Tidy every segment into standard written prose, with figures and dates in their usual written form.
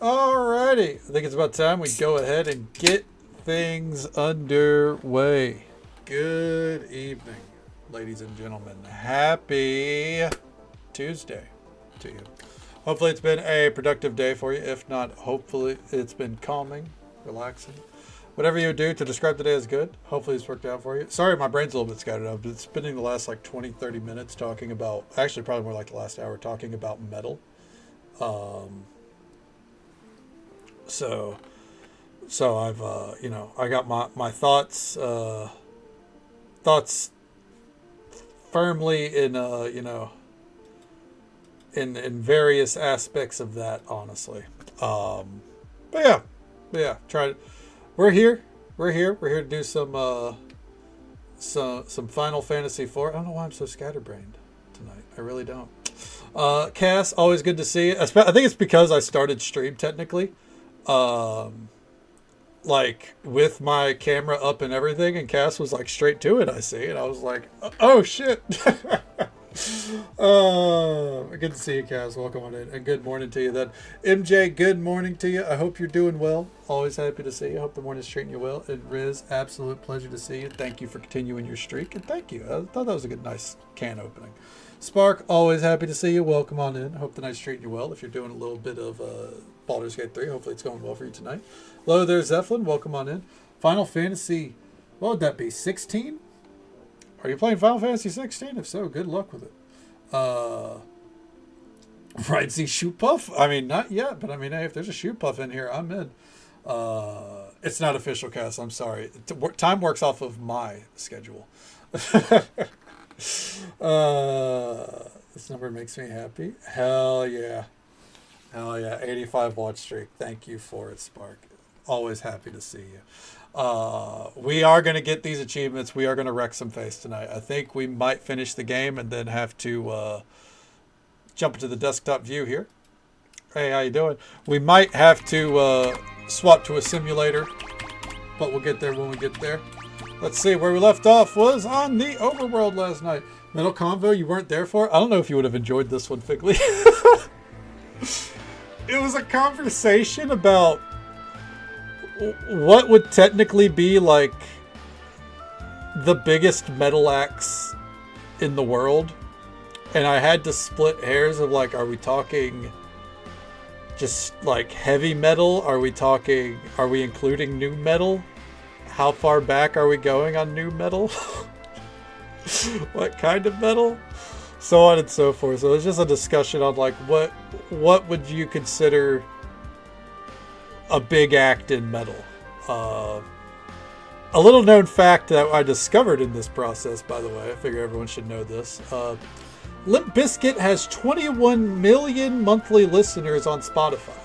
Alrighty, I think it's about time we go ahead and get things underway. Good evening, ladies and gentlemen. Happy Tuesday to you. Hopefully, it's been a productive day for you. If not, hopefully, it's been calming, relaxing. Whatever you do to describe the day as good, hopefully it's worked out for you. Sorry, my brain's a little bit scattered. I've been spending the last like 20, 30 minutes talking about, actually, probably more like the last hour, talking about metal. Um, So, so I've I got my thoughts firmly in in various aspects of that, honestly. But yeah, Try. We're here. We're here to do some Final Fantasy 4. I don't know why I'm so scatterbrained tonight. I really don't. Cass, always good to see you. I think it's because I started stream technically. Um, like with my camera up and everything, and Cass was like straight to it. I see, and I was like, "Oh shit!" Good to see you, Cass. Welcome on in, and good morning to you. Then, MJ, good morning to you. I hope you're doing well. Always happy to see you. I hope the morning's treating you well. And Riz, absolute pleasure to see you. Thank you for continuing your streak, and thank you. I thought that was a good, nice can opening. Spark, always happy to see you. Welcome on in. Hope the night's treating you well. If you're doing a little bit of Baldur's Gate 3, hopefully it's going well for you tonight. Hello there, Zeppelin. Welcome on in. Final Fantasy, what would that be, 16? Are you playing Final Fantasy 16? If so, good luck with it. Right, see, shoe puff? I mean, not yet, but I mean, hey, if there's a shoe puff in here, I'm in. It's not official, Cass. I'm sorry. Time works off of my schedule. This number makes me happy. Hell yeah. Hell yeah. 85 watch streak. Thank you for it, Spark. Always happy to see you. We are going to get these achievements. We are going to wreck some face tonight. I think we might finish the game and then have to jump into the desktop view here. Hey, how you doing? We might have to swap to a simulator, but we'll get there when we get there. Let's see, where we left off was on the overworld last night. Metal Convo, you weren't there for? I don't know if you would have enjoyed this one, Figley. It was a conversation about what would technically be like the biggest metal acts in the world. And I had to split hairs of like, are we talking just like heavy metal? Are we including new metal? How far back are we going on new metal? What kind of metal? So on and so forth. So it's just a discussion on like what would you consider a big act in metal? A little known fact that I discovered in this process, by the way, I figure everyone should know this. Limp Bizkit has 21 million monthly listeners on Spotify.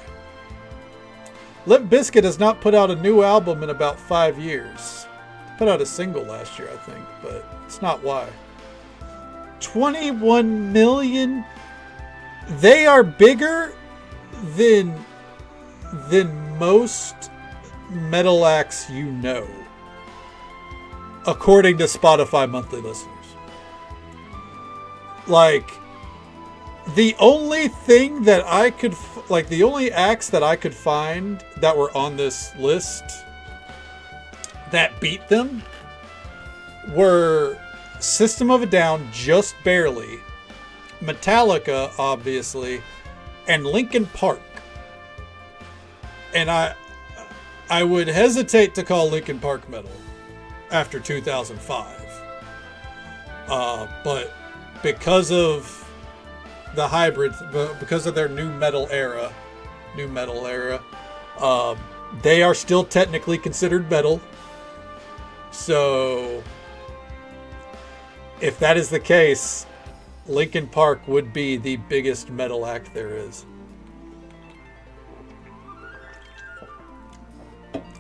Limp Bizkit has not put out a new album in about 5 years. Put out a single last year, I think, but it's not why. 21 million. They are bigger than most metal acts you know, according to Spotify monthly listeners. Like, the only thing that I could, the only acts that I could find that were on this list that beat them were System of a Down, just barely, Metallica, obviously, and Linkin Park. And I would hesitate to call Linkin Park metal after 2005. But because of the hybrid, because of their new metal era, they are still technically considered metal. So if that is the case, Linkin Park would be the biggest metal act there is.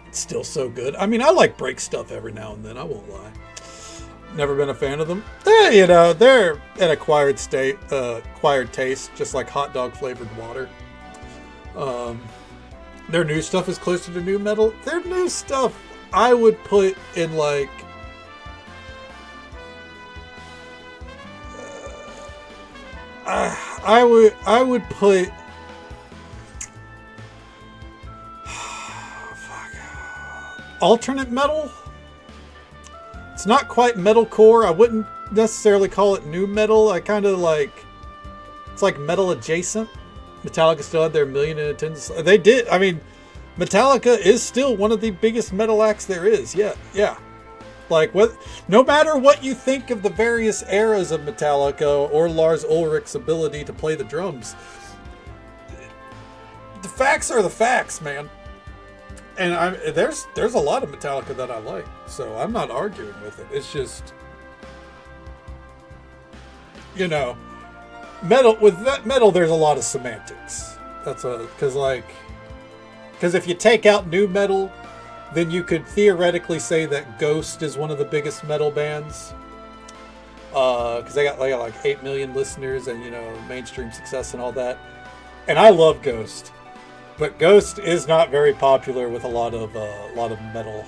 It's still so good. I mean, I like break stuff every now and then, I won't lie. Never been a fan of them. They're an acquired taste, just like hot dog flavored water. Their new stuff is closer to new metal. Their new stuff I would put in like I would put alternate metal. It's not quite metalcore. I wouldn't necessarily call it new metal. I kind of like, it's like metal adjacent. Metallica still had their million in attendance. They did. I mean, Metallica is still one of the biggest metal acts there is. Yeah. Like, what? No matter what you think of the various eras of Metallica or Lars Ulrich's ability to play the drums, the facts are the facts, man. And there's a lot of Metallica that I like, so I'm not arguing with it. It's just, you know, metal. With that metal, there's a lot of semantics. Because if you take out new metal, then you could theoretically say that Ghost is one of the biggest metal bands. Because they got like 8 million listeners and, you know, mainstream success and all that. And I love Ghost. But Ghost is not very popular with a lot of metal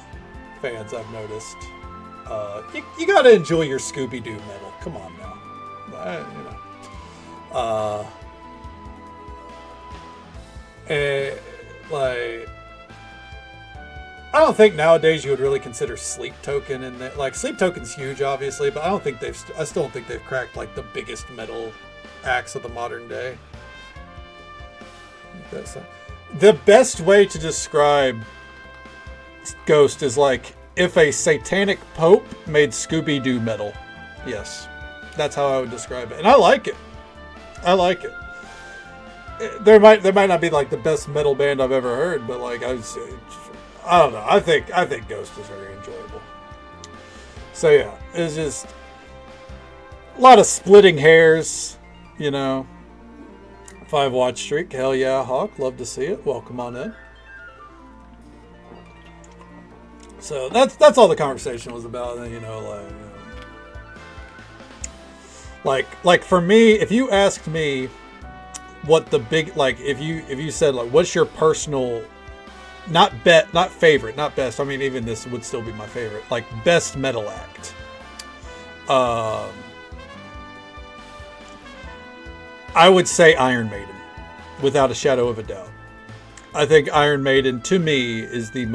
fans, I've noticed. You gotta enjoy your Scooby-Doo metal. Come on now. I don't think nowadays you would really consider Sleep Token in that. Like, Sleep Token's huge, obviously, but I still don't think they've cracked like the biggest metal acts of the modern day. The best way to describe Ghost is like if a satanic pope made Scooby-Doo metal. Yes, that's how I would describe it, and I like it. There might not be like the best metal band I've ever heard, but like I don't know. I think Ghost is very enjoyable. So yeah, it's just a lot of splitting hairs, you know. 5 watch streak, hell yeah, Hawk, love to see it. Welcome on in. So that's all the conversation was about, you know, like for me, if you asked me what the big, like if you said like what's your personal, not favorite, not best, I mean even this would still be my favorite, like best metal act. I would say Iron Maiden, without a shadow of a doubt. I think Iron Maiden, to me, is the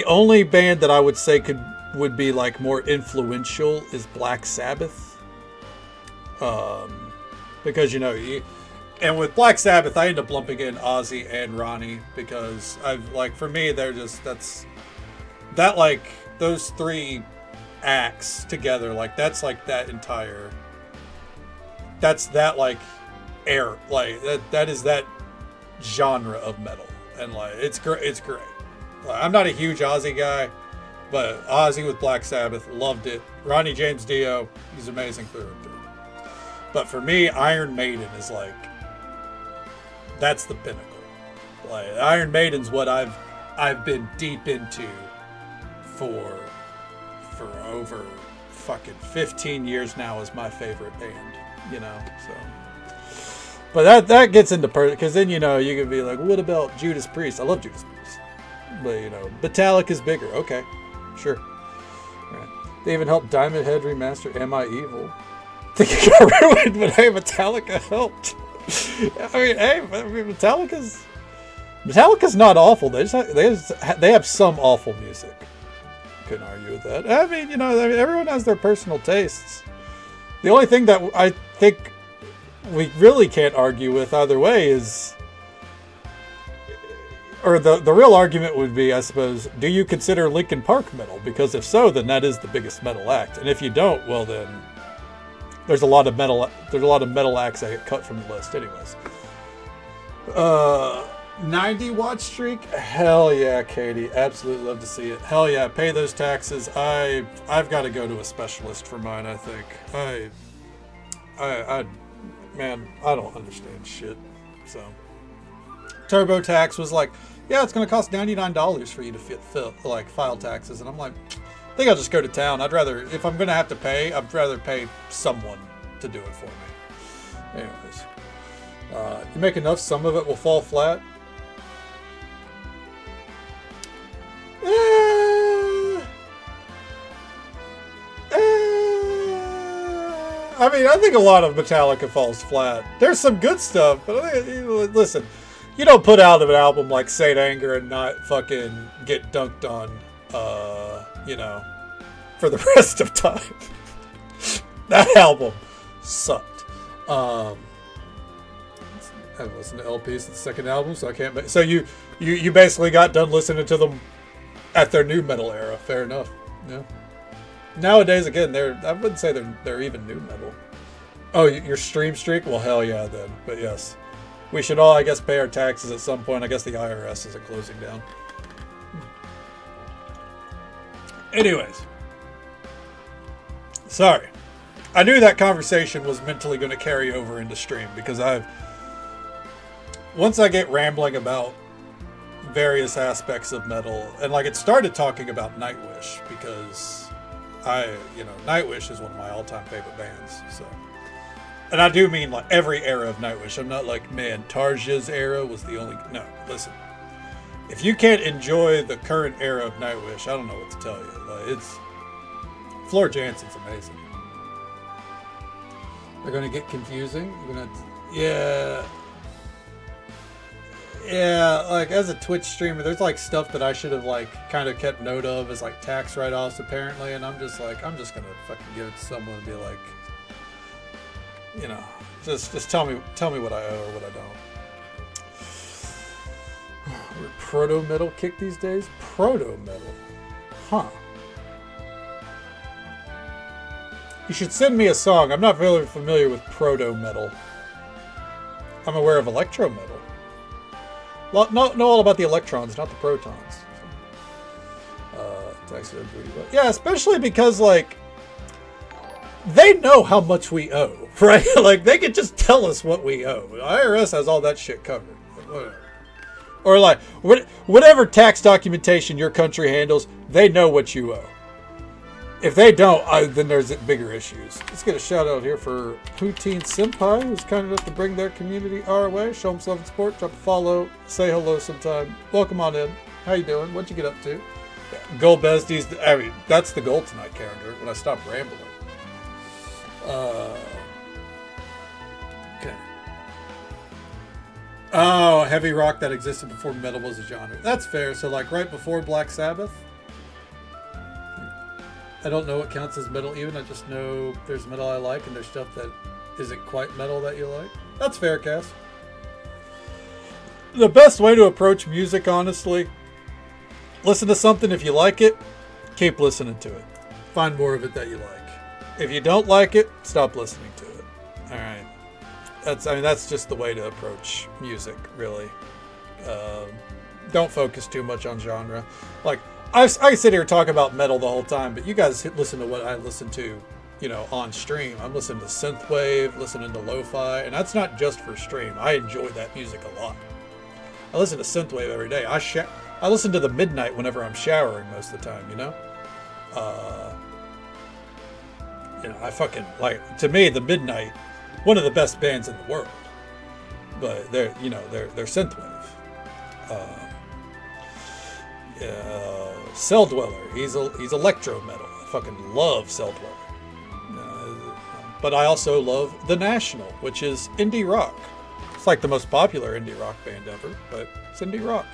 only band that I would say would be like more influential is Black Sabbath. Because, you know, and with Black Sabbath, I end up lumping in Ozzy and Ronnie because for me, they're just, like those 3 acts together, like that's like that entire, that's that like air, like that is that genre of metal, and like it's great. Like, I'm not a huge Ozzy guy, but Ozzy with Black Sabbath, loved it. Ronnie James Dio, he's amazing through and through. But for me, Iron Maiden is like, that's the pinnacle. Like Iron Maiden's what I've been deep into for over fucking 15 years now as my favorite band. You know, so, but that gets into because then, you know, you could be like, what about Judas Priest? I love Judas Priest, but you know, Metallica's bigger. Okay, sure. Right. They even helped Diamond Head remaster "Am I Evil?" I think it got ruined, but hey, Metallica helped. Metallica's not awful. They have some awful music. Couldn't argue with that. I mean, you know, everyone has their personal tastes. The only thing that I think we really can't argue with either way is, or the real argument would be, I suppose, do you consider Linkin Park metal? Because if so, then that is the biggest metal act. And if you don't, well then, there's a lot of metal acts that get cut from the list anyways. 90 watch streak? Hell yeah, Katie. Absolutely love to see it. Hell yeah, pay those taxes. I've got to go to a specialist for mine, I think. Man, I don't understand shit. So, TurboTax was like, yeah, it's going to cost $99 for you to file taxes. And I'm like, I think I'll just go to town. If I'm going to have to pay, I'd rather pay someone to do it for me. Anyways, you make enough, some of it will fall flat. I mean, I think a lot of Metallica falls flat. There's some good stuff, but listen, you don't put out an album like Saint Anger and not fucking get dunked on, you know, for the rest of time. That album sucked. I haven't listened to LPs since the second album, so I can't. So you basically got done listening to them at their new metal era. Fair enough. Yeah. Nowadays, again, I wouldn't say they're even new metal. Oh, your stream streak? Well, hell yeah, then. But yes, we should all, I guess, pay our taxes at some point. I guess the IRS isn't closing down. Anyways, sorry. I knew that conversation was mentally going to carry over into stream because once I get rambling about various aspects of metal, and like it started talking about Nightwish because Nightwish is one of my all-time favorite bands. So, and I do mean like every era of Nightwish. I'm not like, man, Tarja's era was the only. No, listen. If you can't enjoy the current era of Nightwish, I don't know what to tell you. It's Floor Jansen's amazing. They're gonna get confusing. Yeah. Like as a Twitch streamer, there's like stuff that I should have like kind of kept note of as like tax write-offs apparently, and I'm just gonna fucking give it to someone and be like, you know, just tell me what I owe or what I don't. We're proto metal kick these days. Proto metal, huh? You should send me a song. I'm not really familiar with proto metal. I'm aware of electro metal. Know all about the electrons, not the protons. Yeah, especially because like they know how much we owe, right? Like they could just tell us what we owe. The IRS has all that shit covered. Whatever. Or like whatever tax documentation your country handles, they know what you owe. If they don't, then there's bigger issues. Let's get a shout out here for Poutine Senpai, who's kind enough to bring their community our way. Show them some love and support. Drop a follow. Say hello sometime. Welcome on in. How you doing? What'd you get up to? Gold besties. I mean, that's the goal tonight, calendar. When I stop rambling. Okay. Oh, heavy rock that existed before metal was a genre. That's fair. So, like, right before Black Sabbath. I don't know what counts as metal even. I just know there's metal I like and there's stuff that isn't quite metal that you like. That's fair, Cass. The best way to approach music, honestly, listen to something. If you like it, keep listening to it. Find more of it that you like. If you don't like it, stop listening to it. All right. That's just the way to approach music, really. Don't focus too much on genre. Like, I sit here and talk about metal the whole time, but you guys listen to what I listen to, you know, on stream. I'm listening to synthwave, listening to lo-fi, and that's not just for stream. I enjoy that music a lot. I listen to synthwave every day. I listen to the midnight whenever I'm showering most of the time, you know? I fucking like, to me, the Midnight, one of the best bands in the world. But they're synthwave. Cell Dweller, he's electro metal. I fucking love Cell Dweller. But I also love The National, which is indie rock. It's like the most popular indie rock band ever, but it's indie rock.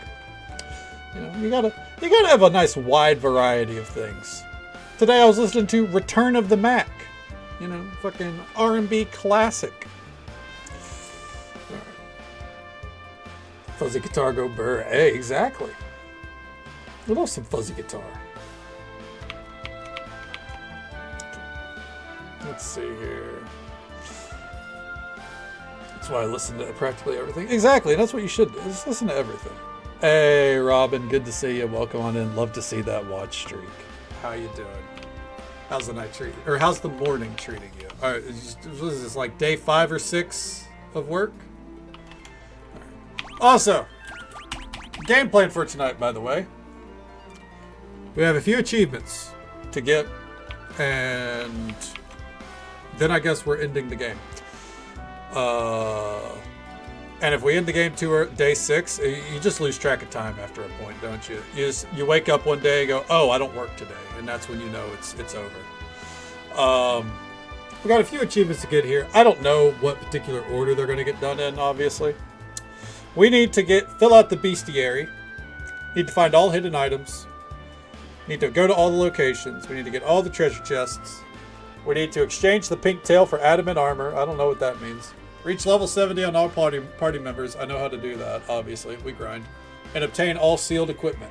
You gotta have a nice wide variety of things. Today I was listening to Return of the Mac. Fucking R&B classic. Fuzzy guitar go burr. Hey, exactly. I love some fuzzy guitar. Let's see here. That's why I listen to practically everything. Exactly, that's what you should do. Just listen to everything. Hey, Robin, good to see you. Welcome on in. Love to see that watch streak. How you doing? How's the night treating? Or how's the morning treating you? All right, what is this, like day 5 or 6 of work? All right. Also, game plan for tonight, by the way. We have a few achievements to get, and then I guess we're ending the game. And if we end the game day 6, you just lose track of time after a point, don't you? You wake up one day and go, oh, I don't work today, and that's when you know it's over. We got a few achievements to get here. I don't know what particular order they're going to get done in, obviously. We need to fill out the bestiary. Need to find all hidden items. Need to go to all the locations. We need to get all the treasure chests. We need to exchange the pink tail for adamant armor. I don't know what that means. Reach level 70 on all party members. I know how to do that, obviously. We grind. And obtain all sealed equipment.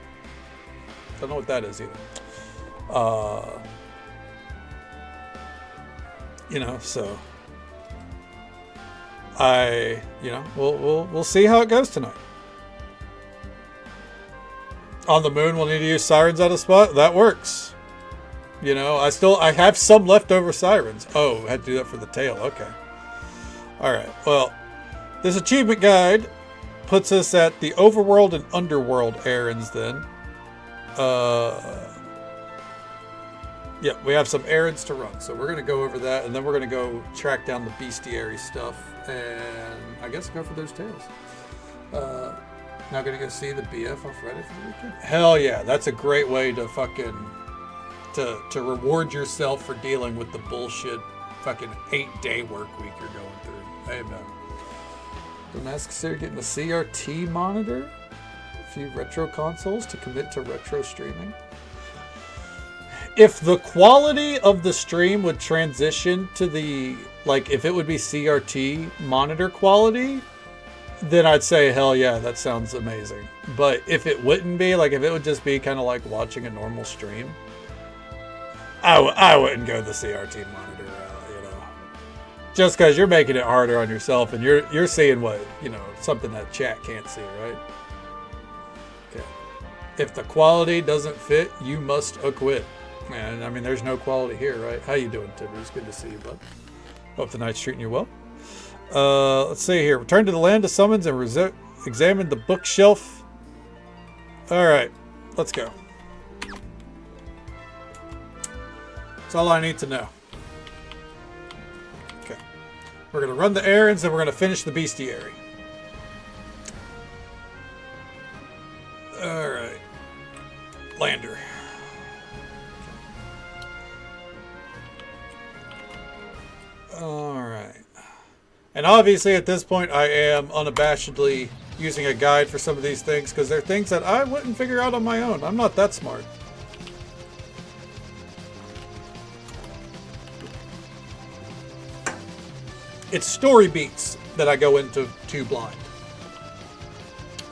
Don't know what that is either. You know, so we'll see how it goes tonight. On the moon, we'll need to use sirens out of spot. That works. You know, I have some leftover sirens. Oh, I had to do that for the tail. Okay. All right. Well, this achievement guide puts us at the overworld and underworld errands then. Yeah, we have some errands to run. So we're going to go over that, and then we're going to go track down the bestiary stuff, and I guess go for those tails. Now going to go see the BF off Reddit for the weekend? Hell yeah, that's a great way to fucking... To reward yourself for dealing with the bullshit fucking 8-day work week you're going through. Amen. Don't ask consider getting the CRT monitor? A few retro consoles to commit to retro streaming? If the quality of the stream would transition to the, like, if it would be CRT monitor quality, then I'd say, hell yeah, that sounds amazing. But if it wouldn't be, like, if it would just be kind of like watching a normal stream, I wouldn't go the CRT monitor route, you know. Just because you're making it harder on yourself, and you're seeing what, you know, something that chat can't see, right? Okay. If the quality doesn't fit, you must acquit. And I mean, there's no quality here, right? How you doing, Timber? It's good to see you, bud. Hope the night's treating you well. Let's see here. Return to the land of summons and examine the bookshelf. All right, let's go. That's all I need to know. Okay. We're going to run the errands, and we're going to finish the bestiary. All right. Lander. All right. And obviously at this point I am unabashedly using a guide for some of these things because they're things that I wouldn't figure out on my own. I'm not that smart. It's story beats that I go into too blind.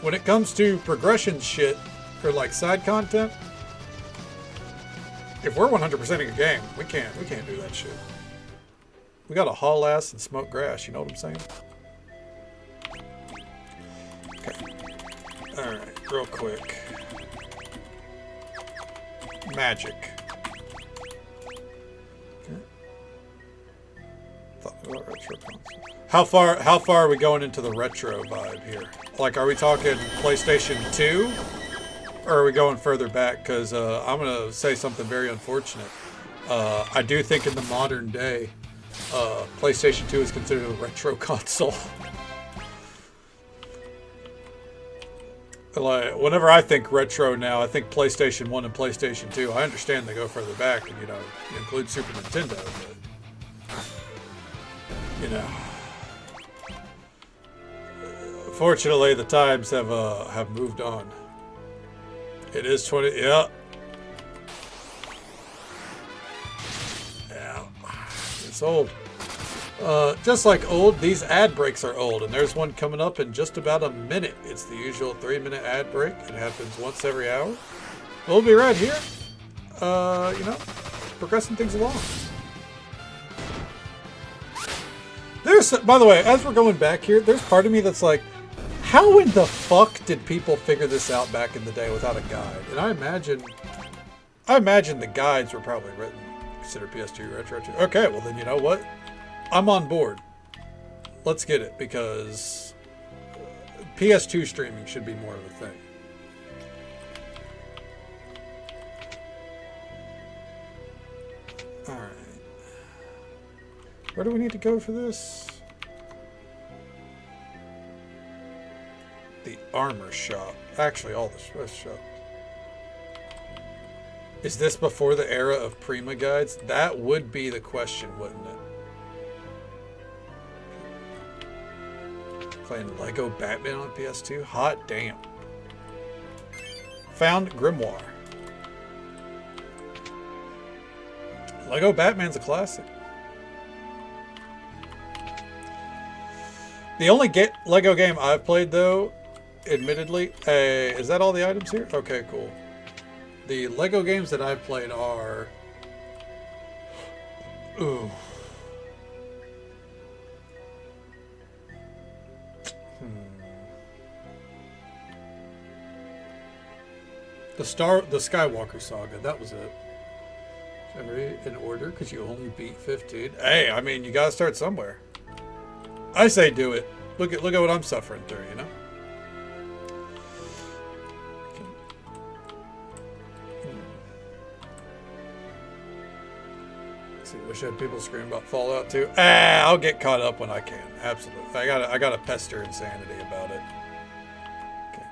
When it comes to progression shit or like side content, if we're 100%ing a game, we can't do that shit. We gotta haul ass and smoke grass, you know what I'm saying? Okay. Alright, real quick. Magic. Okay. Thought about retro console. How far are we going into the retro vibe here? Like, are we talking PlayStation 2? Or are we going further back? Because I'm gonna say something very unfortunate. I do think in the modern day, PlayStation 2 is considered a retro console. Like, whenever I think retro now, I think PlayStation 1 and PlayStation 2. I understand they go further back and, you know, include Super Nintendo, but, you know, fortunately the times have moved on. It is 20, yeah. Yeah, it's old. Just like old, these ad breaks are old, and there's one coming up in just about a minute. It's the usual 3-minute ad break. It happens once every hour. We'll be right here, you know, progressing things along. There's, by the way, as we're going back here, there's part of me that's like, how in the fuck did people figure this out back in the day without a guide? And I imagine the guides were probably written. Consider PS2 retro. Okay, well then, you know what? I'm on board. Let's get it, because PS2 streaming should be more of a thing. Alright. Where do we need to go for this? The armor shop. Actually, all the shops. Is this before the era of Prima guides? That would be the question, wouldn't it? Playing Lego Batman on PS2? Hot damn. Found Grimoire. Lego Batman's a classic. The only Lego game I've played, though, admittedly, is that all the items here? Okay, cool. The Lego games that I've played are... Ooh. The Skywalker Saga, that was it. Generate in order, because you only beat 15. Hey, I mean, you gotta start somewhere. I say do it. Look at what I'm suffering through, you know? See, wish I had people scream about Fallout 2. I'll get caught up when I can. Absolutely. I gotta pester insanity about it. Okay.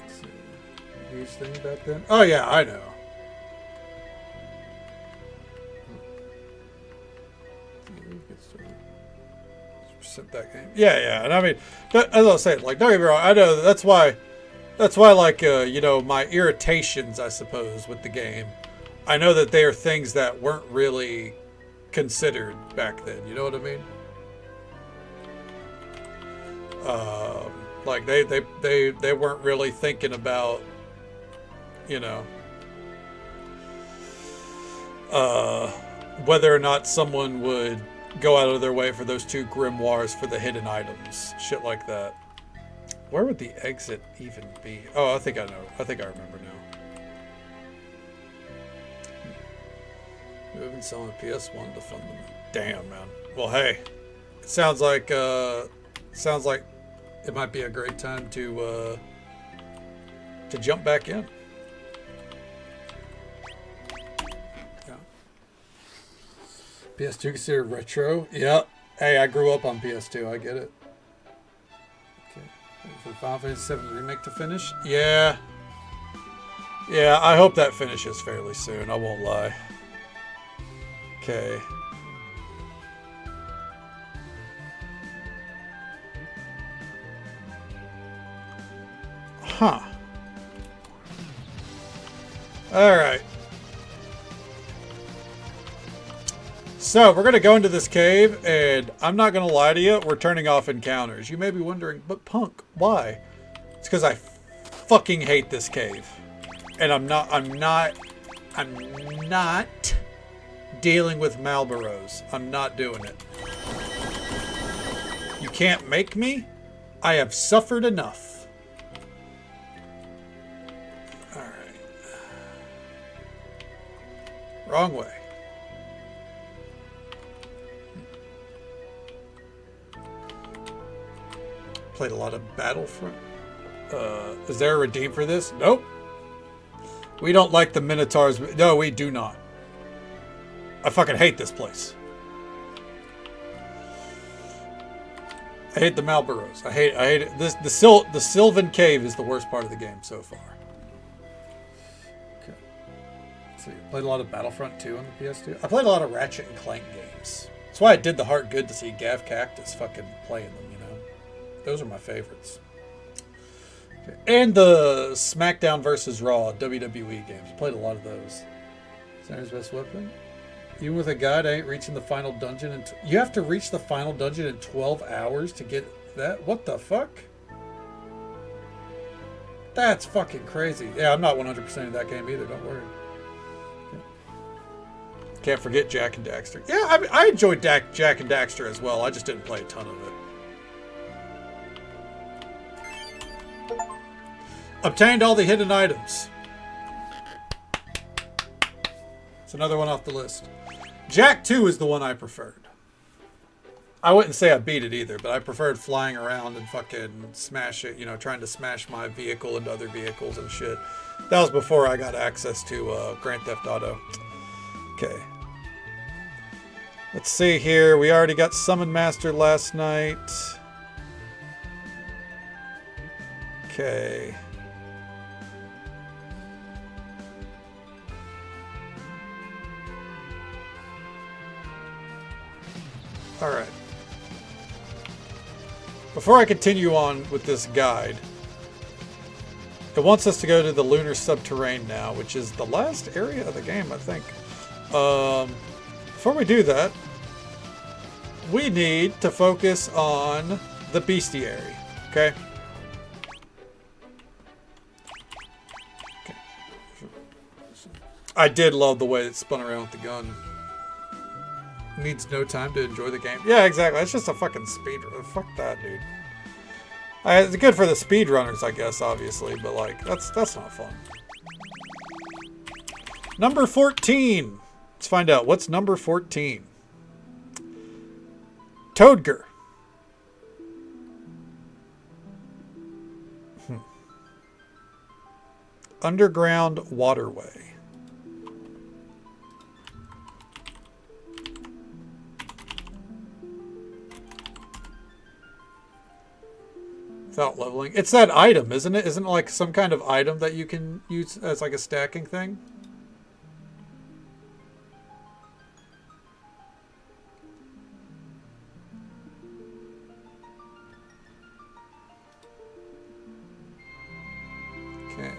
Let's see. Huge thing back then. Oh yeah, I know. That game. Yeah, and I mean, as I was saying, like, don't get me wrong, I know that's why, like, you know, my irritations, I suppose, with the game, I know that they are things that weren't really considered back then. You know what I mean? Like they weren't really thinking about, you know, whether or not someone would go out of their way for those 2 grimoires for the hidden items. Shit like that. Where would the exit even be? Oh, I think I know. I think I remember now. Moving selling PS1 to fund them. Damn, man. Well, hey. It sounds like it might be a great time to jump back in. PS2 considered retro? Yep. Hey, I grew up on PS2. I get it. Okay. For the Final Fantasy VII Remake to finish? Yeah. Yeah, I hope that finishes fairly soon. I won't lie. Okay. Huh. Alright. So, we're going to go into this cave, and I'm not going to lie to you, we're turning off encounters. You may be wondering, but Punk, why? It's because I fucking hate this cave. And I'm not dealing with Malboros. I'm not doing it. You can't make me? I have suffered enough. Alright. Wrong way. Played a lot of Battlefront. Is there a redeem for this? Nope. We don't like the Minotaurs. No, we do not. I fucking hate this place. I hate the Malboros. I hate it. The Sylvan Cave is the worst part of the game so far. Okay. Let's see. Played a lot of Battlefront 2 on the PS2. I played a lot of Ratchet and Clank games. That's why it did the heart good to see Gav Cactus fucking playing them. Those are my favorites. Okay. And the SmackDown vs. Raw WWE games. Played a lot of those. Center's best weapon. Even with a guide, I ain't reaching the final dungeon. You have to reach the final dungeon in 12 hours to get that? What the fuck? That's fucking crazy. Yeah, I'm not 100% in that game either. Don't worry. Okay. Can't forget Jak and Daxter. Yeah, I enjoyed Jak and Daxter as well. I just didn't play a ton of it. Obtained all the hidden items. It's another one off the list. Jak 2 is the one I preferred. I wouldn't say I beat it either, but I preferred flying around and fucking smash it, you know, trying to smash my vehicle into other vehicles and shit. That was before I got access to Grand Theft Auto. Okay. Let's see here. We already got Summon Master last night. Okay. All right. Before I continue on with this guide, it wants us to go to the lunar subterrane now, which is the last area of the game, I think. Before we do that, we need to focus on the bestiary, okay? I did love the way it spun around with the gun. Needs no time to enjoy the game. Yeah, exactly. It's just a fucking speed run. Fuck that, dude. It's good for the speedrunners, I guess, obviously, but like that's not fun. Number 14. Let's find out what's number 14. Toadger. Underground waterway. Without leveling. It's that item, isn't it? Isn't it like some kind of item that you can use as like a stacking thing? Okay.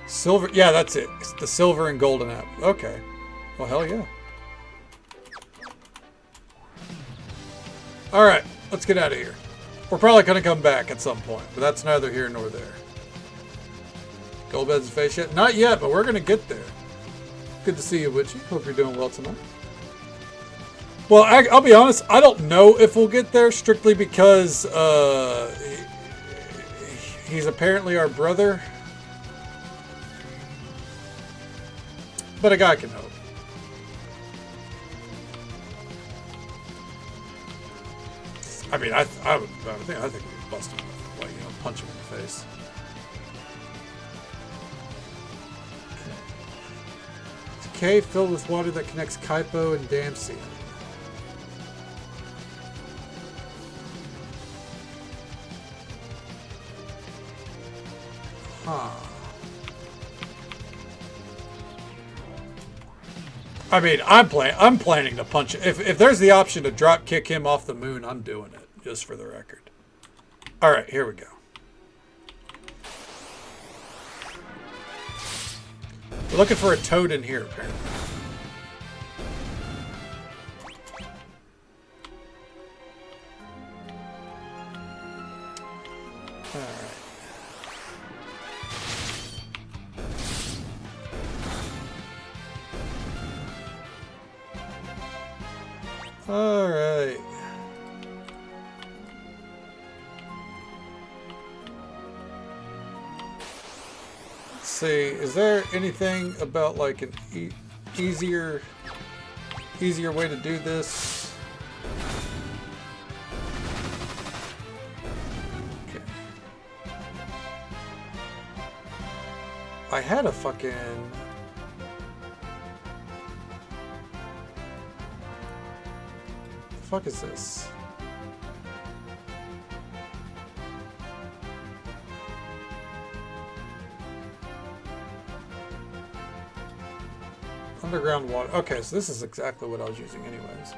Silver. Yeah, that's it. It's the silver and golden apple. Okay. Well, hell yeah. All right. Let's get out of here. We're probably going to come back at some point, but that's neither here nor there. Goldbeds face yet? Not yet, but we're going to get there. Good to see you, Witchy. Hope you're doing well tonight. Well, I'll be honest. I don't know if we'll get there strictly because he's apparently our brother. But a guy can hope. I mean, I think we could bust him, like, you know, punch him in the face. Okay. It's a cave filled with water that connects Kaipo and Damsey. Huh. I mean, I'm planning to punch it. If there's the option to drop kick him off the moon, I'm doing it, just for the record. All right, here we go. We're looking for a toad in here, apparently. All right. All right. Let's see. Is there anything about like an easier way to do this? Okay. I had a fucking... The fuck is this? Underground water. Okay, so this is exactly what I was using anyways.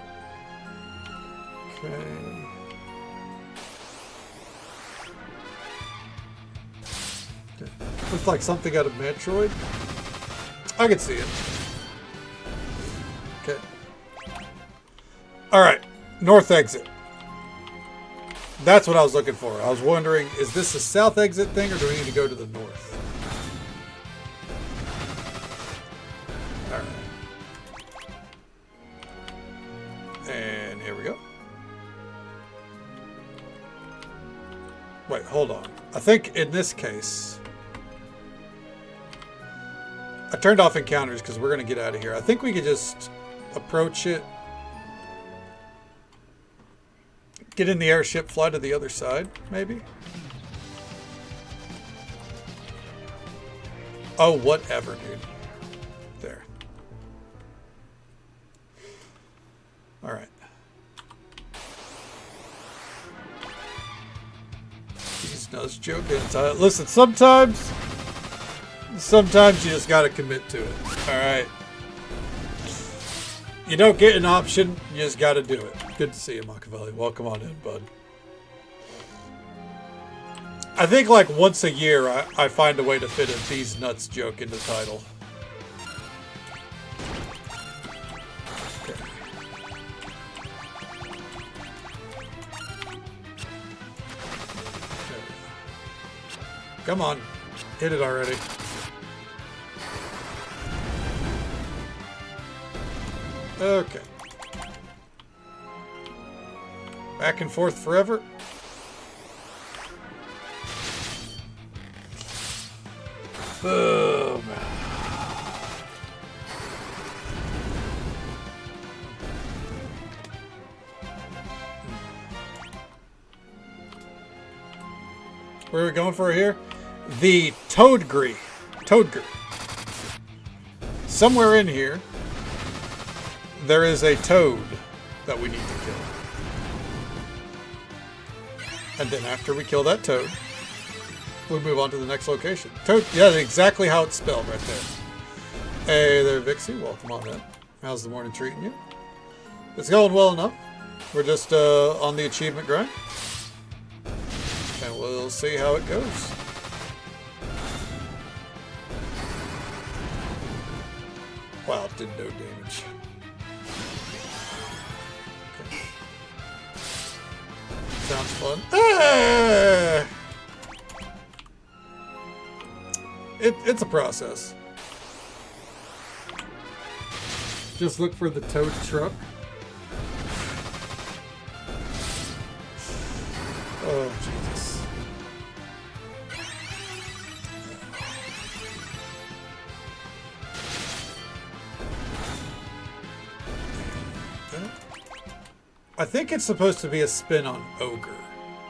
Okay. Looks like something out of Metroid. I can see it. Okay. Alright. North exit. That's what I was looking for. I was wondering, is this a south exit thing or do we need to go to the north? Alright. And here we go. Wait, hold on. I think in this case... I turned off encounters because we're going to get out of here. I think we could just approach it. Get in the airship, fly to the other side, maybe? Oh, whatever, dude. There. Alright. He's not joking. Listen, sometimes you just gotta commit to it. Alright. You don't get an option, you just got to do it. Good to see you, Machiavelli. Welcome on in, bud. I think like once a year, I find a way to fit a These Nuts joke in the title. Okay. Come on, hit it already. Okay. Back and forth forever. Boom. Where are we going for here? The Toadgree. Toadger. Somewhere in here, there is a toad that we need to kill. And then after we kill that toad, we move on to the next location. Toad, yeah, exactly how it's spelled right there. Hey there, Vixie. Welcome on in. How's the morning treating you? It's going well enough. We're just on the achievement grind. And we'll see how it goes. Wow, it did no damage. Okay. Sounds fun. Ah! It's a process. Just look for the toad truck. Oh, Jesus. I think it's supposed to be a spin on ogre.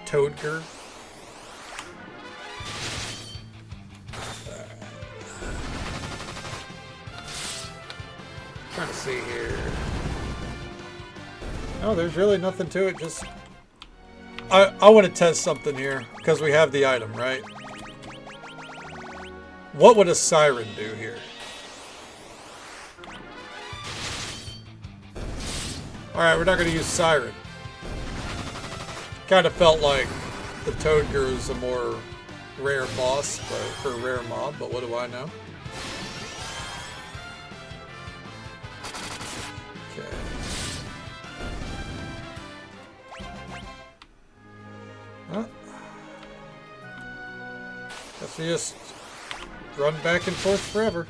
Toadger. Trying to see here. No, there's really nothing to it. Just I want to test something here because we have the item, right? What would a siren do here? Alright, we're not going to use siren. Kind of felt like the Toadger is a more rare boss, or rare mob, but what do I know? Okay. Huh? Guess we just run back and forth forever.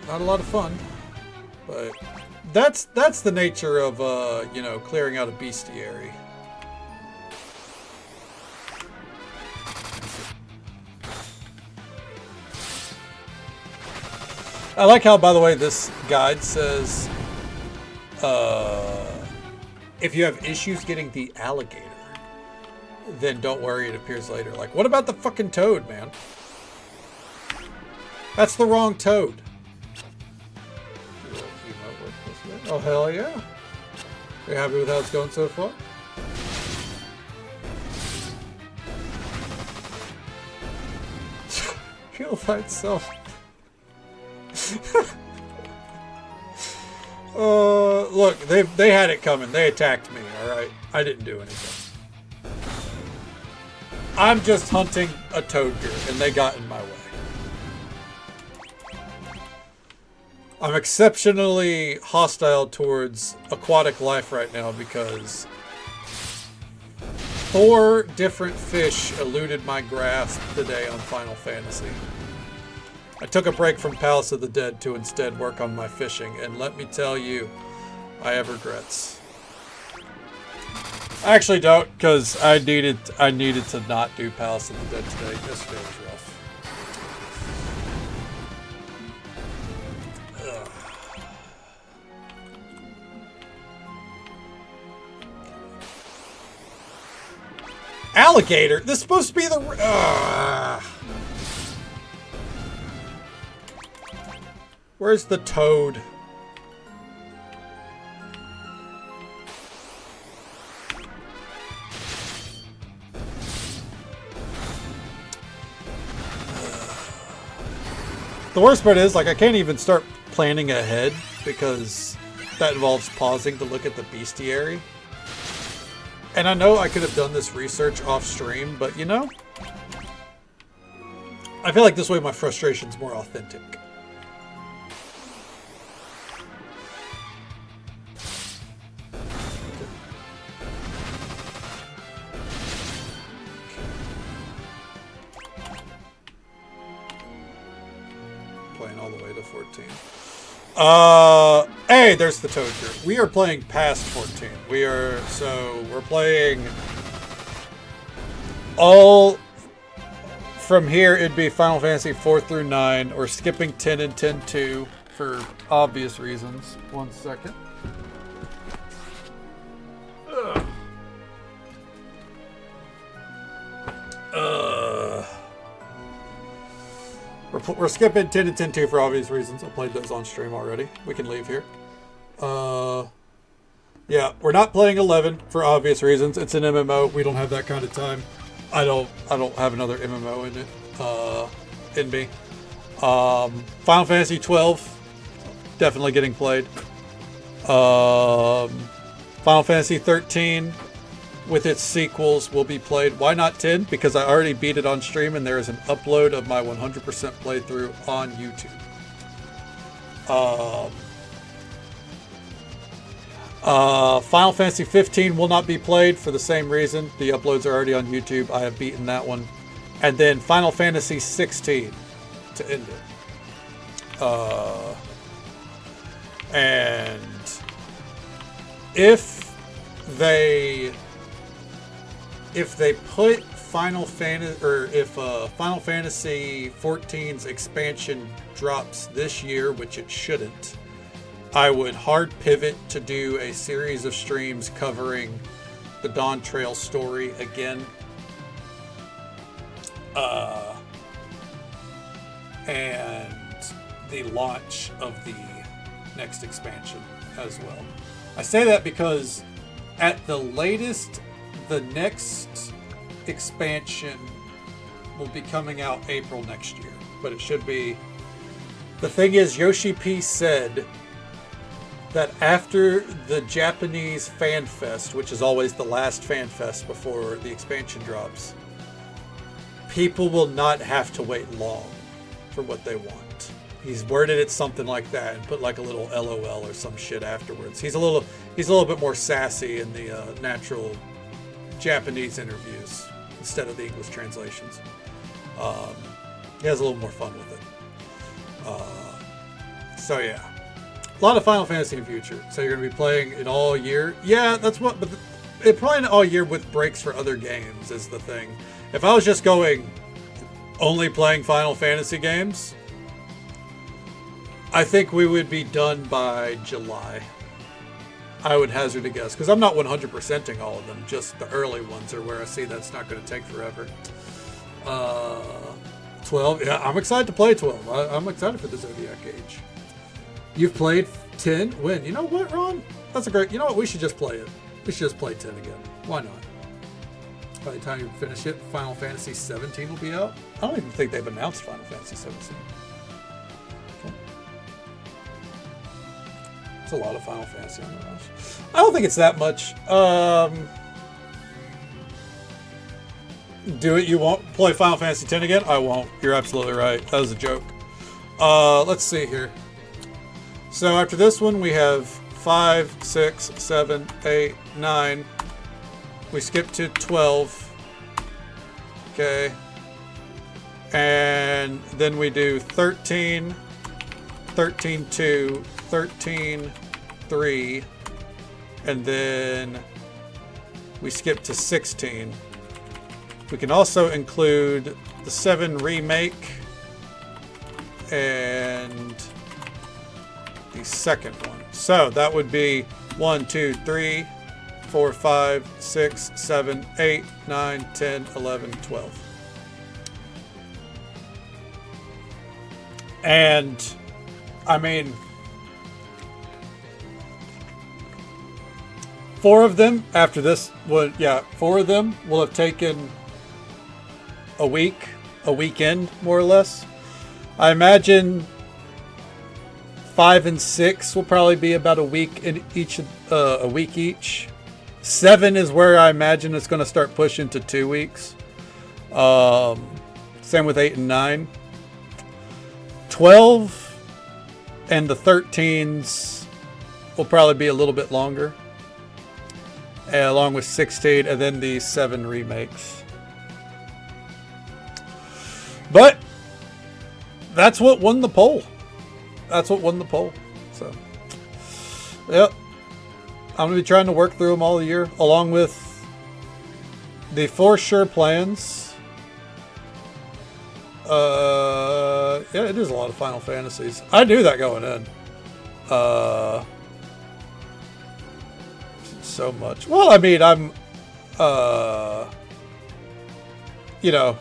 Not a lot of fun, but that's the nature of you know, clearing out a bestiary. I like how, by the way, this guide says if you have issues getting the alligator, then don't worry, it appears later. Like, what about the fucking toad, man? That's the wrong toad. Oh, hell yeah. Are you happy with how it's going so far? Heal by itself. Look, they had it coming. They attacked me, alright? I didn't do anything. I'm just hunting a Toadger, and they got in my way. I'm exceptionally hostile towards aquatic life right now because 4 different fish eluded my grasp today on Final Fantasy. I took a break from Palace of the Dead to instead work on my fishing, and let me tell you, I have regrets. I actually don't, because I needed to not do Palace of the Dead today. Yesterday was rough. Alligator? This is supposed to be the... Where's the toad? The worst part is, like, I can't even start planning ahead because that involves pausing to look at the bestiary. And I know I could have done this research off stream, but you know, I feel like this way my frustration's more authentic. Playing all the way to 14. Hey, there's the Toadger. We are playing past 14. We're playing all from here. It'd be Final Fantasy 4 through 9, or skipping 10 and 10-2 for obvious reasons. 1 second. We're skipping 10 and 10-2 for obvious reasons. I played those on stream already. We can leave here. Yeah, we're not playing 11 for obvious reasons. It's an MMO. We don't have that kind of time. I don't have another MMO in it. In me. Final Fantasy 12, definitely getting played. Final Fantasy 13 with its sequels will be played. Why not 10? Because I already beat it on stream and there is an upload of my 100% playthrough on YouTube. Final Fantasy 15 will not be played for the same reason. The uploads are already on YouTube. I have beaten that one. And then Final Fantasy 16 to end it. And if they put Final Fantasy, or if Final Fantasy 14's expansion drops this year, which it shouldn't, I would hard pivot to do a series of streams covering the Dawn Trail story again. And the launch of the next expansion as well. I say that because at the latest, the next expansion will be coming out April next year, but it should be. The thing is, Yoshi P said that after the Japanese Fan Fest, which is always the last Fan Fest before the expansion drops, people will not have to wait long for what they want. He's worded it something like that and put like a little LOL or some shit afterwards. He's a little bit more sassy in the natural Japanese interviews instead of the English translations. He has a little more fun with it. So yeah, a lot of Final Fantasy in future. So you're gonna be playing it all year. Yeah, that's what. But it probably not all year with breaks for other games is the thing. If I was just going only playing Final Fantasy games, I think we would be done by July. I would hazard a guess, because I'm not 100%ing all of them. Just the early ones are where I see that's not going to take forever. 12, yeah, I'm excited to play 12. I'm excited for the Zodiac Age. You've played 10? When? You know what, Ron? That's a great. You know what? We should just play it. We should just play 10 again. Why not? By the time you finish it, Final Fantasy 17 will be out. I don't even think they've announced Final Fantasy 17. It's a lot of Final Fantasy on the rush. I don't think it's that much. Do it. You won't play Final Fantasy 10 again? I won't. You're absolutely right. That was a joke. Let's see here. So after this one, we have 5, 6, 7, 8, 9. We skip to 12. Okay. And then we do 13, 13, 2, 13, 3, and then we skip to 16. We can also include the 7 remake and the second one. So that would be 1, 2, 3, 4, 5, 6, 7, 8, 9, 10, 11, 12. And I mean, 4 of them after this would, 4 of them will have taken a weekend, more or less. I imagine 5 and 6 will probably be about a week in each. A week each. 7 is where I imagine it's going to start pushing to 2 weeks. Same with 8 and 9. 12 and the 13s will probably be a little bit longer, along with 16 and then the 7 remakes. But that's what won the poll. So, yep. I'm going to be trying to work through them all year, along with the for sure plans. Yeah, it is a lot of Final Fantasies. I knew that going in. So much. Well, I mean, I'm, you know,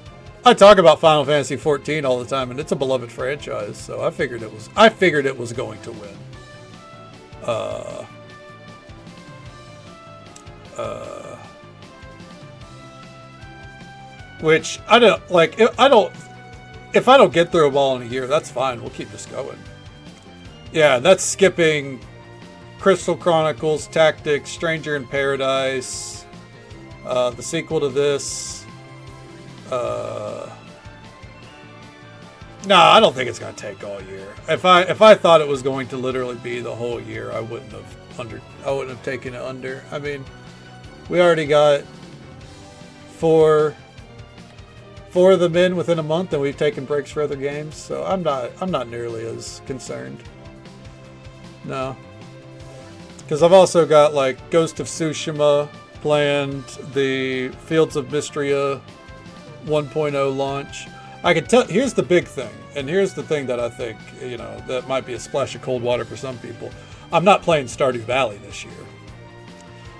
I talk about Final Fantasy 14 all the time, and it's a beloved franchise. So I figured it was going to win. Which I don't like. If I don't get through them all in a year, that's fine. We'll keep this going. Yeah, that's skipping Crystal Chronicles, Tactics, Stranger in Paradise, the sequel to this. No, I don't think it's going to take all year. If I thought it was going to literally be the whole year, I wouldn't have taken it under. I mean, we already got four of them in within a month, and we've taken breaks for other games, so I'm not nearly as concerned. No, because I've also got like Ghost of Tsushima planned, the Fields of Mystria 1.0 launch. I can tell. Here's the big thing, and here's the thing that I think, you know, that might be a splash of cold water for some people. I'm not playing Stardew Valley this year.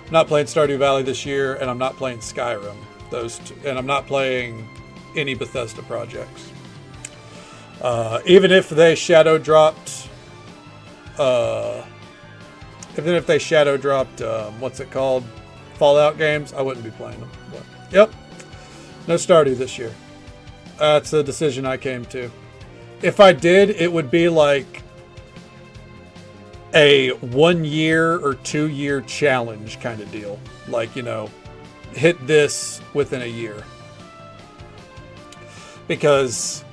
I'm not playing Stardew Valley this year, and I'm not playing Skyrim. Those two, and I'm not playing any Bethesda projects. Even if they shadow dropped, what's it called? Fallout games, I wouldn't be playing them. But, yep. No Stardew this year. That's a decision I came to. If I did, it would be like a 1 year or 2 year challenge kind of deal. Like, you know, hit this within a year. Because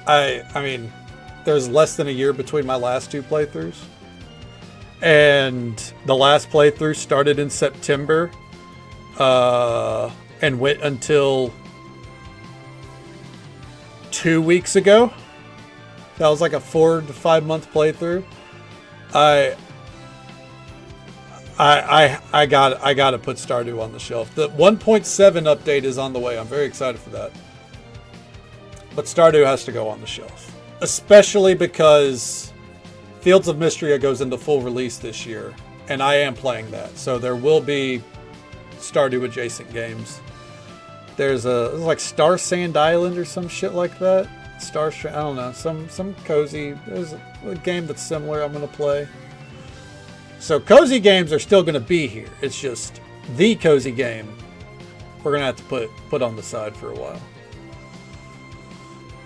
I mean, there's less than a year between my last 2 playthroughs. And the last playthrough started in September and went until 2 weeks ago. That was like a 4 to 5 month playthrough. I got to put Stardew on the shelf. The 1.7 update is on the way. I'm very excited for that. But Stardew has to go on the shelf. Especially because Fields of Mystria goes into full release this year. And I am playing that. So there will be Stardew adjacent games. There's like Star Sand Island or some shit like that. I don't know. Some cozy. There's a game that's similar I'm going to play. So cozy games are still going to be here. It's just the cozy game we're going to have to put on the side for a while.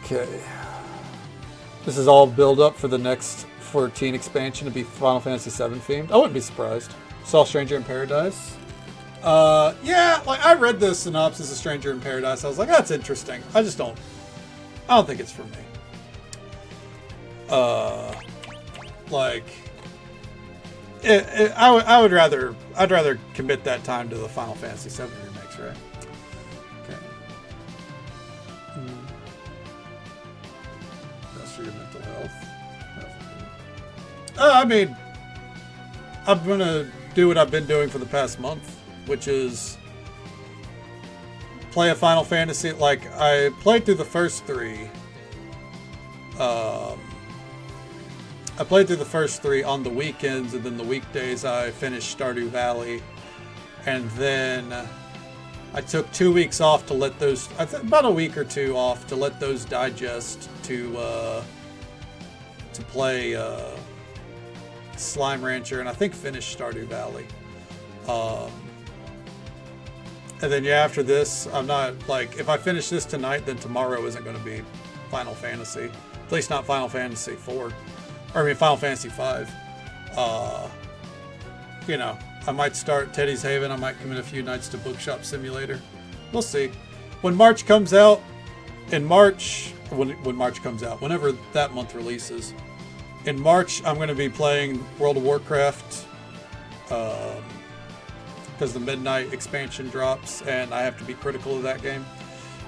Okay. This is all build up for the next 14 expansion to be Final Fantasy VII themed. I wouldn't be surprised. Saw Stranger in Paradise. Yeah, like I read the synopsis of Stranger in Paradise. I was like, that's interesting. I don't think it's for me. I'd rather commit that time to the Final Fantasy VII remakes, right? Okay. That's for your mental health. I mean, I'm gonna do what I've been doing for the past month, which is play a Final Fantasy. Like, I played through the first 3. I played through the first 3 on the weekends, and then the weekdays I finished Stardew Valley. And then I took 2 weeks off to let those, about a week or 2 off to let those digest, to play Slime Rancher, and I think finish Stardew Valley. And then yeah, after this, I'm not like if I finish this tonight, then tomorrow isn't going to be Final Fantasy. At least not Final Fantasy 4. Or I mean Final Fantasy 5. You know, I might start Teddy's Haven. I might commit a few nights to Bookshop Simulator. We'll see. When March comes out, in March, when March comes out, whenever that month releases, in March I'm going to be playing World of Warcraft because the Midnight expansion drops, and I have to be critical of that game.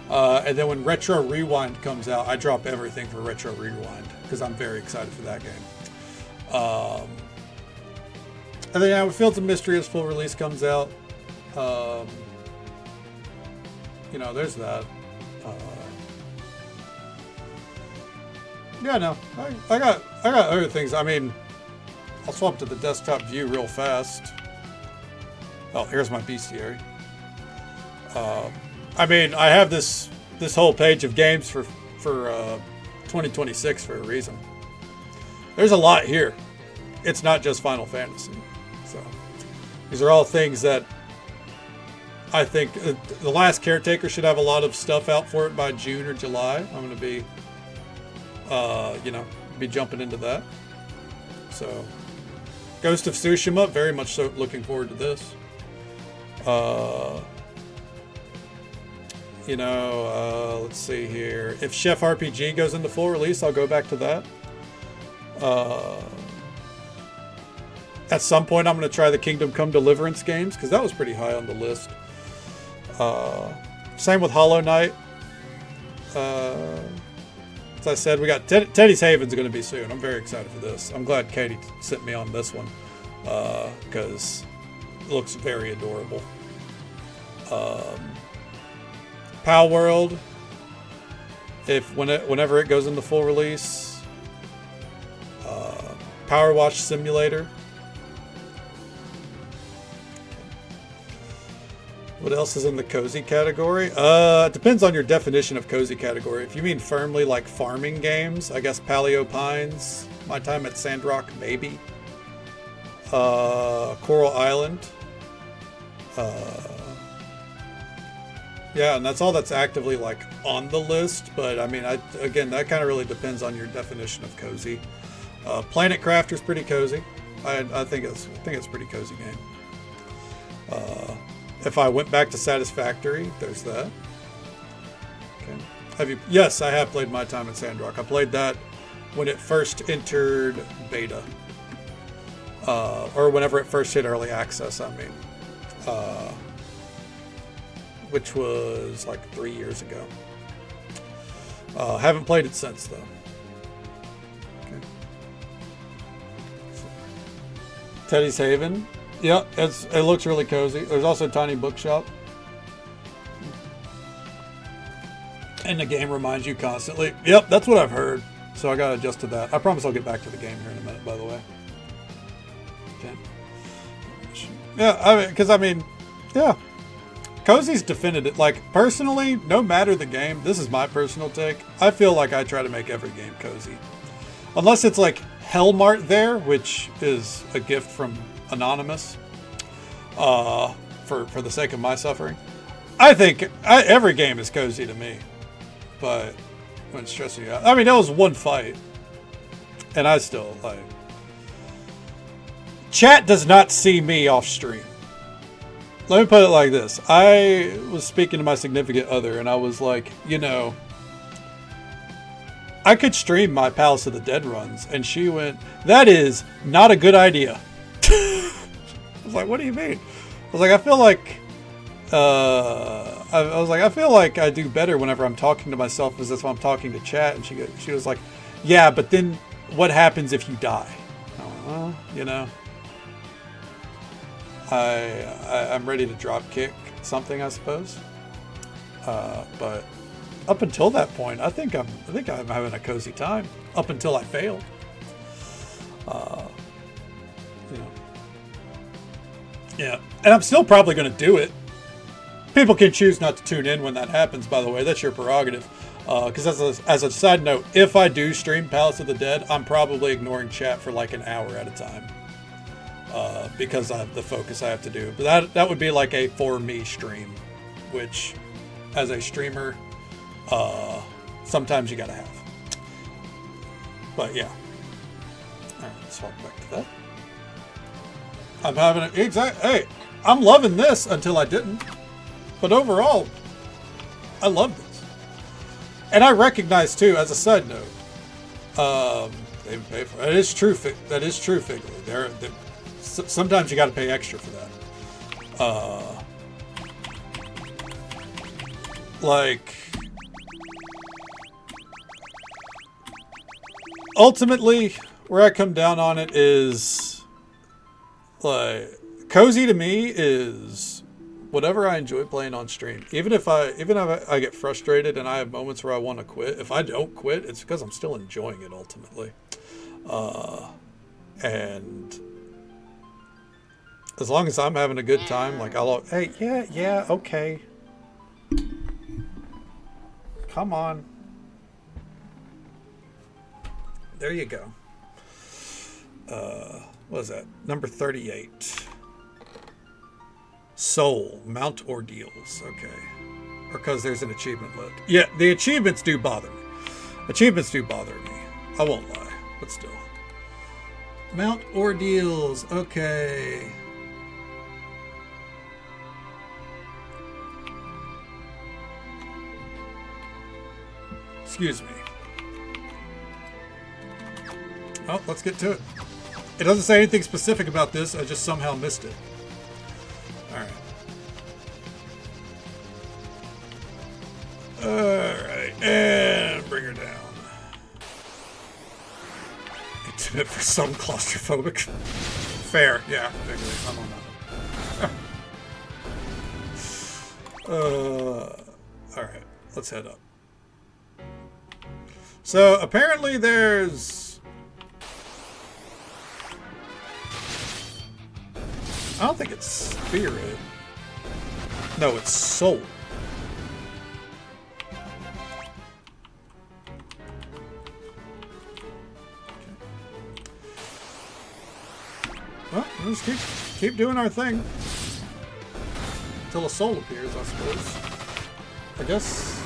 And then when Retro Rewind comes out, I drop everything for Retro Rewind because I'm very excited for that game. And then yeah, when Fields of Mystery as full release comes out, you know, there's that. Yeah, no, I got other things. I mean, I'll swap to the desktop view real fast. Oh, here's my bestiary. I mean, I have this whole page of games for 2026 for a reason. There's a lot here. It's not just Final Fantasy. So these are all things that I think The Last Caretaker should have a lot of stuff out for it by June or July. I'm going to be, you know, be jumping into that. So Ghost of Tsushima, very much so looking forward to this. You know, let's see here. If Chef RPG goes into full release, I'll go back to that. At some point, I'm going to try the Kingdom Come Deliverance games, because that was pretty high on the list. Same with Hollow Knight. As I said, we got Teddy's Haven's going to be soon. I'm very excited for this. I'm glad Katie sent me on this one, because it looks very adorable. Pal World, whenever it goes into full release. Power Wash Simulator. What else is in the cozy category? It depends on your definition of cozy category. If you mean firmly like farming games, I guess Paleo Pines, My Time at Sandrock, maybe. Coral Island. Yeah, and that's all that's actively like on the list. But I mean, again, that kind of really depends on your definition of cozy. Planet Crafter's pretty cozy. I think it's a pretty cozy game. If I went back to Satisfactory, there's that. Okay. Yes, I have played My Time at Sandrock. I played that when it first entered beta, or whenever it first hit early access. I mean. Which was like 3 years ago. Haven't played it since though. Okay. Teddy's Haven. Yeah, it looks really cozy. There's also Tiny Bookshop. And the game reminds you constantly. Yep, that's what I've heard. So I gotta adjust to that. I promise I'll get back to the game here in a minute, by the way. Okay. Yeah, yeah. Cozy's definitive. Like, personally, no matter the game, this is my personal take, I feel like I try to make every game cozy. Unless it's like Hellmart there, which is a gift from Anonymous, for the sake of my suffering. I think every game is cozy to me, but when stressing you out. I mean, that was one fight, and I still, like... Chat does not see me off stream. Let me put it like this. I was speaking to my significant other, and I was like, you know, I could stream my Palace of the Dead runs. And she went, that is not a good idea. I was like, what do you mean? I was like, I feel like, I feel like I do better whenever I'm talking to myself as if I'm talking to chat. And she was like, yeah, but then what happens if you die? I went, well, you know. I'm ready to drop kick something, I suppose. But up until that point, I think I'm having a cozy time. Up until I failed. You know. Yeah, and I'm still probably going to do it. People can choose not to tune in when that happens. By the way, that's your prerogative. Because as a side note, if I do stream Palace of the Dead, I'm probably ignoring chat for like an hour at a time. Because of the focus I have to do. But that would be like a for me stream. which, as a streamer, sometimes you gotta have. But yeah. All right, let's swap back to that. I'm having it hey, I'm loving this until I didn't. But overall, I love this. And I recognize too, as a side note, they pay for it. That is true. That is true. Figure. Sometimes you got to pay extra for that. Like, ultimately, where I come down on it is, like, cozy to me is whatever I enjoy playing on stream. Even if I get frustrated and I have moments where I want to quit, if I don't quit, it's because I'm still enjoying it ultimately. And as long as I'm having a good time, like hey, yeah, okay. Come on. There you go. What is that? Number 38. Soul, Mount Ordeals. Okay. Or because there's an achievement list. Yeah, the achievements do bother me. Achievements do bother me. I won't lie, but still. Mount Ordeals. Okay. Excuse me. Oh, let's get to it. It doesn't say anything specific about this. I just somehow missed it. Alright. Alright, and bring her down. Intimate for some claustrophobic. Fair, yeah. I'm on that. Alright, let's head up. So, apparently there's... I don't think it's spirit. No, it's soul. Well, we'll just keep doing our thing. Until a soul appears, I suppose. I guess...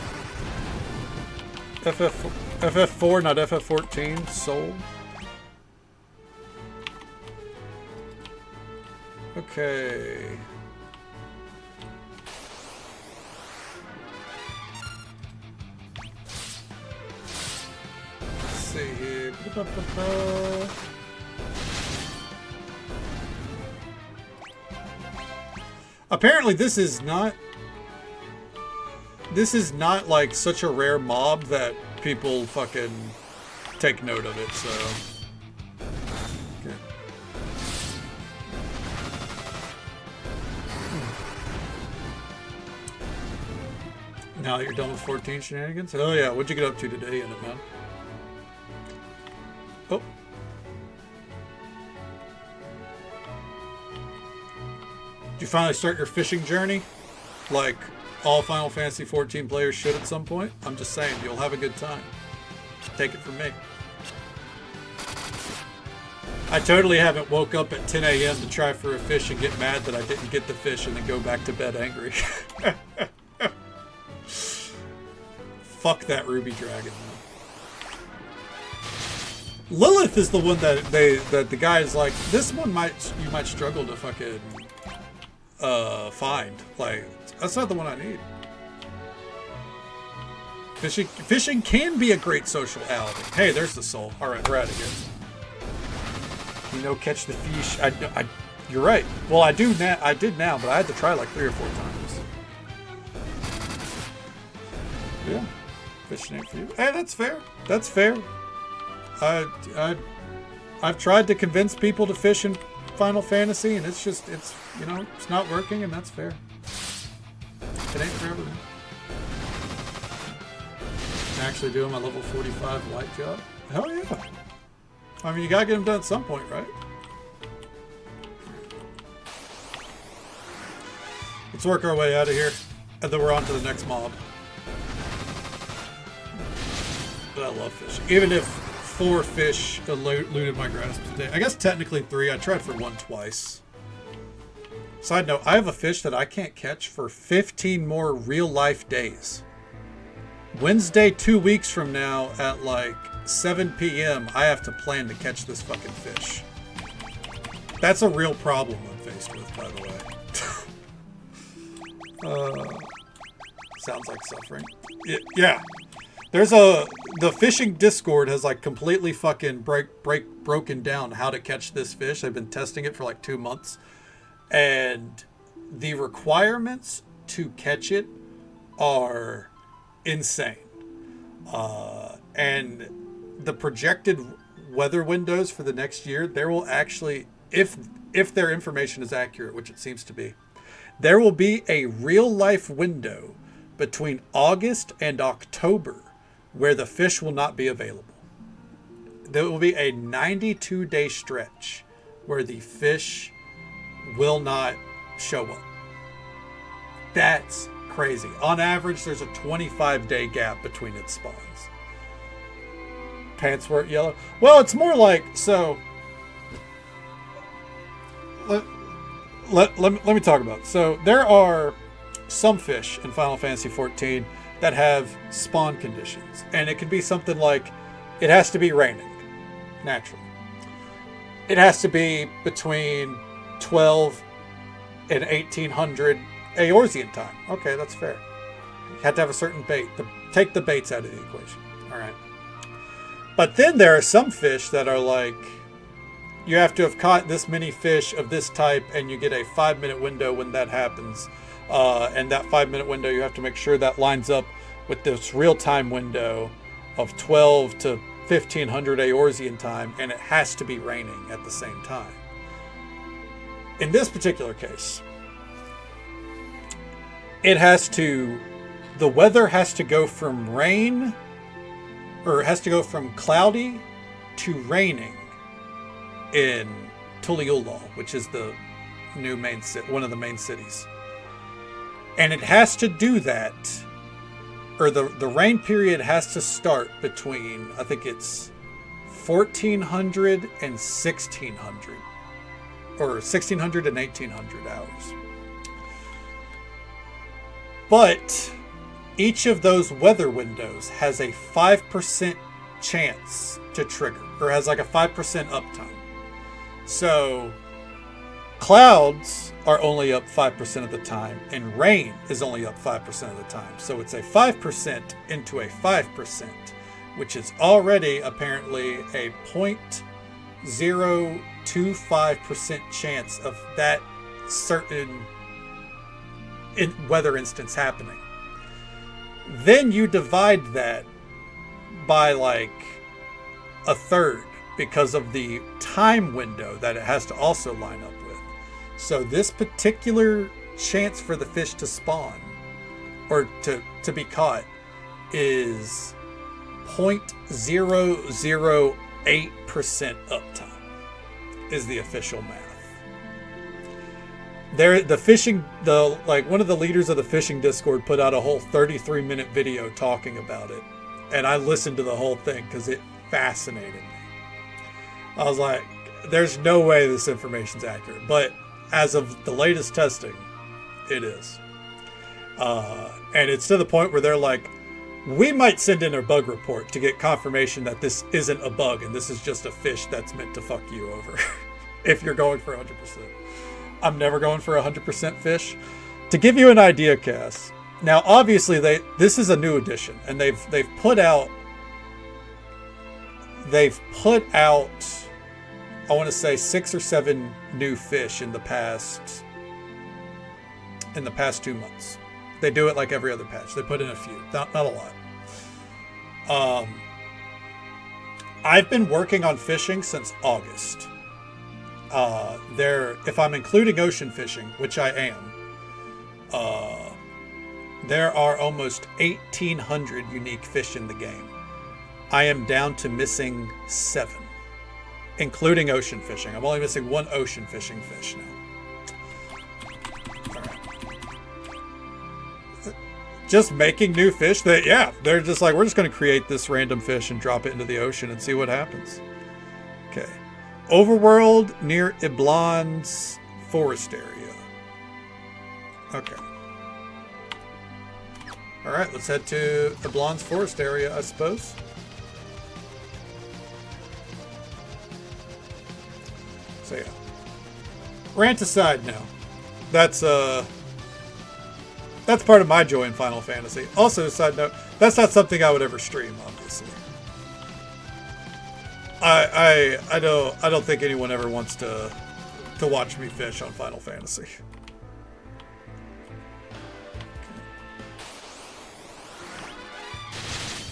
FF4, not FF14, soul. Okay. Let's see here. Apparently this is not like such a rare mob that people fucking take note of it, so. Okay. Now that you're done with 14 shenanigans? Oh yeah, what'd you get up to today in it, man? Oh. Did you finally start your fishing journey? Like all Final Fantasy 14 players should at some point? I'm just saying, you'll have a good time. Take it from me. I totally haven't woke up at 10 a.m. to try for a fish and get mad that I didn't get the fish and then go back to bed angry. Fuck that ruby dragon, man. Lilith is the one that the guy is like, this one you might struggle to fucking find. Like, that's not the one I need. Fishing can be a great social outing. Hey, there's the soul. All right, we're out of here. You know, catch the fish. You're right. Well, I did now, but I had to try like 3 or 4 times. Yeah, fishing ain't for you. Hey, that's fair. That's fair. I've tried to convince people to fish in Final Fantasy, and it's you know, it's not working, and that's fair. It ain't for everyone. I'm actually doing my level 45 light job. Hell yeah. I mean, you gotta get them done at some point, right? Let's work our way out of here, and then we're on to the next mob. But I love fishing. Even if 4 fish eluded my grasp today. I guess technically 3. I tried for 1 twice. Side note, I have a fish that I can't catch for 15 more real life days. Wednesday, 2 weeks from now at like 7 p.m., I have to plan to catch this fucking fish. That's a real problem I'm faced with, by the way. Sounds like suffering. Yeah. The fishing Discord has like completely fucking broken down how to catch this fish. I've been testing it for like 2 months. And the requirements to catch it are insane. And the projected weather windows for the next year, there will actually, if their information is accurate, which it seems to be, there will be a real life window between August and October where the fish will not be available. There will be a 92-day stretch where the fish will not show up. That's crazy. On average, there's a 25-day gap between its spawns. Pants weren't yellow. Well, it's more like, so let me talk about it. So there are some fish in Final Fantasy 14 that have spawn conditions, and it could be something like it has to be raining naturally. It has to be between 12 and 1800 Eorzean time. Okay, that's fair. You have to have a certain bait. Take the baits out of the equation. All right. But then there are some fish that are like, you have to have caught this many fish of this type, and you get a 5-minute window when that happens. And that 5-minute window, you have to make sure that lines up with this real-time window of 12 to 1500 Eorzean time, and it has to be raining at the same time. In this particular case, the weather has to go from rain, or it has to go from cloudy to raining in Tuliulal, which is the new main city, one of the main cities. And it has to do that, or the rain period has to start between, I think it's 1400 and 1600, or 1600 and 1800 hours. But each of those weather windows has a 5% chance to trigger, or has like a 5% uptime. So clouds are only up 5% of the time, and rain is only up 5% of the time. So it's a 5% into a 5%, which is already apparently a 0.025% chance of that certain weather instance happening. Then you divide that by like a third because of the time window that it has to also line up with. So this particular chance for the fish to spawn or to be caught is 0.008% uptime is the official math. One of the leaders of the fishing Discord put out a whole 33-minute video talking about it, and I listened to the whole thing because it fascinated me. I was like, there's no way this information's accurate, but as of the latest testing, it is. And it's to the point where they're like, we might send in a bug report to get confirmation that this isn't a bug and this is just a fish that's meant to fuck you over. If you're going for 100%. I'm never going for 100% fish. To give you an idea, Cass. Now, obviously, this is a new edition, and they've put out, I want to say 6 or 7 new fish in the past 2 months. They do it like every other patch. They put in a few, not a lot. I've been working on fishing since August. If I'm including ocean fishing, which I am, there are almost 1,800 unique fish in the game. I am down to missing 7, including ocean fishing. I'm only missing 1 ocean fishing fish now. All right. Just making new fish they're just like, we're just going to create this random fish and drop it into the ocean and see what happens. Okay. Overworld near Iblan's forest area. Okay. Alright, let's head to the Blonde's Forest area, I suppose. So yeah. Rant aside now. That's part of my joy in Final Fantasy. Also, side note, that's not something I would ever stream, obviously. I don't think anyone ever wants to watch me fish on Final Fantasy.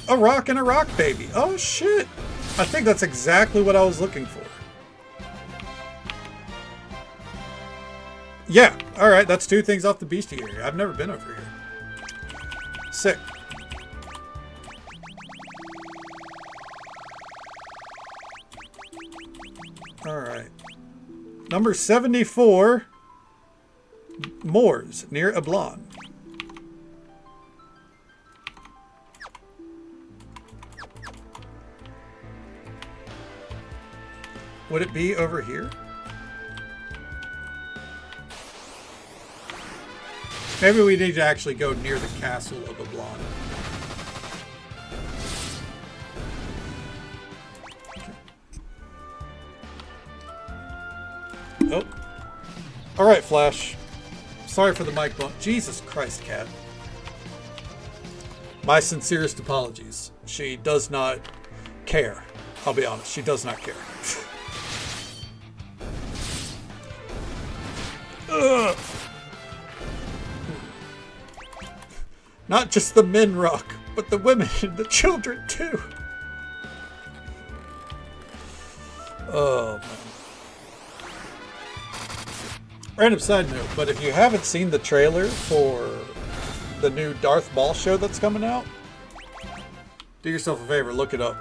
A rock and a rock baby. Oh shit. I think that's exactly what I was looking for. Yeah, alright, that's 2 things off the bestiary. I've never been over here. Sick. Alright. Number 74. Moors, near Eblon. Would it be over here? Maybe we need to actually go near the castle of Eblon. Oh. Alright, Flash. Sorry for the mic bump. Jesus Christ, Cat. My sincerest apologies. She does not care. I'll be honest, she does not care. Ugh. Not just the men rock, but the women and the children too. Oh man. Random side note, but if you haven't seen the trailer for the new Darth Maul show that's coming out, do yourself a favor, look it up.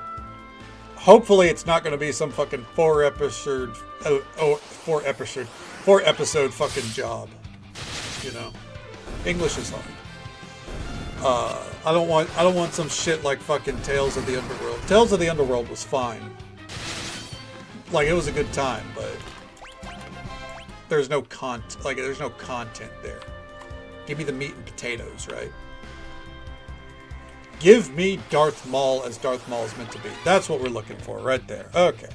Hopefully it's not going to be some fucking 4 episode fucking job. You know, English is hard. I don't want some shit like fucking Tales of the Underworld. Tales of the Underworld was fine. Like, it was a good time, but there's no there's no content there. Give me the meat and potatoes, right? Give me Darth Maul as Darth Maul is meant to be. That's what we're looking for right there. Okay.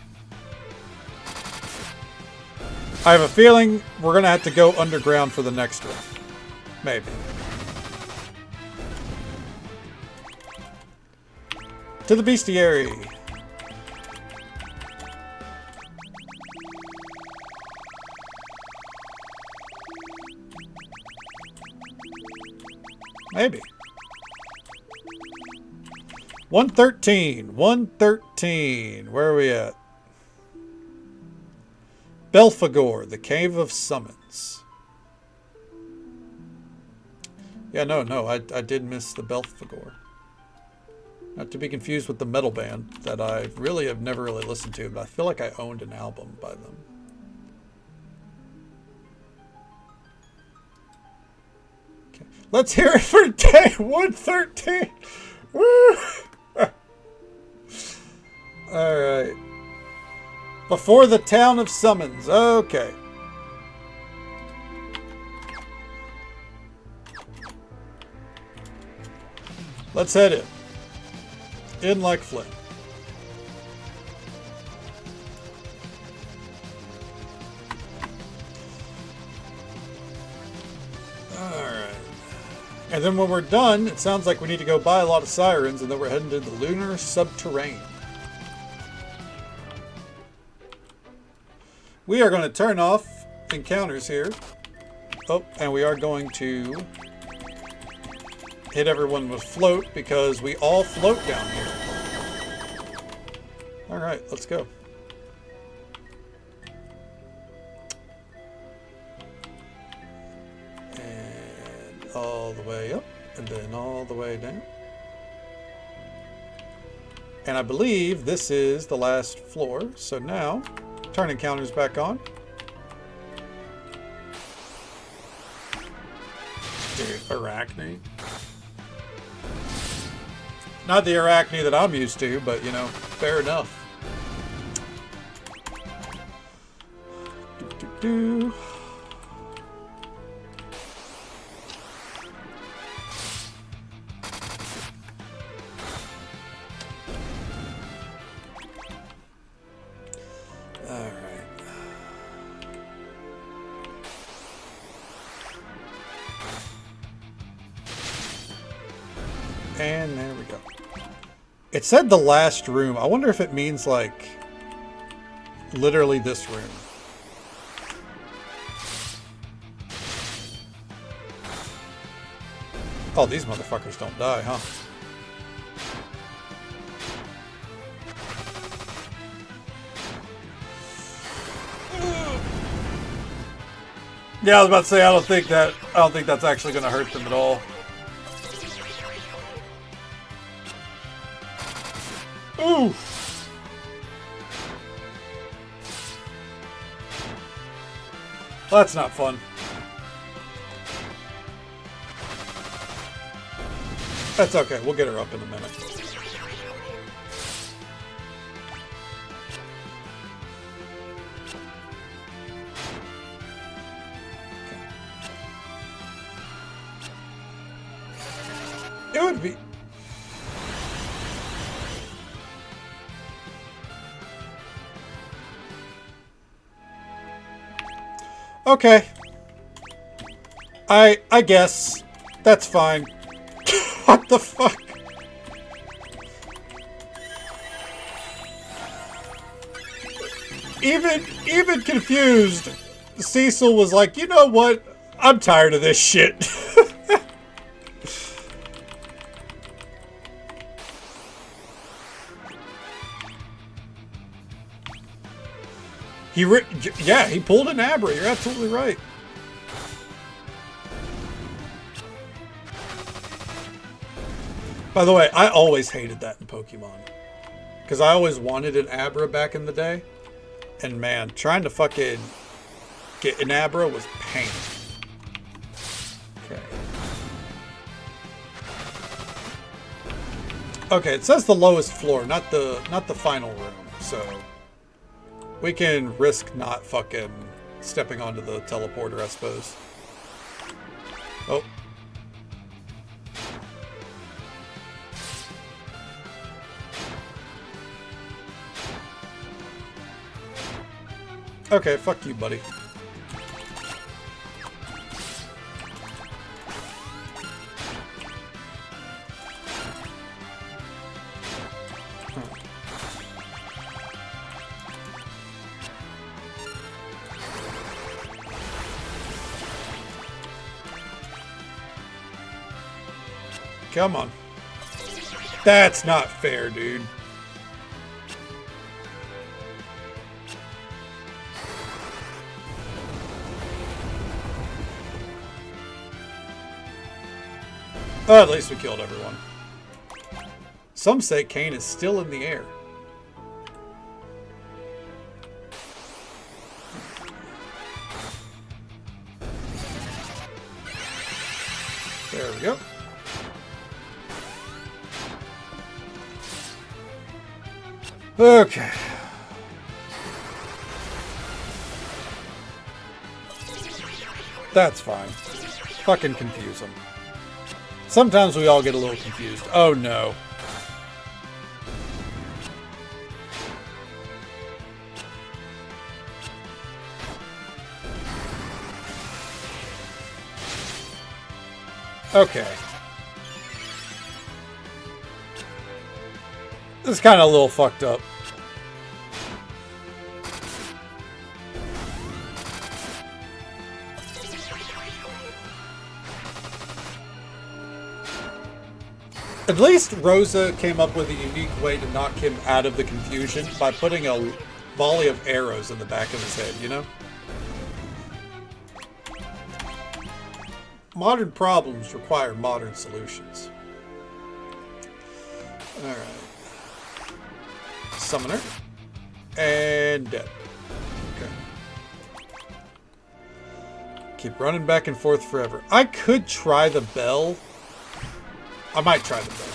I have a feeling we're going to have to go underground for the next one. Maybe. To the bestiary. Maybe. 113. 113. Where are we at? Belphegor, the Cave of Summons. Yeah, no, I did miss the Belphegor. Not to be confused with the metal band that I really have never really listened to, but I feel like I owned an album by them. Okay. Let's hear it for day 113. Woo! Alright. Before the town of Summons. Okay. Let's head in. In like Flynn. Alright. And then when we're done, it sounds like we need to go buy a lot of sirens, and then we're heading to the Lunar Subterranean. We are going to turn off encounters here. Oh, and we are going to hit everyone with float because we all float down here. Alright, let's go. And all the way up, and then all the way down. And I believe this is the last floor, so now turn encounters back on. Dude, Arachne. Not the Arachne that I'm used to, but you know, fair enough. And there we go. It said the last room. I wonder if it means, like, literally this room. Oh, these motherfuckers don't die, huh? Yeah, I was about to say I don't think that's actually going to hurt them at all. Ooh. Well, that's not fun. That's okay. We'll get her up in a minute. It would be... Okay. I guess. That's fine. What the fuck? Even confused, Cecil was like, you know what? I'm tired of this shit. Yeah, he pulled an Abra. You're absolutely right. By the way, I always hated that in Pokemon. Because I always wanted an Abra back in the day. And man, trying to fucking get an Abra was pain. Okay. Okay, it says the lowest floor, not the final room. So we can risk not fucking stepping onto the teleporter, I suppose. Oh. Okay, fuck you, buddy. Come on. That's not fair, dude. Oh, at least we killed everyone. Some say Kane is still in the air. There we go. Okay. That's fine. Fucking confuse them. Sometimes we all get a little confused. Oh no. Okay. This is kind of a little fucked up. At least Rosa came up with a unique way to knock him out of the confusion by putting a volley of arrows in the back of his head, you know? Modern problems require modern solutions. Alright. Summoner. And dead. Okay. Keep running back and forth forever. I could try the bell. I might try the bell.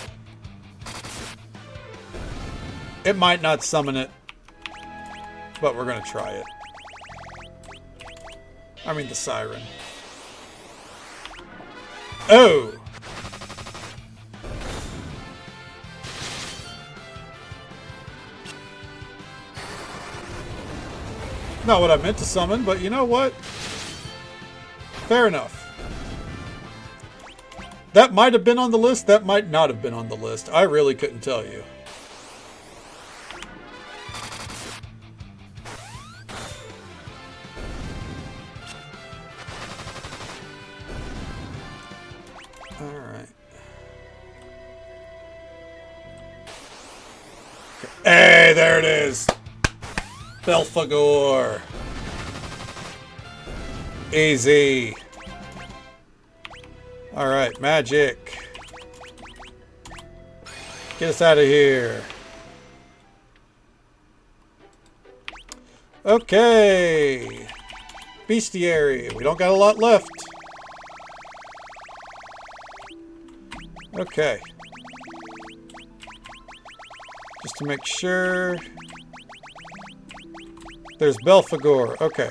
It might not summon it, but we're going to try it. I mean the siren. Oh! Not what I meant to summon, but you know what? Fair enough. That might have been on the list. That might not have been on the list. I really couldn't tell you. All right. Hey, there it is. Belphegor. Easy. All right, magic. Get us out of here. Okay. Bestiary. We don't got a lot left. Okay. Just to make sure. There's Belphegor. Okay.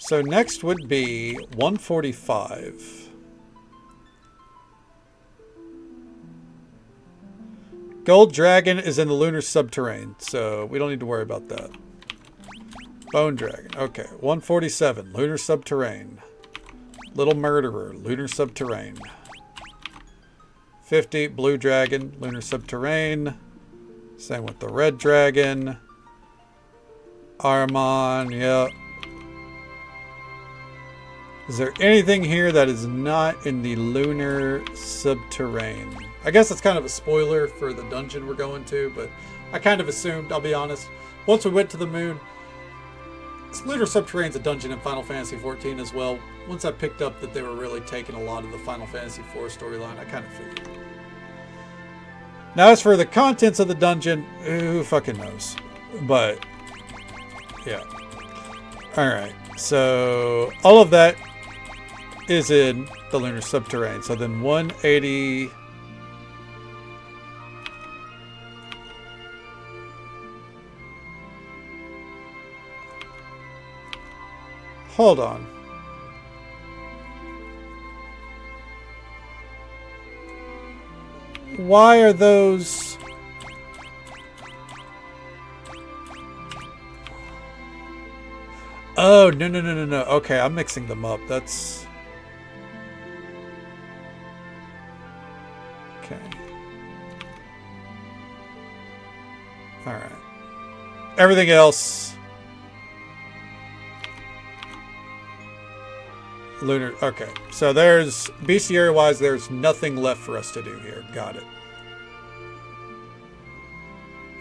So next would be 145. Gold Dragon is in the Lunar Subterrane, so we don't need to worry about that. Bone Dragon. Okay. 147. Lunar Subterrane. Little Murderer. Lunar Subterrane. 50. Blue Dragon. Lunar Subterrane. Same with the Red Dragon. Armon. Yep. Is there anything here that is not in the Lunar Subterrane? I guess it's kind of a spoiler for the dungeon we're going to, but I kind of assumed, I'll be honest, once we went to the moon, Lunar Subterrane's a dungeon in Final Fantasy XIV as well. Once I picked up that they were really taking a lot of the Final Fantasy IV storyline, I kind of figured. Now as for the contents of the dungeon, who fucking knows? But, yeah. Alright, so all of that is in the Lunar Subterrane. So then 180... Hold on. Why are those... Oh, no. Okay, I'm mixing them up. That's... Okay. Alright. Everything else... Lunar... Okay. So there's... bestiary-wise, there's nothing left for us to do here. Got it.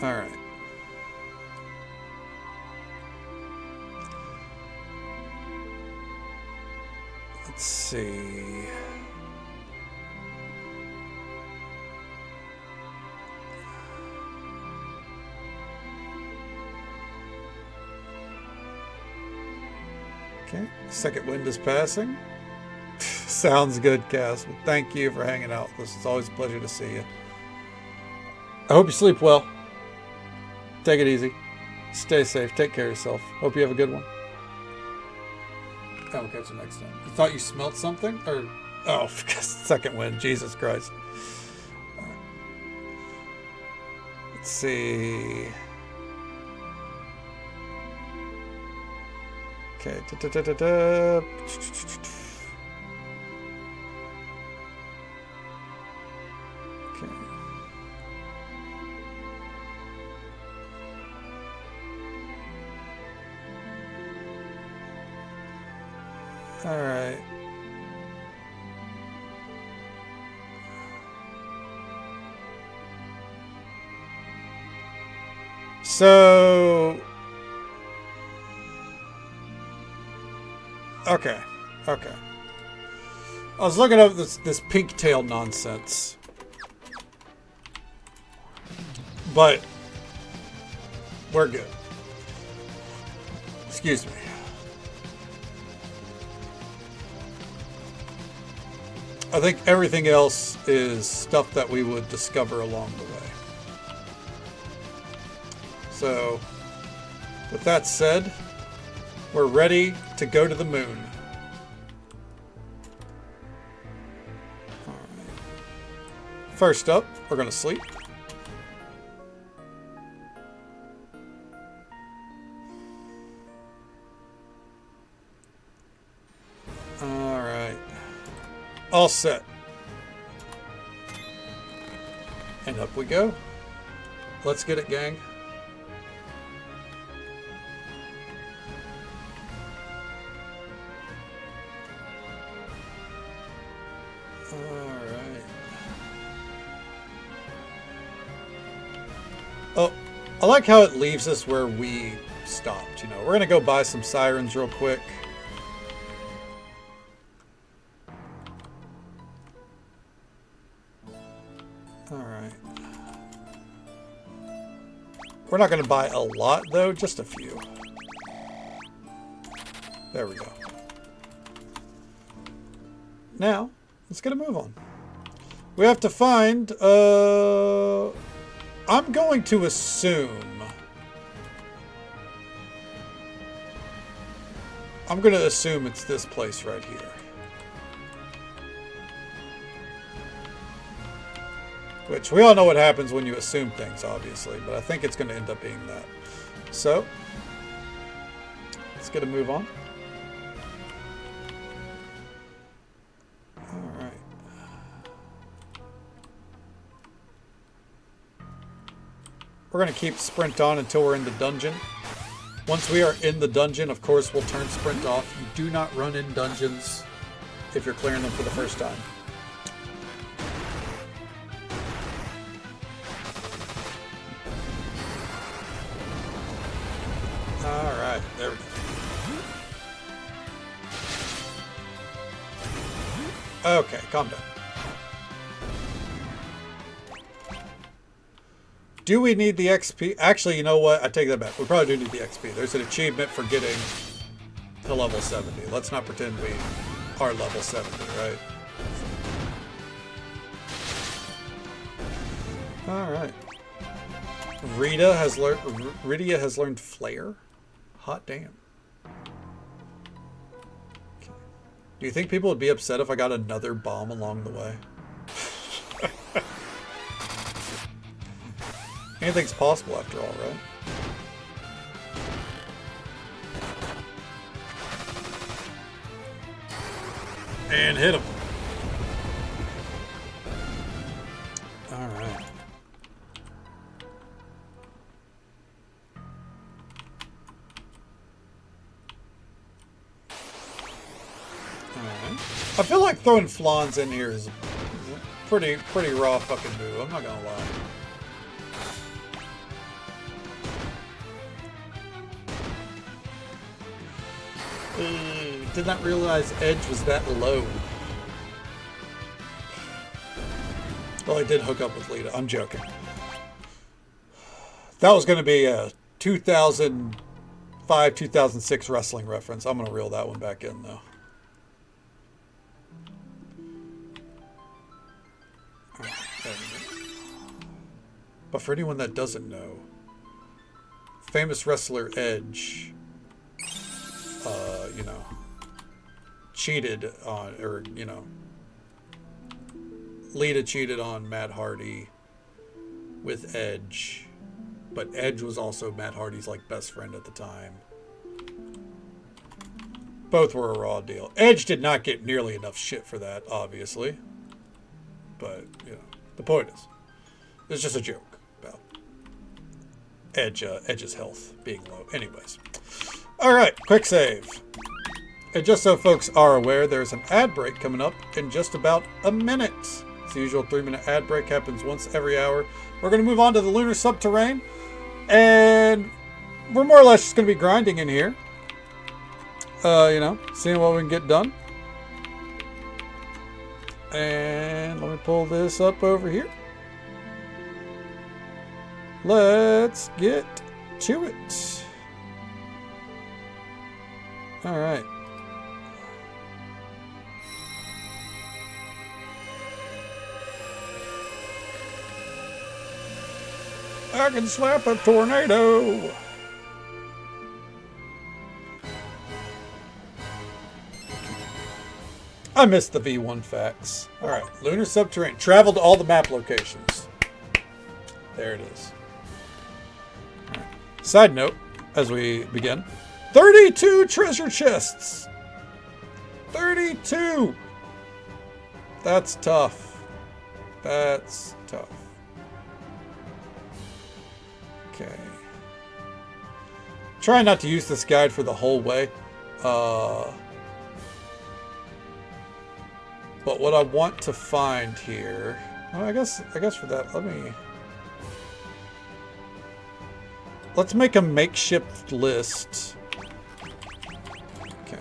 Alright. Let's see... Okay, second wind is passing. Sounds good, Cass. Well, thank you for hanging out. This is always a pleasure to see you. I hope you sleep well. Take it easy. Stay safe. Take care of yourself. Hope you have a good one. I will catch you next time. You thought you smelled something? Or, oh, second wind. Jesus Christ. Right. Let's see. Okay. Okay. All right. So... Okay. I was looking up this pink tail nonsense. But we're good. Excuse me. I think everything else is stuff that we would discover along the way. So, with that said, we're ready to go to the moon. All right. First up, we're going to sleep. All right. All set. And up we go. Let's get it, gang. Alright. Oh, I like how it leaves us where we stopped. You know, we're going to go buy some sirens real quick. Alright. We're not going to buy a lot, though. Just a few. There we go. Now, let's get a move on. We have to find... I'm going to assume... I'm going to assume it's this place right here. Which, we all know what happens when you assume things, obviously. But I think it's going to end up being that. So, let's get a move on. Alright. We're going to keep sprint on until we're in the dungeon. Once we are in the dungeon, of course, we'll turn sprint off. You do not run in dungeons if you're clearing them for the first time. Alright, there we go. Okay, calm down. Do we need the XP? Actually, you know what? I take that back. We probably do need the XP. There's an achievement for getting to level 70. Let's not pretend we are level 70, right? Alright. Rydia has learned Flare? Hot damn. Okay. Do you think people would be upset if I got another bomb along the way? Anything's possible after all, right? And hit him. Alright. I feel like throwing flans in here is a pretty raw fucking move. I'm not gonna lie. Did not realize Edge was that low. Well, I did hook up with Lita. I'm joking. That was going to be a 2005, 2006 wrestling reference. I'm going to reel that one back in, though. Right, there we go. But for anyone that doesn't know, famous wrestler Edge... you know, cheated on, or, you know, Lita cheated on Matt Hardy with Edge, but Edge was also Matt Hardy's, like, best friend at the time. Both were a raw deal. Edge did not get nearly enough shit for that, obviously, but, you know, the point is, it's just a joke about Edge's health being low. Anyways. Alright, quick save. And just so folks are aware, there's an ad break coming up in just about a minute. It's the usual 3-minute ad break, happens once every hour. We're going to move on to the Lunar Subterrane. And we're more or less just going to be grinding in here. You know, seeing what we can get done. And let me pull this up over here. Let's get to it. All right. I can slap a tornado. I missed the V1 facts. All right, Lunar Subterrane. Travel to all the map locations. There it is. All right. Side note, as we begin, 32 treasure chests. 32. That's tough. That's tough. Okay. Try not to use this guide for the whole way. But what I want to find here, well, I guess for that, let's make a makeshift list. Okay.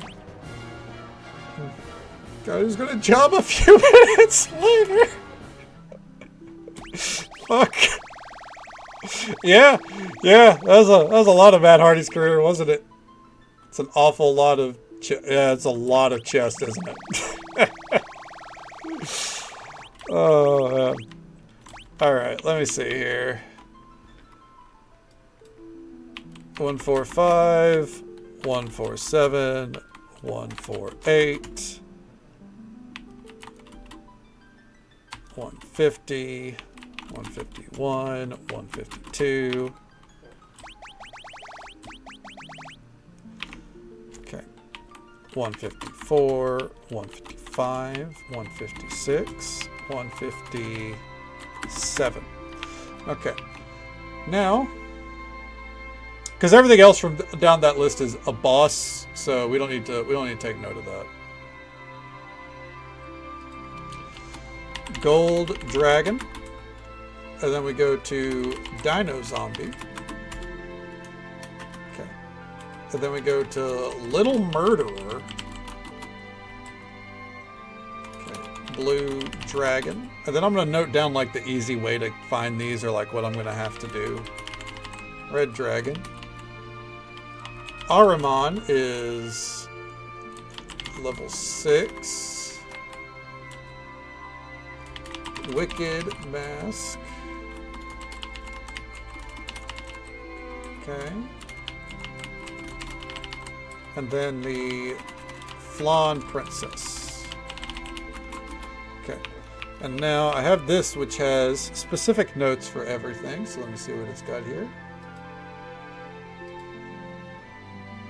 God, who's gonna jump a few minutes later? Fuck. Yeah, that was a lot of Matt Hardy's career, wasn't it? It's an awful lot of it's a lot of chest, isn't it? Oh, man. All right, let me see here. 145, 147, 148, 150, 151, 152. Okay. 154, 155, 156, 157. Okay. Now, because everything else from down that list is a boss, so we don't need to take note of that. Gold Dragon. And then we go to Dino Zombie. Okay. And then we go to Little Murderer. Okay. Blue Dragon. And then I'm going to note down like the easy way to find these, or like what I'm going to have to do. Red Dragon. Ahriman is level 6. Wicked Mask. Okay. And then the Flan Princess. Okay. And now I have this, which has specific notes for everything. So let me see what it's got here.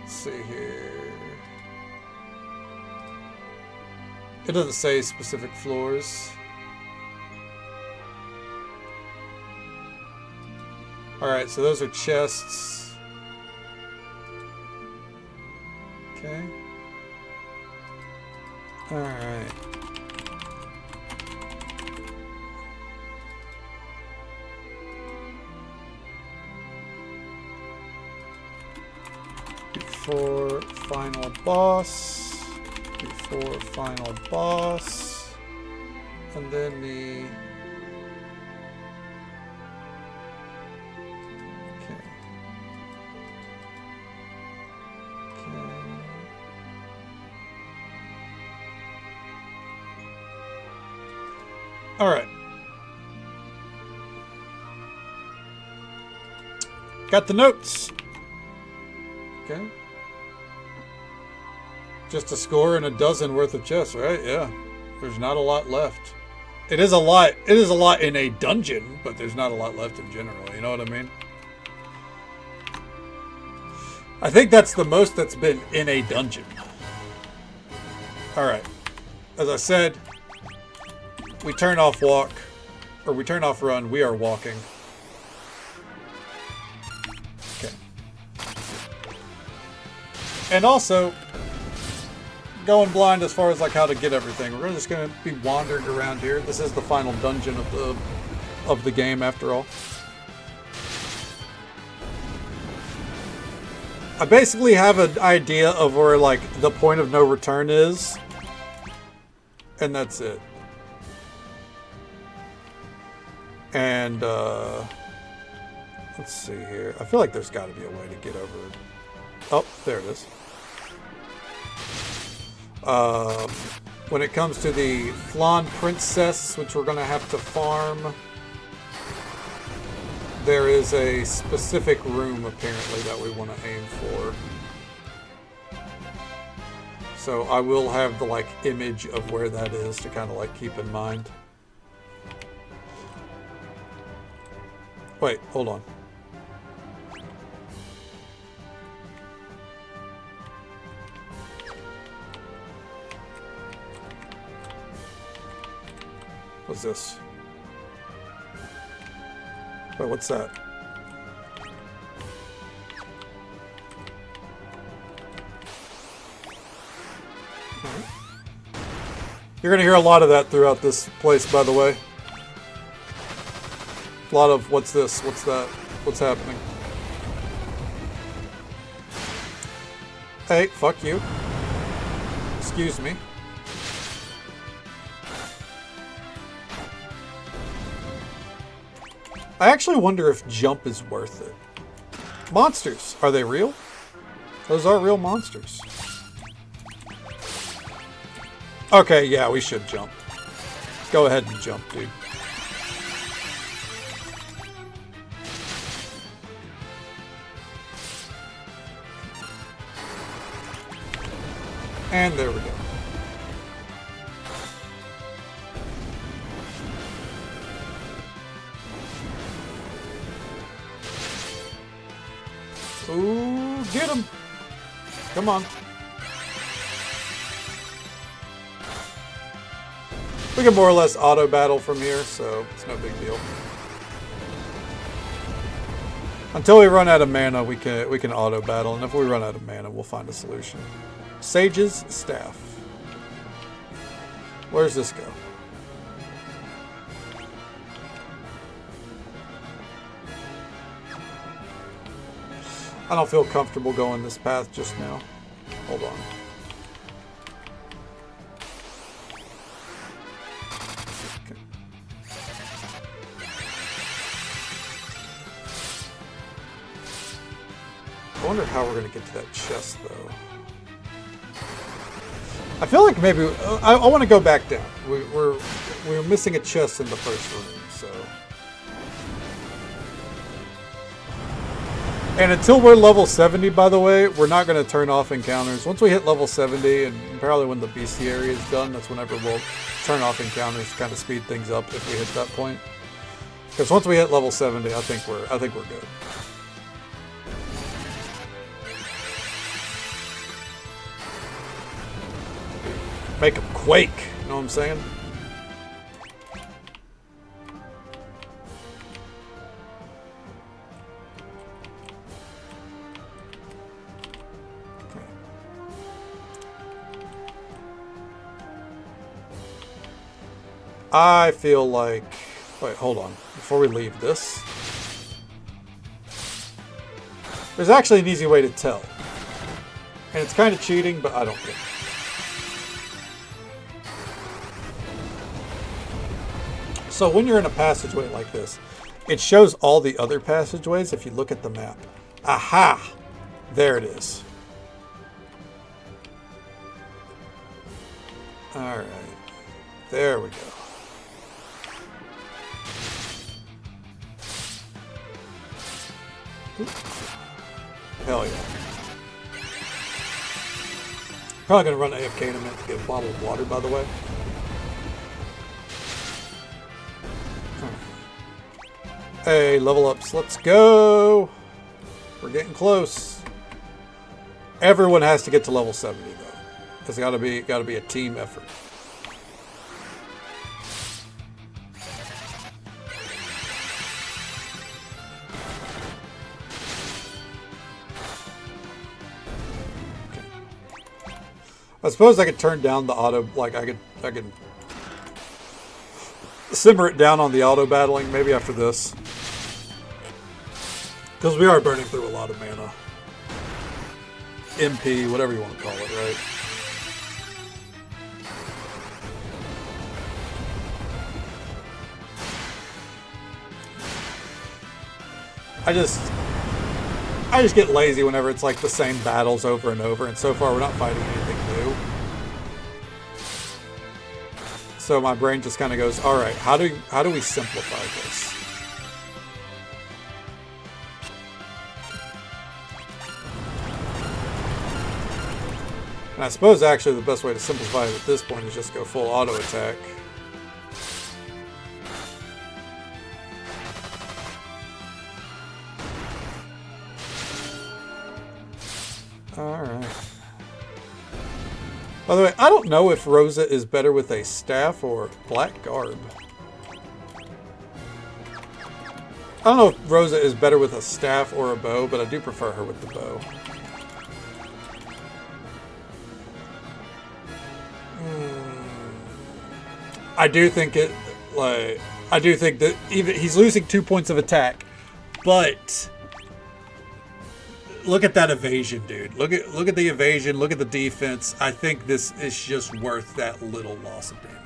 Let's see here. It doesn't say specific floors. Alright, so those are chests. Okay. Alright. Before final boss. Before final boss. And then the... All right. Got the notes. Okay. Just a score and a dozen worth of chests, right? Yeah. There's not a lot left. It is a lot. It is a lot in a dungeon, but there's not a lot left in general. You know what I mean? I think that's the most that's been in a dungeon. All right. As I said, we turn off walk, or we turn off run, we are walking. Okay. And also, going blind as far as like how to get everything. We're just gonna be wandering around here. This is the final dungeon of the game after all. I basically have an idea of where like the point of no return is. And that's it. And, let's see here. I feel like there's got to be a way to get over it. Oh, there it is. When it comes to the Flan Princess, which we're going to have to farm, there is a specific room, apparently, that we want to aim for. So I will have the, like, image of where that is to kind of, like, keep in mind. Wait, hold on. What's this? Wait, what's that? You're going to hear a lot of that throughout this place, by the way. A lot of, what's this? What's that? What's happening? Hey, fuck you. Excuse me. I actually wonder if jump is worth it. Monsters, are they real? Those are real monsters. Okay, yeah, we should jump. Go ahead and jump, dude. And there we go. Ooh, get him! Come on. We can more or less auto battle from here, so it's no big deal. Until we run out of mana, we can auto battle, and if we run out of mana, we'll find a solution. Sage's staff. Where's this go? I don't feel comfortable going this path just now. Hold on. Okay. I wonder how we're going to get to that chest, though. I feel like maybe I want to go back down. We're missing a chest in the first room, so. And until we're level 70, by the way, we're not going to turn off encounters. Once we hit level 70, and probably when the bestiary is done, that's whenever we'll turn off encounters to kind of speed things up if we hit that point. Because once we hit level 70, I think we're good. Make them quake, you know what I'm saying? I feel like... Wait, hold on. Before we leave this... There's actually an easy way to tell. And it's kind of cheating, but I don't care. So when you're in a passageway like this, it shows all the other passageways if you look at the map. Aha! There it is. Alright. There we go. Ooh. Hell yeah. Probably gonna run AFK in a minute to get a bottle of water, by the way. Hey, level ups, let's go! We're getting close. Everyone has to get to level 70 though. It's gotta be a team effort. I suppose I could turn down the auto, like I could simmer it down on the auto battling maybe after this. Because we are burning through a lot of mana. MP, whatever you want to call it, right? I just get lazy whenever it's like the same battles over and over, and so far we're not fighting anything new. So my brain just kind of goes, all right, how do we simplify this? And I suppose actually the best way to simplify it at this point is just go full auto attack. Alright. By the way, I don't know if Rosa is better with a staff or black garb. I don't know if Rosa is better with a staff or a bow, but I do prefer her with the bow. I do think it, like, I do think that even he's losing 2 points of attack, but look at that evasion, dude. Look at the evasion. Look at the defense. I think this is just worth that little loss of damage.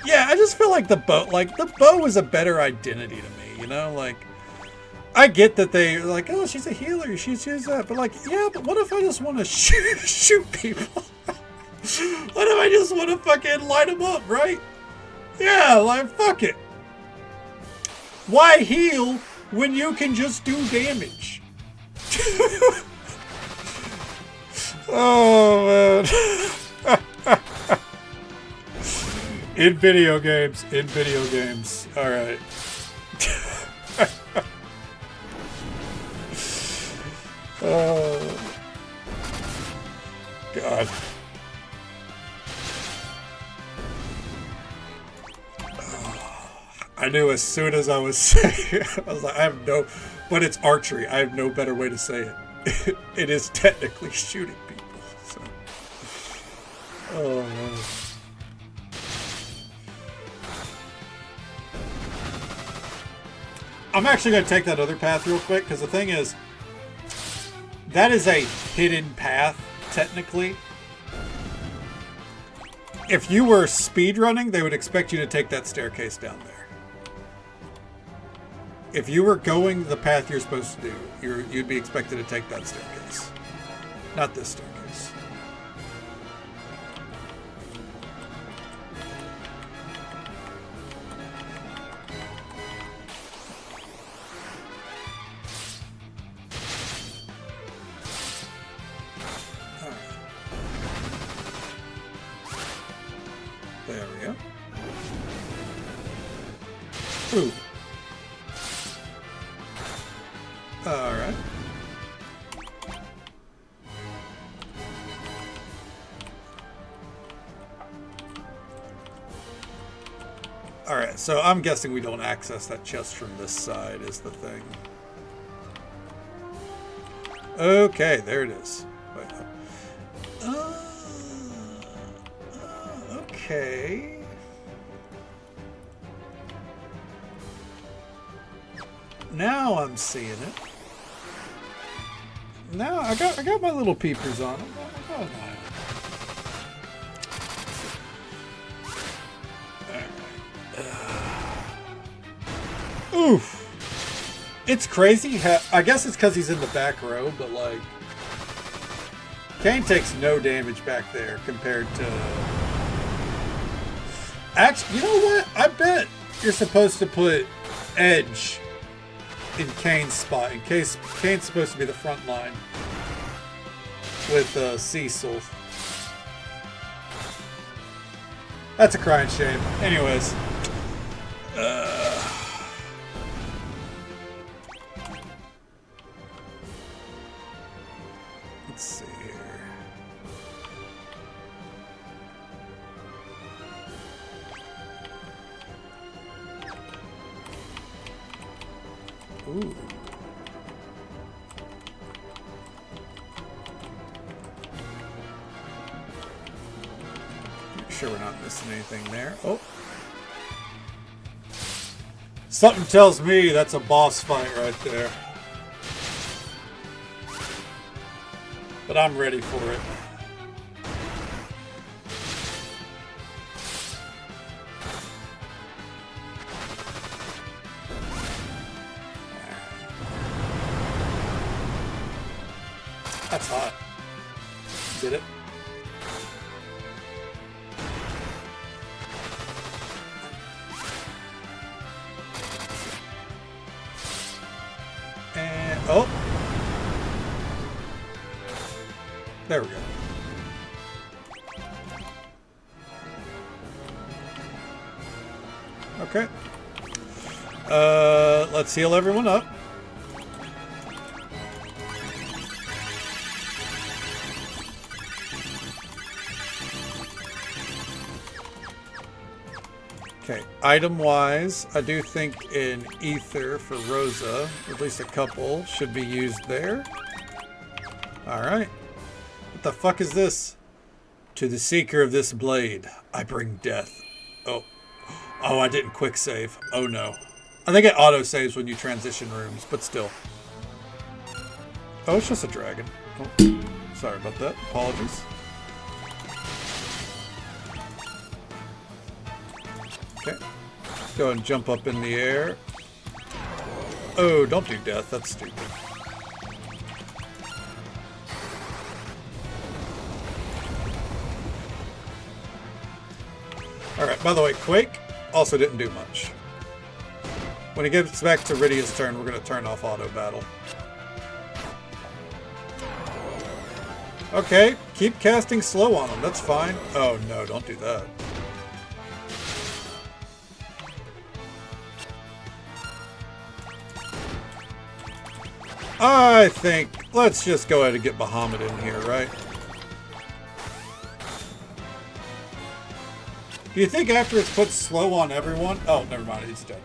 Yeah, I just feel like the bow is a better identity to me. You know, like I get that they're like, oh, she's a healer. She's that, but like, yeah, but what if I just want to shoot people? What if I just want to fucking light them up, right? Yeah, like fuck it. Why heal when you can just do damage? Oh man. In video games. All right. Oh God. I knew as soon as I was saying it, I was like, I have no, but it's archery. I have no better way to say it. It is technically shooting people. So. Oh man. I'm actually going to take that other path real quick, because the thing is, that is a hidden path, technically. If you were speedrunning, they would expect you to take that staircase down there. If you were going the path you're supposed to do, you'd be expected to take that staircase. Not this staircase. Alright. There we go. Ooh. Alright. Alright, so I'm guessing we don't access that chest from this side is the thing. Okay, there it is. Wait, okay. Now I'm seeing it. Now I got my little peepers on. Oof. It's crazy. I guess it's because he's in the back row, but like, Kane takes no damage back there compared to. Actually, you know what? I bet you're supposed to put Edge in Kane's spot. In case Kane's supposed to be the front line with Cecil. That's a crying shame. Anyways. Let's see here. Ooh. Make sure we're not missing anything there. Oh. Something tells me that's a boss fight right there. But I'm ready for it. That's hot. Did it? And oh, there we go. Okay. Let's heal everyone up. Okay, item-wise, I do think an ether for Rosa, at least a couple, should be used there. Alright. What the fuck is this? To the seeker of this blade, I bring death. Oh. Oh, I didn't quick save. Oh no. I think it auto saves when you transition rooms, but still. Oh, it's just a dragon. Oh, sorry about that. Apologies. Okay. Go ahead and jump up in the air. Oh, don't do death. That's stupid. Alright, by the way, Quake also didn't do much. When it gets back to Rydia's turn, we're going to turn off auto battle. Okay, keep casting slow on them. That's fine. Oh no, don't do that. I think let's just go ahead and get Bahamut in here, right? Do you think after it's put slow on everyone? Oh, never mind. He's dead.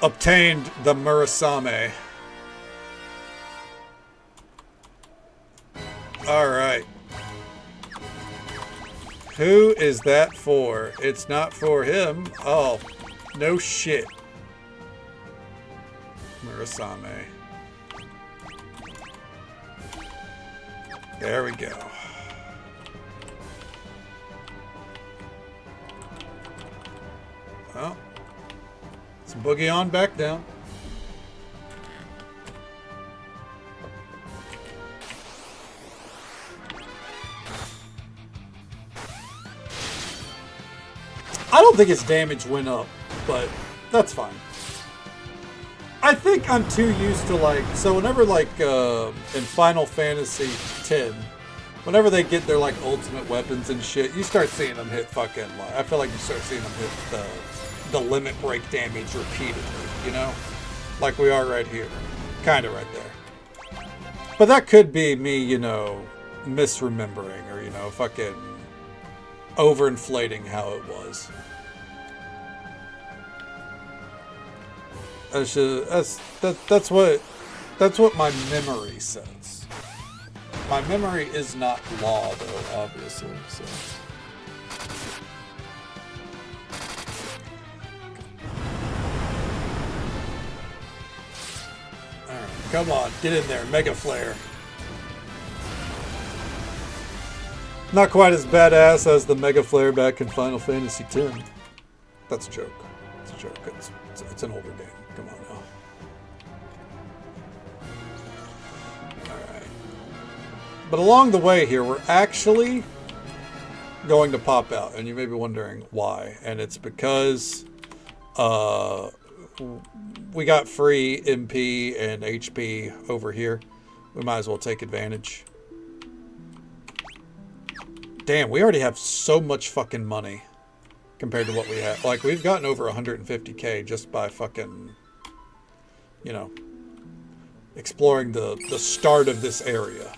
Obtained the Murasame. Alright. Who is that for? It's not for him. Oh, no shit. Murasame. There we go. Well, let's boogie on back down. I don't think his damage went up, but that's fine. I think I'm too used to like, so whenever like in Final Fantasy X, whenever they get their like ultimate weapons and shit, you start seeing them hit fucking, like, I feel like you start seeing them hit the limit break damage repeatedly, you know? Like we are right here. Kind of right there. But that could be me, you know, misremembering or, you know, fucking overinflating how it was. That's what my memory says. My memory is not law, though, obviously. So. All right, come on, get in there, Mega Flare. Not quite as badass as the Mega Flare back in Final Fantasy X. That's a joke. It's a joke. It's an older game. Come on now. Alright. But along the way here, we're actually going to pop out. And you may be wondering why. And it's because we got free MP and HP over here. We might as well take advantage. Damn, we already have so much fucking money compared to what we have. Like, we've gotten over 150k just by fucking, you know, exploring the start of this area.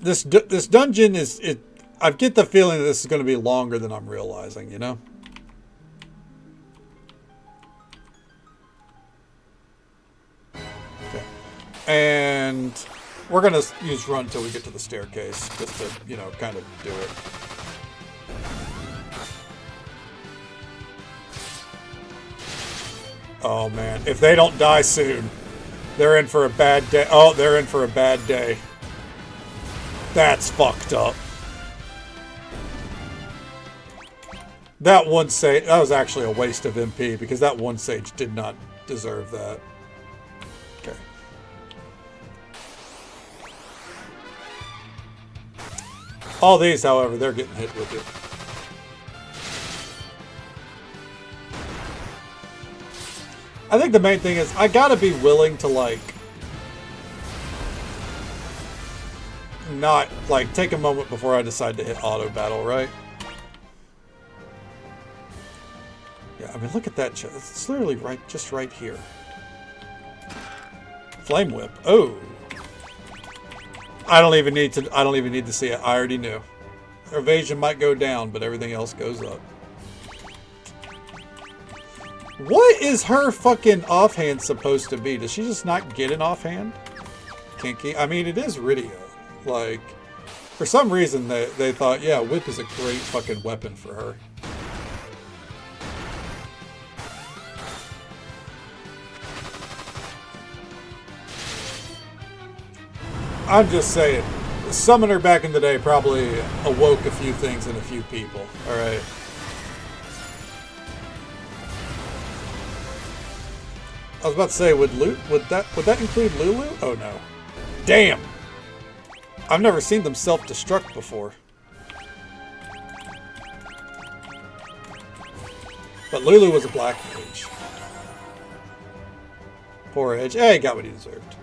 This dungeon is, I get the feeling that this is going to be longer than I'm realizing, you know? Okay. And we're going to use run until we get to the staircase, just to, you know, kind of do it. Oh, man. If they don't die soon, they're in for a bad day. Oh, they're in for a bad day. That's fucked up. That one sage, that was actually a waste of MP, because that one sage did not deserve that. Okay. All these, however, they're getting hit with it. I think the main thing is I gotta be willing to, like, not, like, take a moment before I decide to hit auto battle, right? Yeah, I mean, look at that. It's literally just right here. Flame Whip. Oh. I don't even need to see it. I already knew. Evasion might go down, but everything else goes up. What is her fucking offhand supposed to be? Does she just not get an offhand? Kinky. I mean, it is Rydia. Like, For some reason, they thought, yeah, whip is a great fucking weapon for her. I'm just saying, Summoner back in the day probably awoke a few things in a few people. All right. I was about to say, would that include Lulu? Oh no. Damn. I've never seen them self-destruct before. But Lulu was a black mage. Poor Edge. Hey, he got what he deserved.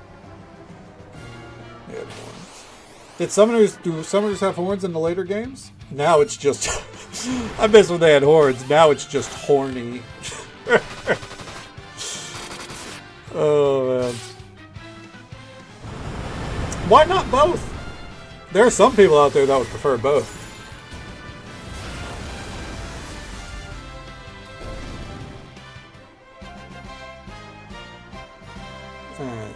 He had horns. Do summoners have horns in the later games? Now it's just... I miss when they had horns. Now it's just horny. Oh, man. Why not both? There are some people out there that would prefer both. Alright.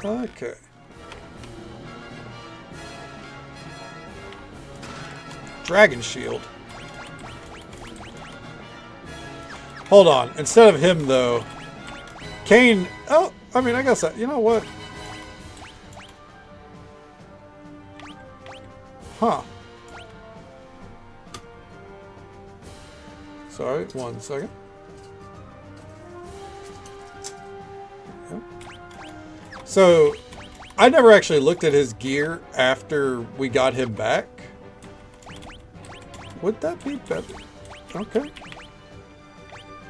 Okay. Dragon Shield. Hold on. Instead of him, though, Kane... Oh, I mean, I guess that... You know what? Huh. Sorry, 1 second. Okay. So, I never actually looked at his gear after we got him back. Would that be better? Okay.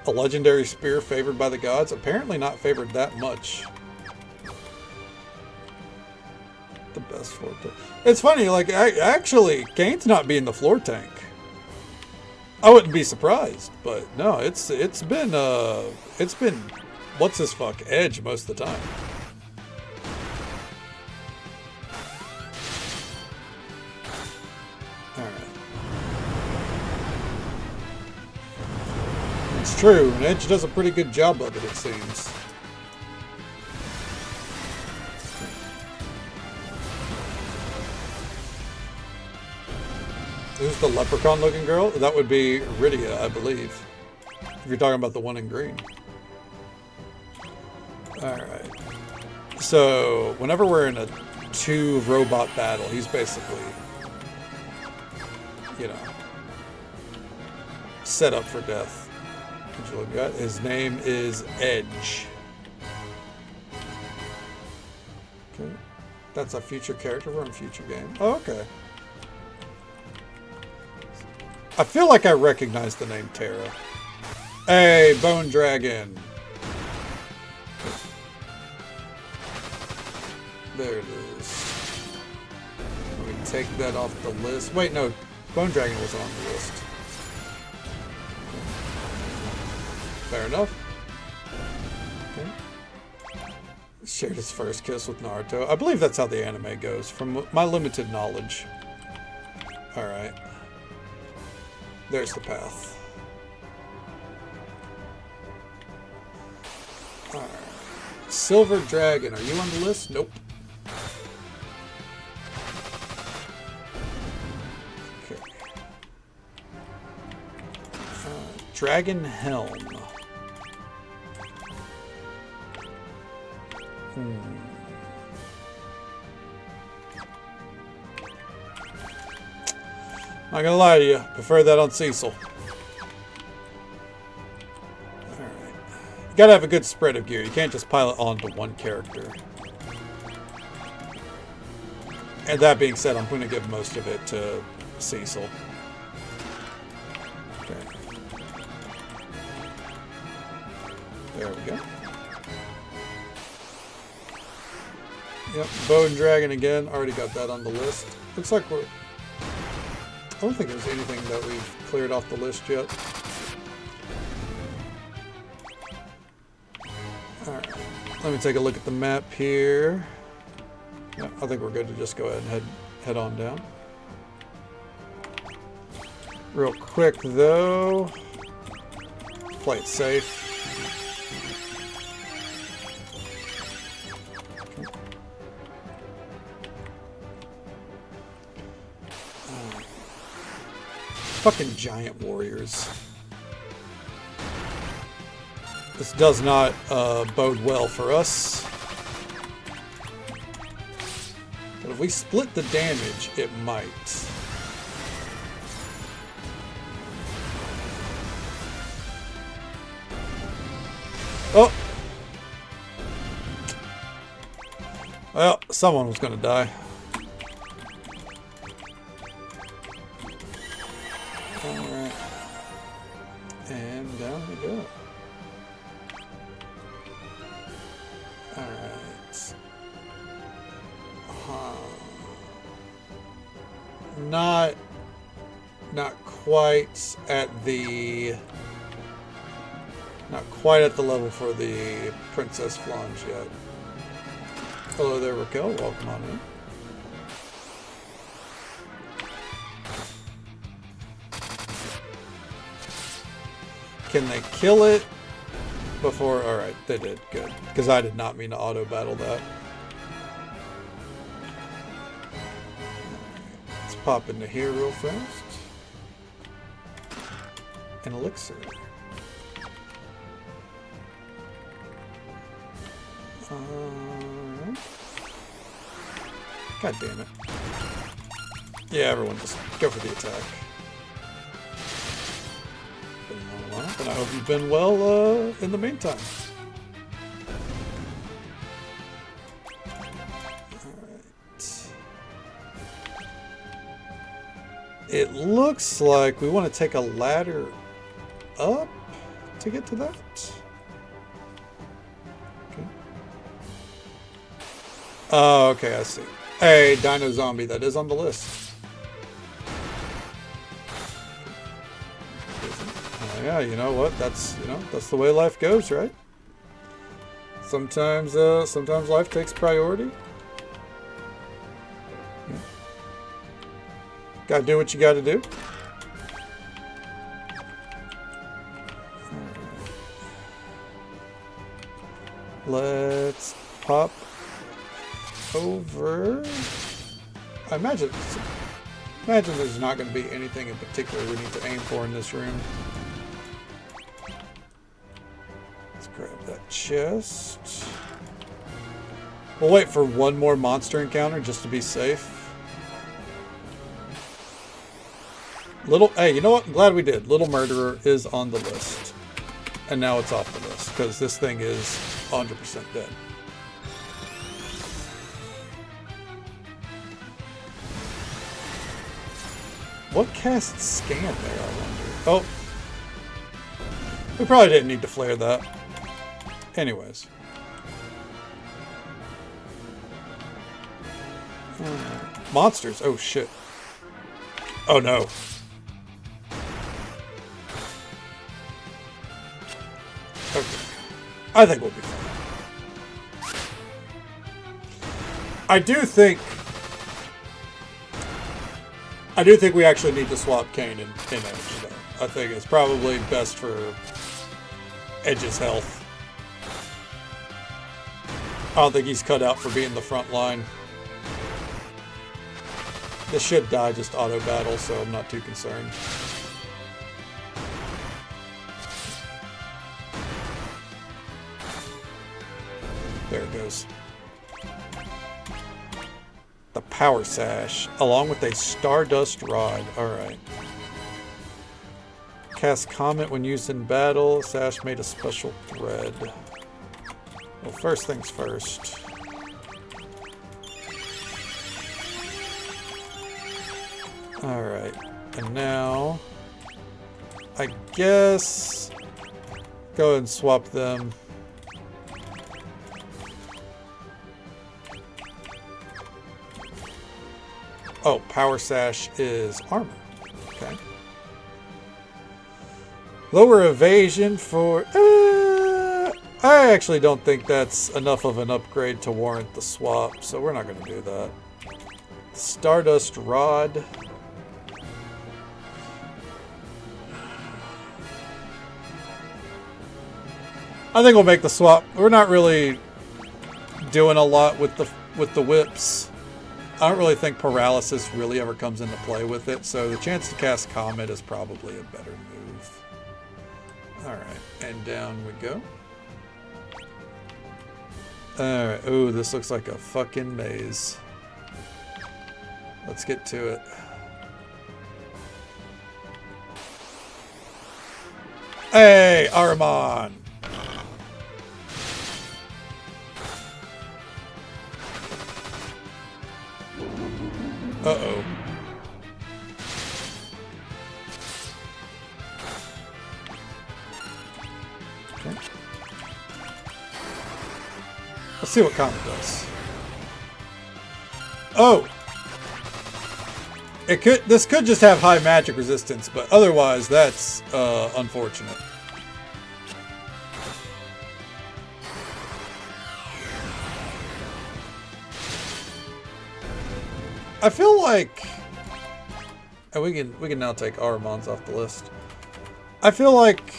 A legendary spear favored by the gods? Apparently not favored that much. The best floor tank. It's funny, like, actually, Kane's not being the floor tank. I wouldn't be surprised, but no, it's been what's his fuck Edge most of the time. It's true, and Edge does a pretty good job of it seems. Who's the leprechaun looking girl? That would be Rydia, I believe. If you're talking about the one in green. Alright. So, whenever we're in a 2 robot battle, he's basically, you know, set up for death. His name is Edge. Okay. That's a future character from a future game. Oh, okay. I feel like I recognize the name Terra. Hey, Bone Dragon. There it is. Let me take that off the list. Wait, no. Bone Dragon was on the list. Fair enough. Okay. Shared his first kiss with Naruto. I believe that's how the anime goes, from my limited knowledge. Alright. There's the path. Alright. Silver Dragon, are you on the list? Nope. Okay. Dragon Helm. Not gonna lie to you, prefer that on Cecil. Alright. You gotta have a good spread of gear. You can't just pile it onto one character. And that being said, I'm gonna give most of it to Cecil. Okay. There we go. Yep, Bone Dragon again. Already got that on the list. Looks like we're... I don't think there's anything that we've cleared off the list yet. Alright. Let me take a look at the map here. Yeah, I think we're good to just go ahead and head on down. Real quick though. Play it safe. Fucking giant warriors. This does not bode well for us. But if we split the damage, it might. Oh! Well, someone was gonna die. Alright. And down we go. Alright. Not quite at the... Not quite at the level for the Princess Flange yet. Hello there, Raquel. Welcome on in. Can they kill it before? Alright, they did. Good. Because I did not mean to auto-battle that. Let's pop into here real fast. An elixir. God damn it. Yeah, everyone just go for the attack. Been a long while, but I hope you've been well in the meantime. Alright. It looks like we want to take a ladder up to get to that. Oh, okay, I see. Hey, Dino Zombie, that is on the list. Oh, yeah, you know what? That's the way life goes, right? Sometimes life takes priority. Yeah. Gotta do what you gotta do. Let's pop over. I imagine there's not going to be anything in particular we need to aim for in this room. Let's grab that chest. We'll wait for one more monster encounter just to be safe. Hey, you know what? I'm glad we did. Little Murderer is on the list. And now it's off the list because this thing is 100% dead. What casts scan there, I wonder? Oh. We probably didn't need to flare that. Anyways. Monsters. Oh, shit. Oh, no. Okay. I think we'll be fine. I do think we actually need to swap Kane in Edge, though. I think it's probably best for Edge's health. I don't think he's cut out for being the front line. This should die just auto battle, so I'm not too concerned. There it goes. The Power Sash, along with a Stardust Rod. Alright. Cast Comet when used in battle. Sash made a special thread. Well, first things first. Alright. And now, I guess, go ahead and swap them. Oh, Power Sash is armor. Okay. Lower evasion for... I actually don't think that's enough of an upgrade to warrant the swap, so we're not going to do that. Stardust Rod. I think we'll make the swap. We're not really doing a lot with the whips. I don't really think paralysis really ever comes into play with it, so the chance to cast Comet is probably a better move. Alright, and down we go. Alright, ooh, this looks like a fucking maze. Let's get to it. Hey, Ahriman! Uh-oh. Okay. Let's see what Comet does. Oh! This could just have high magic resistance, but otherwise that's unfortunate. I feel like, and we can now take Ahriman's off the list. I feel like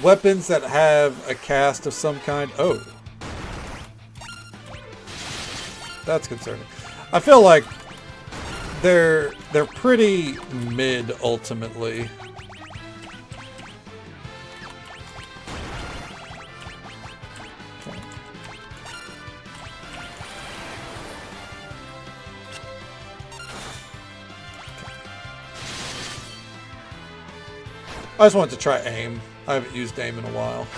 weapons that have a cast of some kind. Oh, that's concerning. I feel like they're pretty mid ultimately. I just wanted to try aim. I haven't used aim in a while.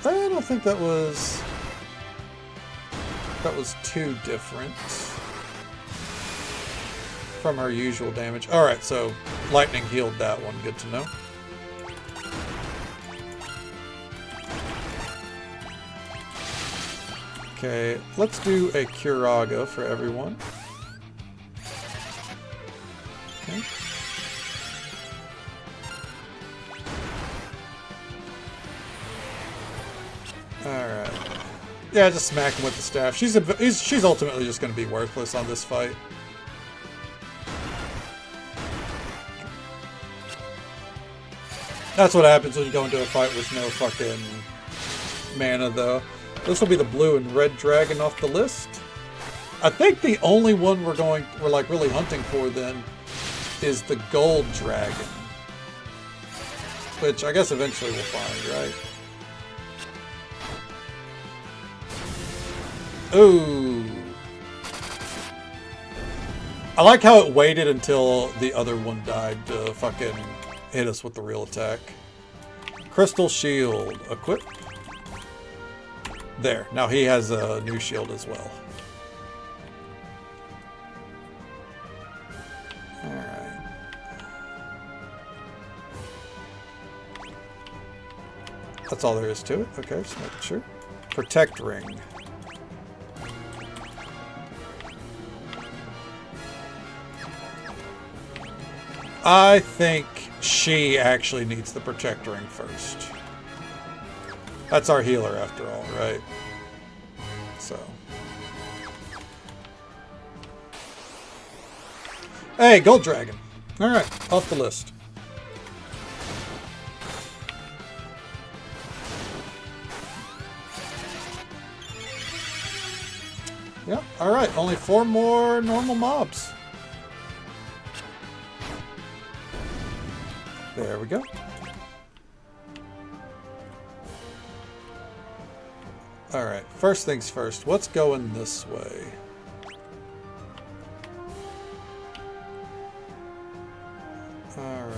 I don't think that was too different from our usual damage. Alright, so lightning healed that one. Good to know. Okay, let's do a Curaga for everyone. Okay. Alright. Yeah, just smack him with the staff. She's ultimately just going to be worthless on this fight. That's what happens when you go into a fight with no fucking mana, though. This will be the blue and red dragon off the list. I think the only one we're like really hunting for then is the gold dragon, which I guess eventually we'll find, right? Ooh. I like how it waited until the other one died to fucking hit us with the real attack. Crystal shield. Equip. There. Now he has a new shield as well. Alright. That's all there is to it. Okay, just making sure. Protect ring. I think she actually needs the protect ring first. That's our healer after all, right? So. Hey, gold dragon. Alright, off the list. Yep, alright, only 4 more normal mobs. There we go. Alright, first things first. What's going this way? Alright.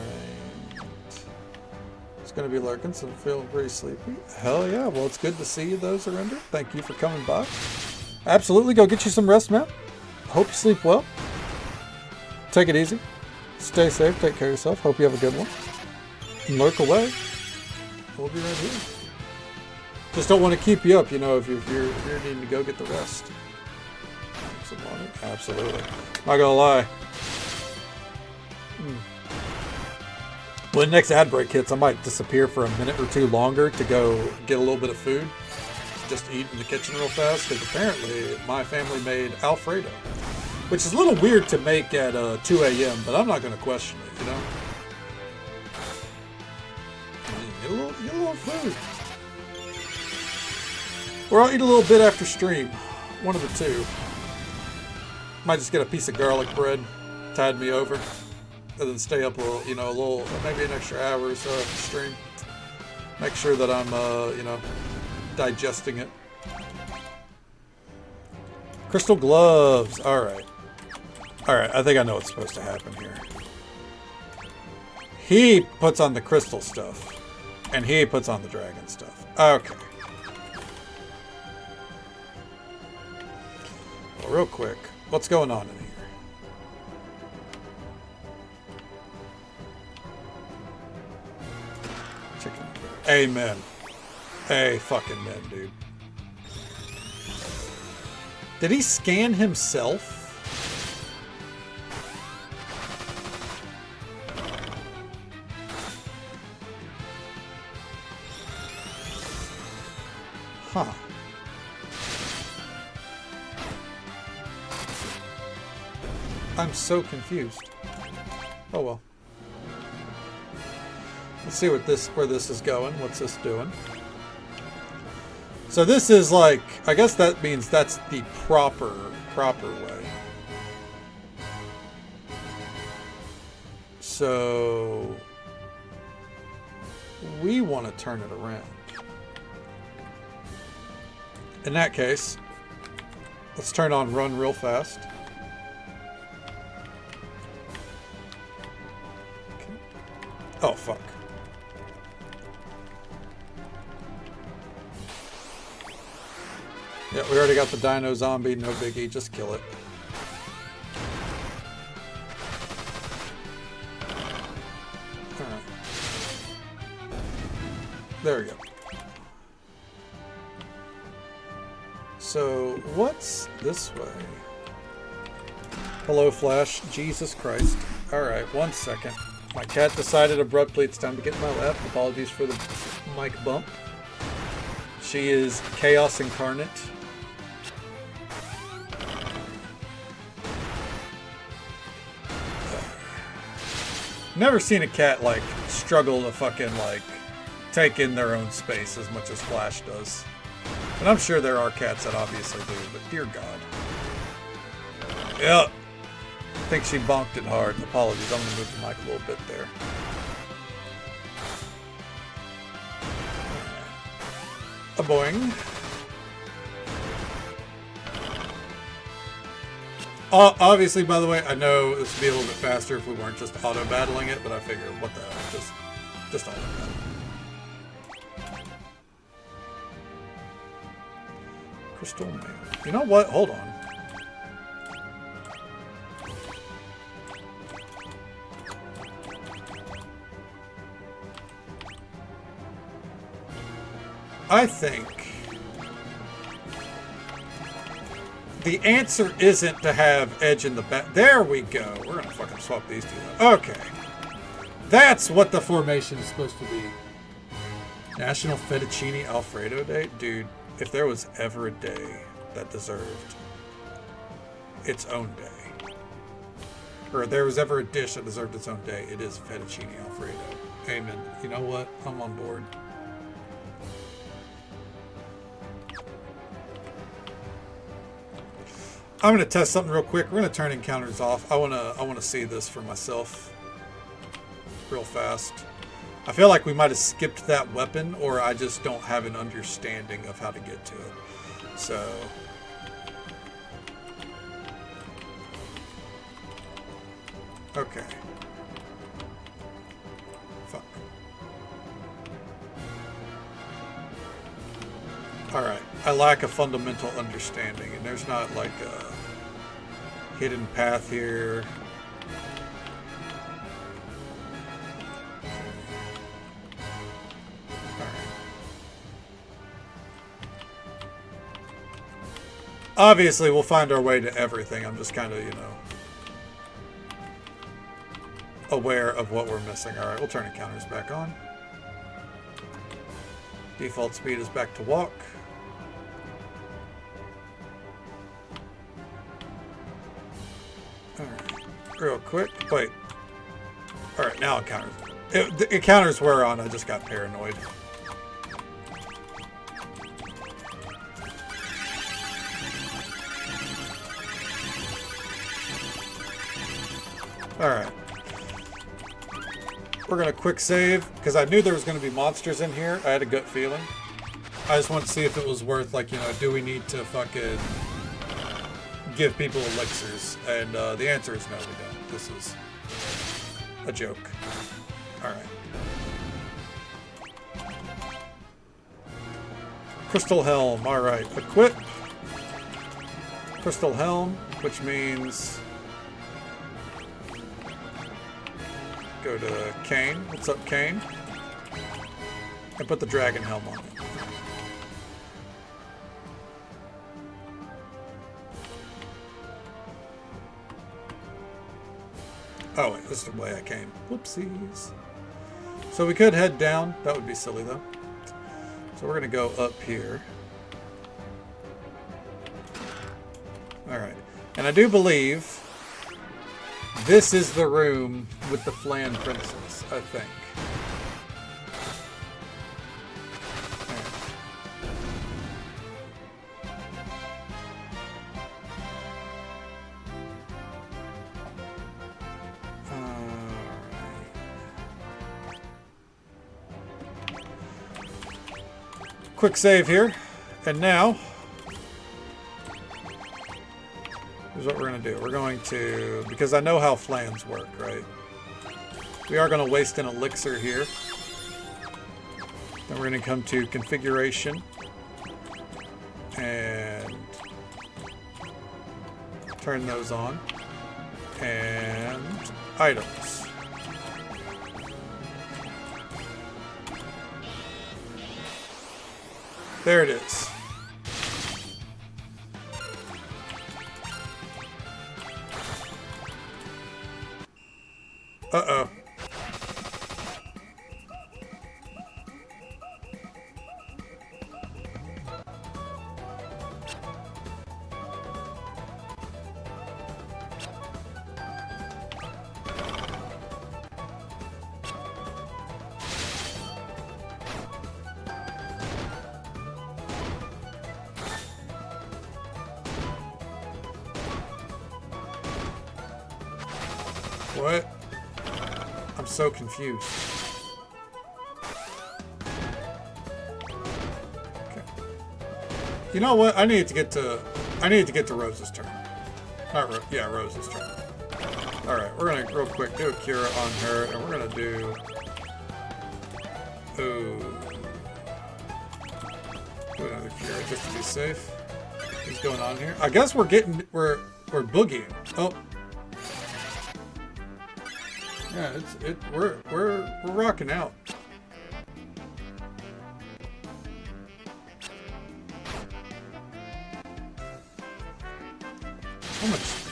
It's going to be lurking, so I'm feeling pretty sleepy. Hell yeah, well it's good to see you though, Surrender. Thank you for coming by. Absolutely, go get you some rest, man. Hope you sleep well. Take it easy. Stay safe, take care of yourself. Hope you have a good one. And lurk away. We'll be right here. Just don't want to keep you up, you know, if you're needing to go get the rest. Some water? Absolutely. Not gonna lie. When the next ad break hits, I might disappear for a minute or two longer to go get a little bit of food. Just eat in the kitchen real fast, because apparently my family made Alfredo. Which is a little weird to make at 2 a.m., but I'm not going to question it, you know? Get a little food. Or I'll eat a little bit after stream. One of the two. Might just get a piece of garlic bread, tide me over, and then stay up a little, you know, a little, maybe an extra hour or so after stream. Make sure that I'm, you know, digesting it. Crystal gloves. All right. All right. I think I know what's supposed to happen here. He puts on the crystal stuff, and he puts on the dragon stuff. Okay. Well, real quick, what's going on in here? Chicken. Amen. A fucking men, dude. Did he scan himself? Huh. I'm so confused. Oh well. Let's see what where this is going. What's this doing? So this is like, I guess that means that's the proper way. So we want to turn it around. In that case, let's turn on run real fast. Okay. Oh, fuck. Yeah, we already got the dino zombie, no biggie, just kill it. Alright. There we go. So, what's this way? Hello, Flash. Jesus Christ. Alright, 1 second. My cat decided abruptly it's time to get in my lap. Apologies for the mic bump. She is chaos incarnate. Never seen a cat, like, struggle to fucking, like, take in their own space as much as Flash does. And I'm sure there are cats that obviously do, but dear God. Yep. I think she bonked it hard. Apologies, I'm going to move the mic a little bit there. A boing. Obviously, by the way, I know this would be a little bit faster if we weren't just auto-battling it, but I figure, what the hell, just auto-battle. Crystal mail. You know what? Hold on. I think the answer isn't to have Edge in the back. There we go. We're going to fucking swap these two out. Okay. That's what the formation is supposed to be. National Fettuccine Alfredo Day? Dude, if there was ever a day that deserved its own day, or there was ever a dish that deserved its own day, it is Fettuccine Alfredo. Amen. You know what? I'm on board. I'm gonna test something real quick. We're gonna turn encounters off. I wanna see this for myself real fast. I feel like we might have skipped that weapon, or I just don't have an understanding of how to get to it. So okay. Fuck. Alright. I lack a fundamental understanding, and there's not like a hidden path here. Obviously, we'll find our way to everything. I'm just kind of, you know, aware of what we're missing. All right, we'll turn encounters back on. Default speed is back to walk. All right, real quick. Wait. All right, now encounters. The encounters were on. I just got paranoid. Alright. We're going to quick save, because I knew there was going to be monsters in here. I had a gut feeling. I just wanted to see if it was worth, like, you know, do we need to fucking give people elixirs? And the answer is no, we don't. This is a joke. Alright. Crystal Helm. Alright. Equip. Crystal Helm, which means go to Kane. What's up, Kane? And put the Dragon Helm on it. Oh wait, this is the way I came. Whoopsies. So we could head down. That would be silly though. So we're gonna go up here. Alright. And I do believe this is the room with the Flan Princess, I think. Quick save here. And now, here's what we're going to do. We're going to, because I know how flans work, right? We are going to waste an elixir here. Then we're going to come to configuration. And turn those on. And items. There it is. Uh-oh. What? I'm so confused. Okay. You know what? I need to get to Rose's turn. Yeah, Rose's turn. All right, we're gonna real quick do a cure on her, and we're gonna do. Ooh. Do another cure just to be safe. What's going on here? I guess we're boogieing. Oh. Yeah, we're rocking out.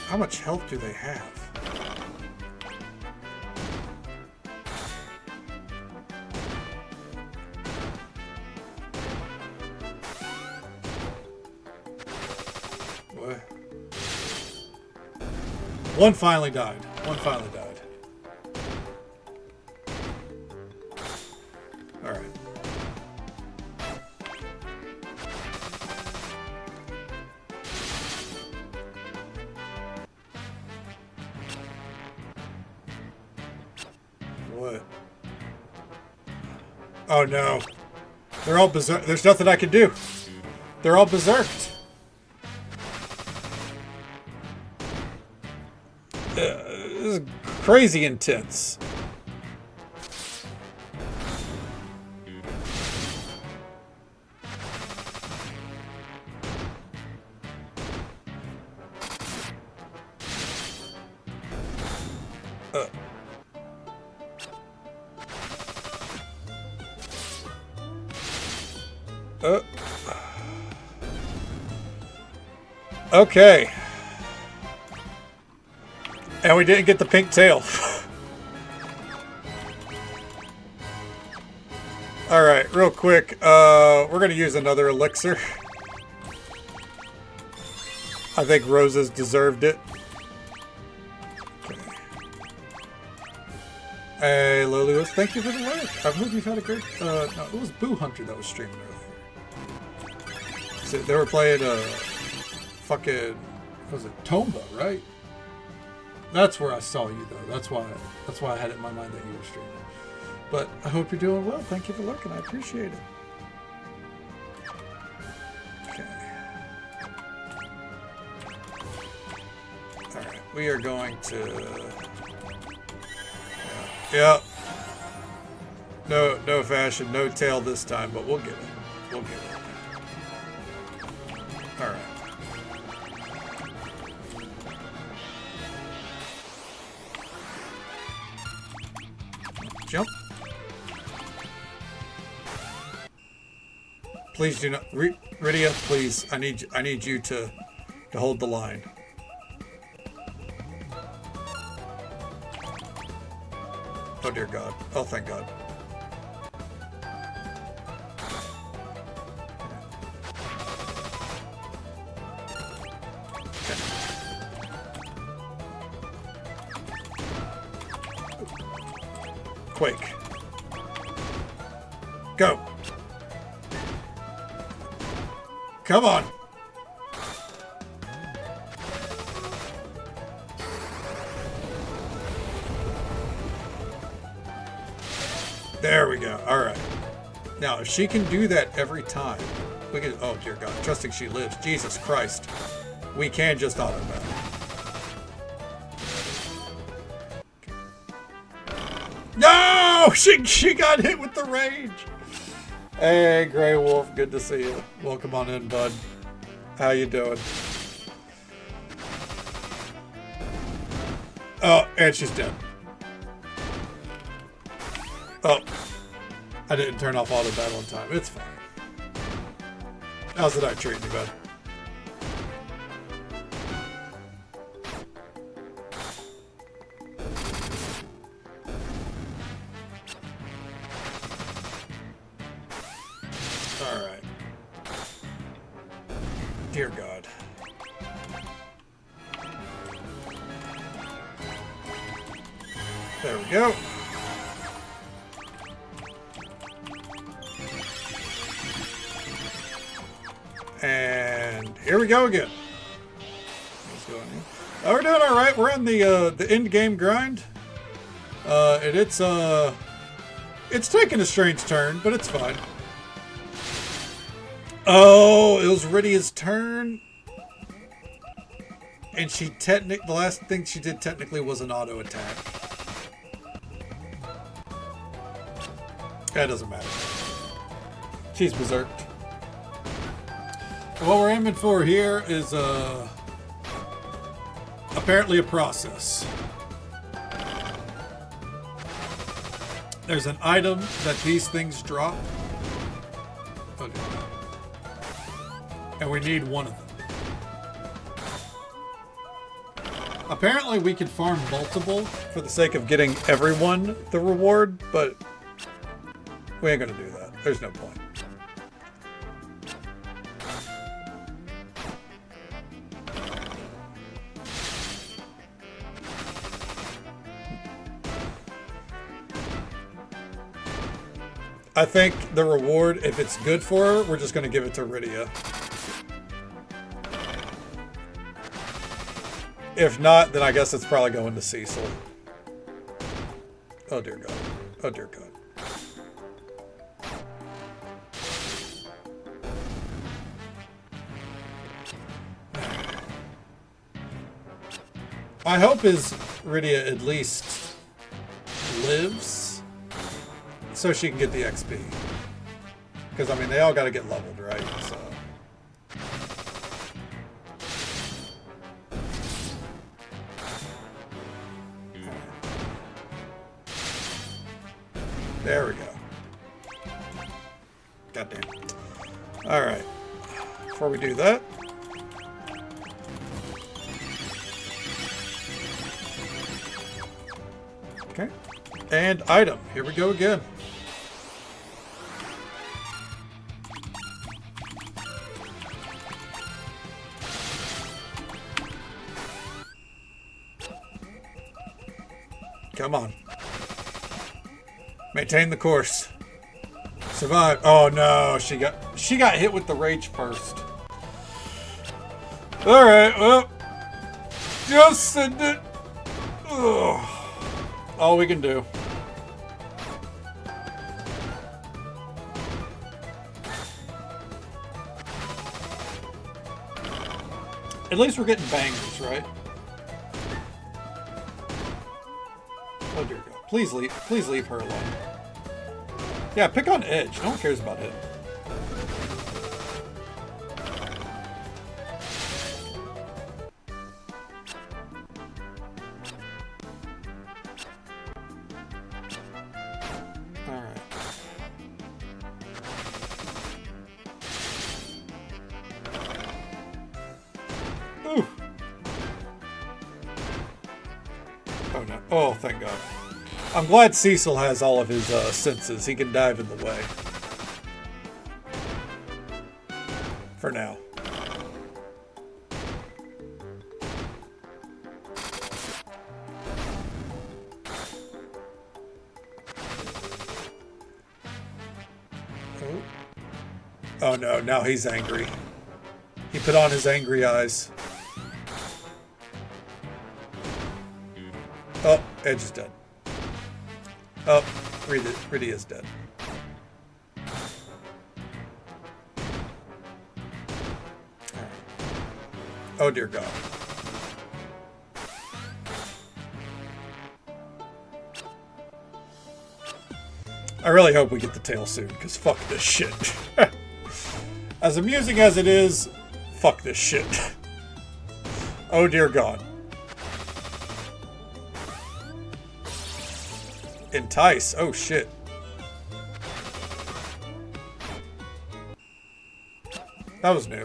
How much health do they have? What? One finally died. What? Oh no. They're all berserk. There's nothing I can do. They're all berserked. This is crazy intense. Okay. And we didn't get the pink tail. Alright, real quick. We're going to use another elixir. I think Roses deserved it. Okay. Hey, Lilius, thank you for the like. I hope you've had a great... no, it was Boo Hunter that was streaming earlier. So they were playing fucking... What was it? Tomba, right? That's where I saw you though. That's why I had it in my mind that you were streaming. But I hope you're doing well. Thank you for looking. I appreciate it. Okay. All right. We are going to. Yeah. No fashion, no tail this time, but we'll get it. We'll get it. All right. Jump. Please do not, Rydia. Please, I need you to hold the line. Oh dear God. Oh thank God. Quake. Go. Come on. There we go. All right. Now, if she can do that every time, we can. Oh dear God! Trusting she lives. Jesus Christ. We can just auto battle. No! She got hit with the rage. Hey, Grey Wolf, good to see you. Welcome on in, bud. How you doing? Oh, and she's dead. Oh, I didn't turn off auto battle in time. It's fine. How's the night treating you, bud? Dear God. There we go. And here we go again. What's going on? Oh, we're doing all right. We're on the end game grind. And it's taking a strange turn, but it's fine. Oh, it was Rydia's turn. And the last thing she did technically was an auto attack. That doesn't matter. She's berserked. What we're aiming for here is apparently a process. There's an item that these things drop. Oh, dear. And we need one of them. Apparently we can farm multiple for the sake of getting everyone the reward, but we ain't gonna do that. There's no point. I think the reward, if it's good for her, we're just gonna give it to Rydia. If not, then I guess it's probably going to Cecil. Oh dear God. Oh dear God. My hope is Rydia at least lives so she can get the XP. Because, I mean, they all got to get leveled, right? So. There we go. Goddamn. All right. Before we do that. Okay. And item. Here we go again. Come on. Maintain the course. Survive. Oh no, she got hit with the rage first. All right, well, just send it. Ugh. All we can do. At least we're getting bangers, right? Oh dear God. Please leave her alone. Yeah, pick on Edge. No one cares about him. Alright. Ooh. Oh no. Oh, thank God. I'm glad Cecil has all of his senses. He can dive in the way. For now. Oh no, now he's angry. He put on his angry eyes. Oh, Edge is dead. Oh, Rita is dead. Oh dear God. I really hope we get the tail soon, because fuck this shit. As amusing as it is, fuck this shit. Oh dear God. Entice. Oh shit. That was new.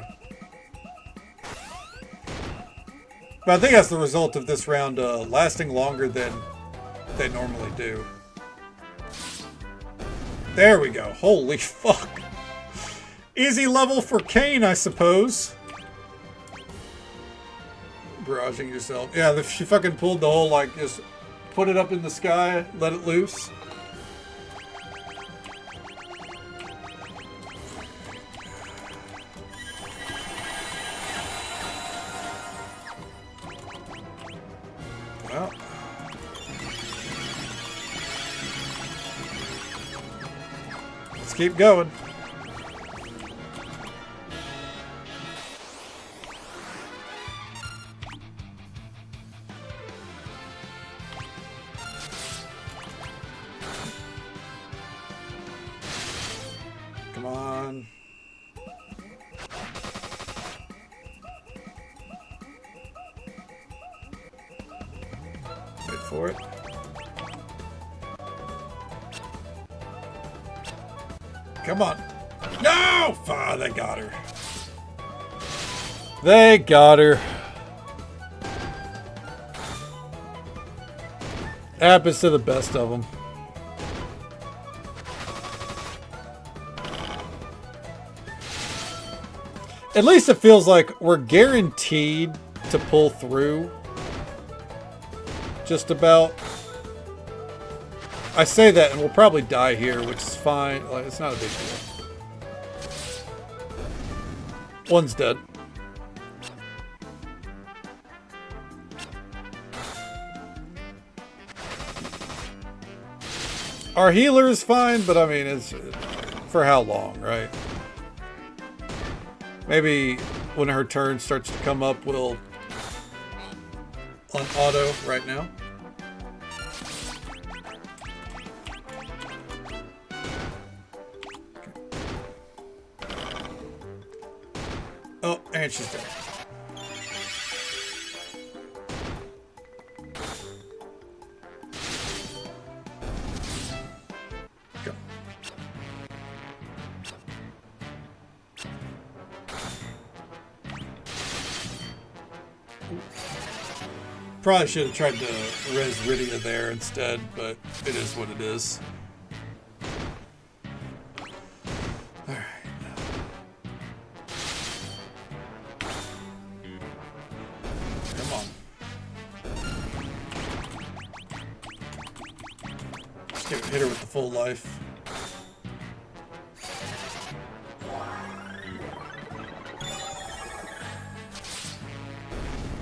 But I think that's the result of this round lasting longer than they normally do. There we go. Holy fuck. Easy level for Kane, I suppose. Barraging yourself. Yeah, she fucking pulled the whole, like, just put it up in the sky, let it loose. Well. Let's keep going. Come on. Wait for it. Come on. No! Ah, they got her. They got her. Happens to the best of them. At least it feels like we're guaranteed to pull through. Just about. I say that and we'll probably die here, which is fine. Like, it's not a big deal. One's dead. Our healer is fine, but I mean, it's for how long, right? Maybe when her turn starts to come up, we'll on auto right now. Oh, and she's dead. Go. Probably should have tried to res Rydia there instead, but it is what it is. Alright. Come on. Just hit her with the full life.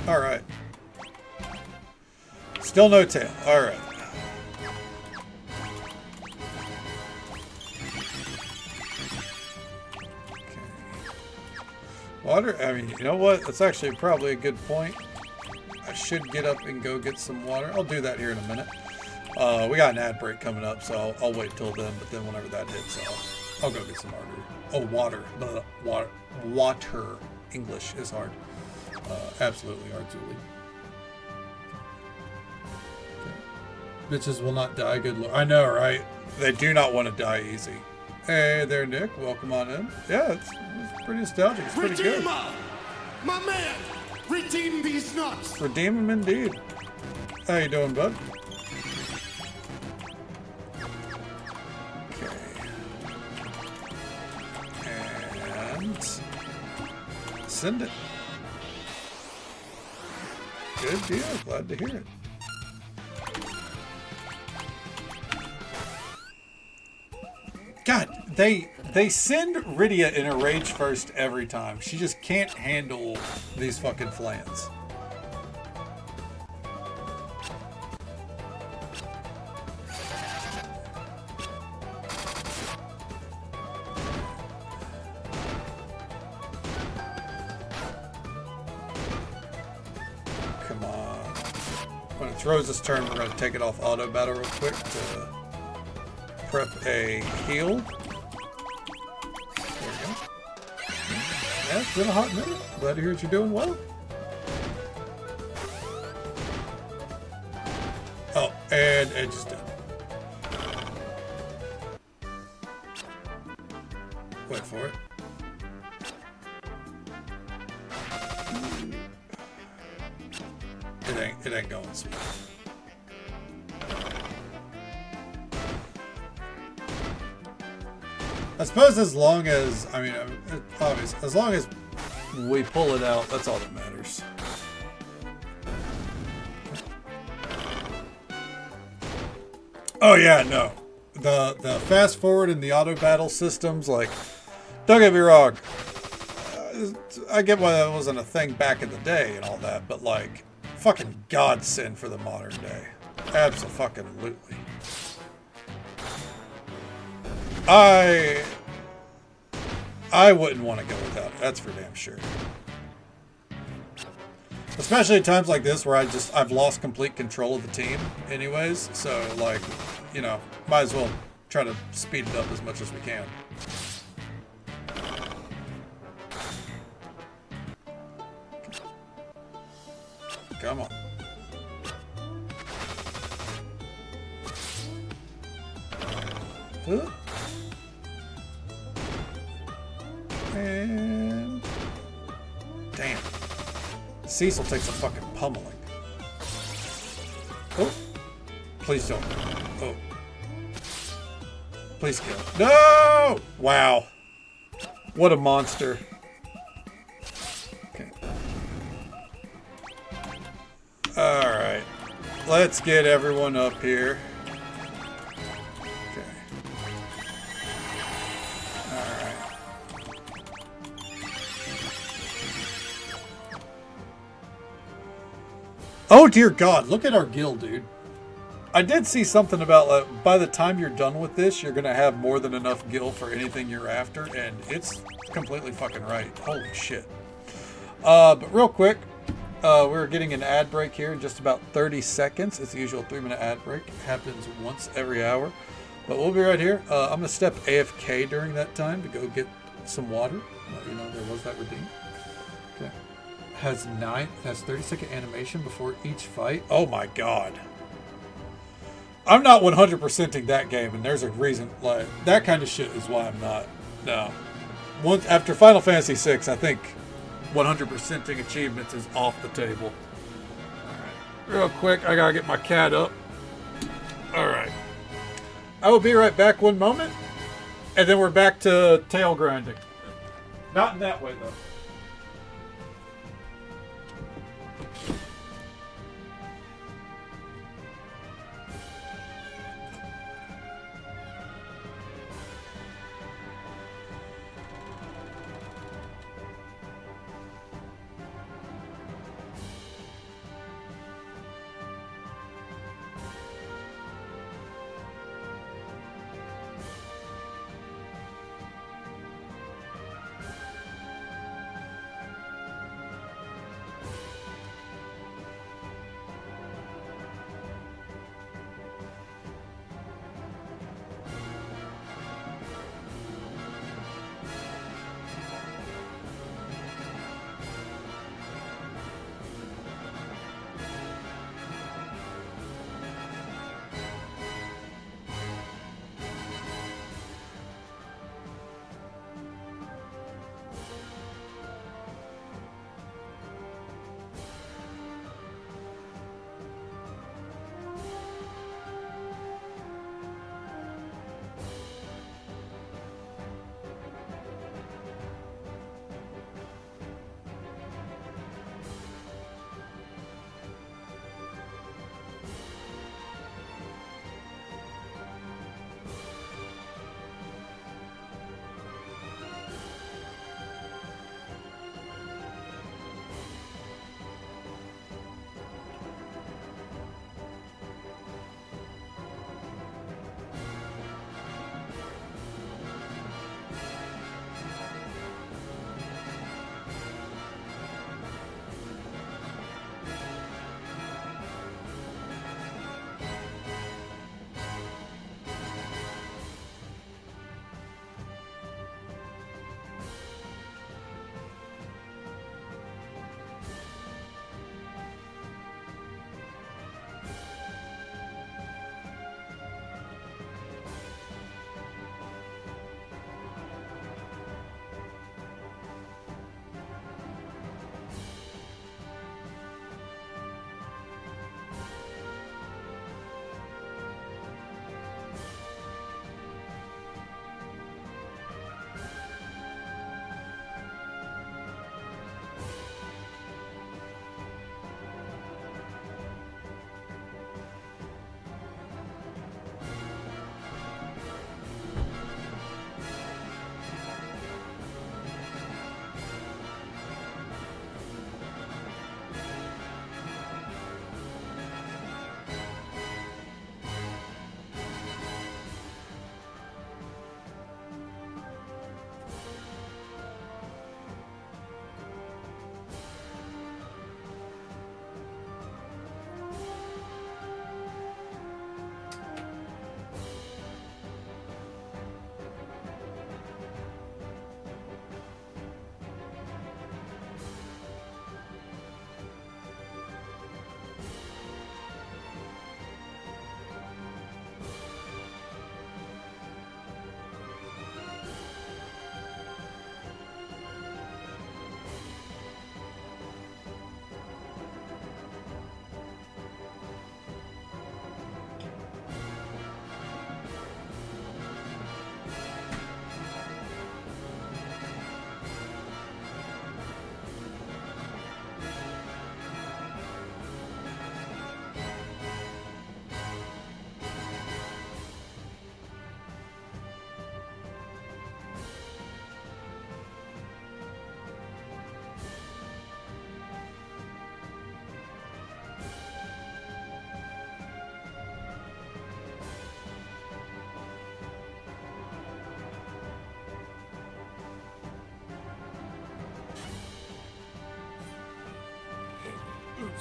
Alright. Still no tail. All right. Okay. Water. I mean, you know what? That's actually probably a good point. I should get up and go get some water. I'll do that here in a minute. We got an ad break coming up, so I'll wait till then. But then whenever that hits, I'll go get some water. Oh, water. Water. Water. English is hard. Absolutely hard, Julie. Okay. Bitches will not die. Good lord. I know, right? They do not want to die easy. Hey there, Nick. Welcome on in. Yeah, it's pretty nostalgic. It's pretty good. My man! Redeem these nuts! Redeem them indeed. How you doing, bud? Okay. And send it. Good deal. Glad to hear it. God, they send Rydia in a rage first every time. She just can't handle these fucking flans. Come on. When it's Rose's turn, we're going to take it off auto battle real quick to prep a heal. There we go. Yeah, it's been a hot minute. Glad to hear that you're doing well. Oh, and Edge is dead. Wait for it. It ain't going smooth. I suppose as long as, I mean, obvious, as long as we pull it out, that's all that matters. Oh yeah, no. The fast forward and the auto battle systems, like, don't get me wrong. I get why that wasn't a thing back in the day and all that, but like, fucking godsend for the modern day. Abso-fucking-lutely. I wouldn't want to go without it. That's for damn sure. Especially at times like this where I've lost complete control of the team anyways. So like, you know, might as well try to speed it up as much as we can. Come on. Huh? And damn. Cecil takes a fucking pummeling. Oh. Please don't. Oh. Please kill. No! Wow. What a monster. Okay. Alright. Let's get everyone up here. Okay. Alright. Oh dear God, look at our guild, dude. I did see something about by the time you're done with this, you're going to have more than enough gil for anything you're after, and it's completely fucking right. Holy shit. But real quick, we're getting an ad break here in just about 30 seconds. It's the usual 3-minute ad break. It happens once every hour. But we'll be right here. I'm going to step AFK during that time to go get some water. You know, there was that redeem. Okay. Has 30-second animation before each fight. Oh my God. I'm not 100%ing that game, and there's a reason. Like, that kind of shit is why I'm not. No. Once after Final Fantasy 6, I think 100%ing achievements is off the table. Alright. Real quick, I gotta get my cat up. Alright. I will be right back one moment, and then we're back to tail grinding. Not in that way, though.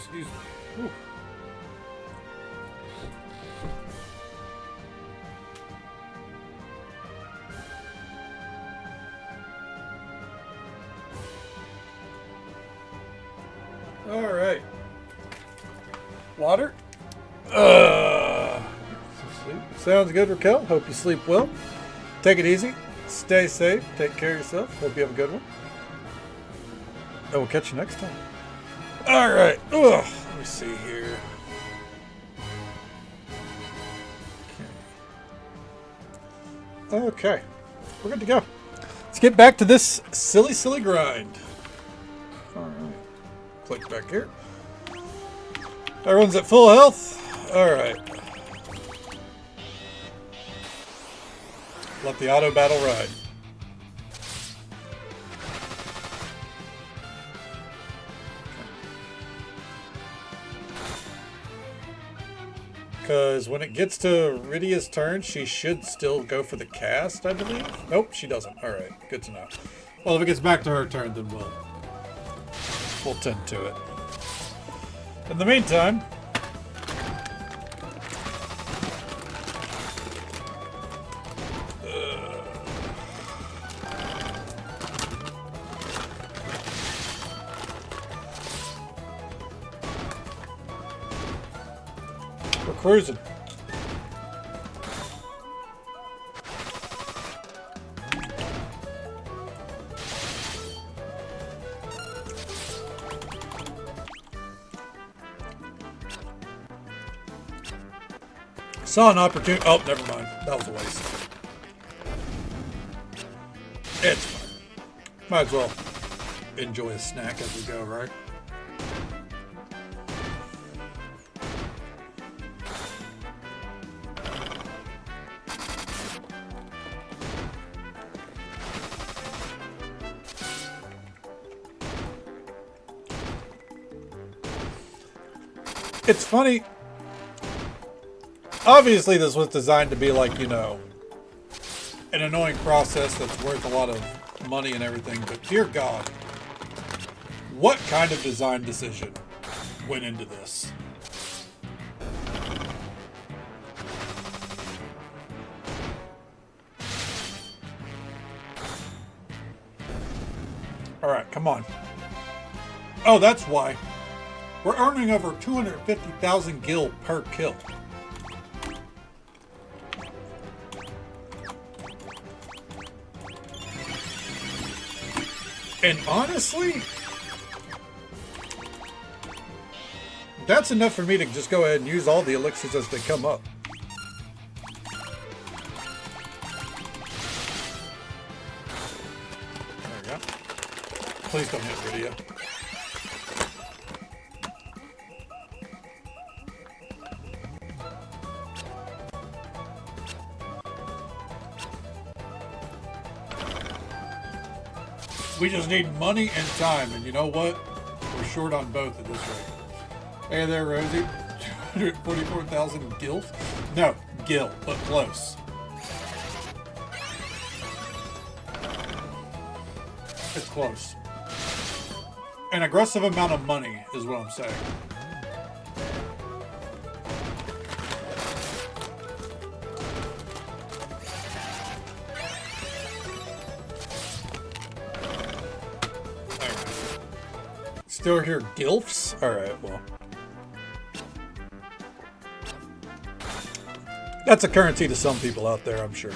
Excuse me. Ooh. All right. Water. Sounds good, Raquel. Hope you sleep well. Take it easy. Stay safe. Take care of yourself. Hope you have a good one. And we'll catch you next time. All right. Ugh. Let me see here. Okay. We're good to go. Let's get back to this silly grind. All right. Click back here. Everyone's at full health. All right. Let the auto battle ride. Because when it gets to Rydia's turn, she should still go for the cast, I believe. Nope, she doesn't. All right, good to know. Well, if it gets back to her turn, then we'll tend to it. In the meantime, we're cruising. Saw an opportunity. Oh, never mind. That was a waste. It's fine. Might as well enjoy a snack as we go, right? It's funny. Obviously, this was designed to be like, you know, an annoying process that's worth a lot of money and everything. But dear God, what kind of design decision went into this? All right, come on. Oh, that's why. We're earning over 250,000 gil per kill. And honestly, that's enough for me to just go ahead and use all the elixirs as they come up. There we go. Please don't hit Rydia. We just need money and time, and you know what? We're short on both at this rate. Hey there, Rosie. 244,000 gil? No, gil, but close. It's close. An aggressive amount of money is what I'm saying. Still hear gilfs? Alright, well. That's a currency to some people out there, I'm sure.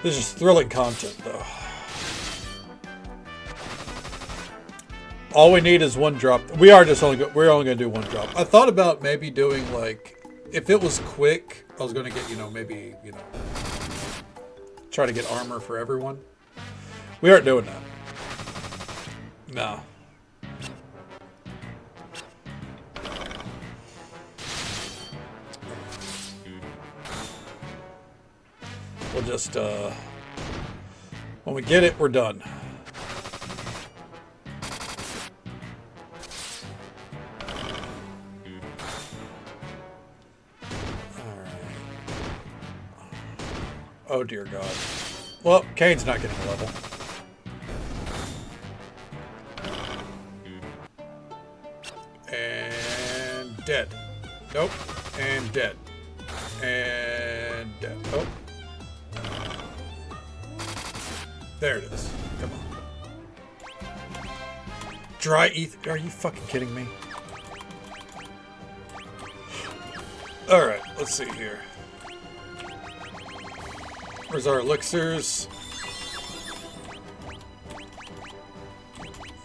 This is thrilling content, though. All we need is one drop. We're only going to do one drop. I thought about maybe doing like, if it was quick, I was going to get, you know, maybe, you know, try to get armor for everyone. We aren't doing that. No. We'll just, when we get it, we're done. Oh dear God. Well, Kane's not getting a level. And dead. Nope. And dead. And dead. Oh. There it is. Come on. Dry ether. Are you fucking kidding me? Alright, let's see here. Where's our elixirs?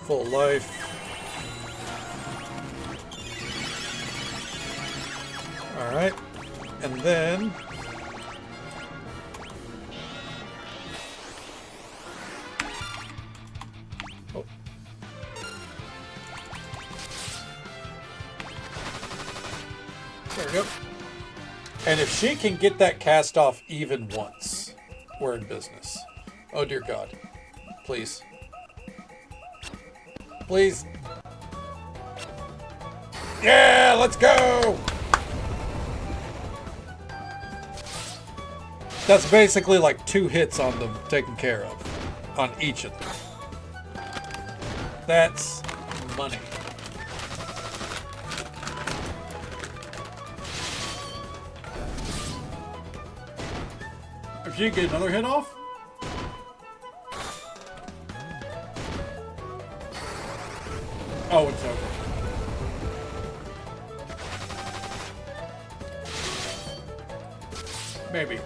Full life. Alright. And then... Oh. There we go. And if she can get that cast off even once, we're in business. Oh dear God. Please. Please. Yeah, let's go! That's basically like 2 hits on them taken care of. On each of them. That's money. If you get another hit off. Oh, it's over. Maybe.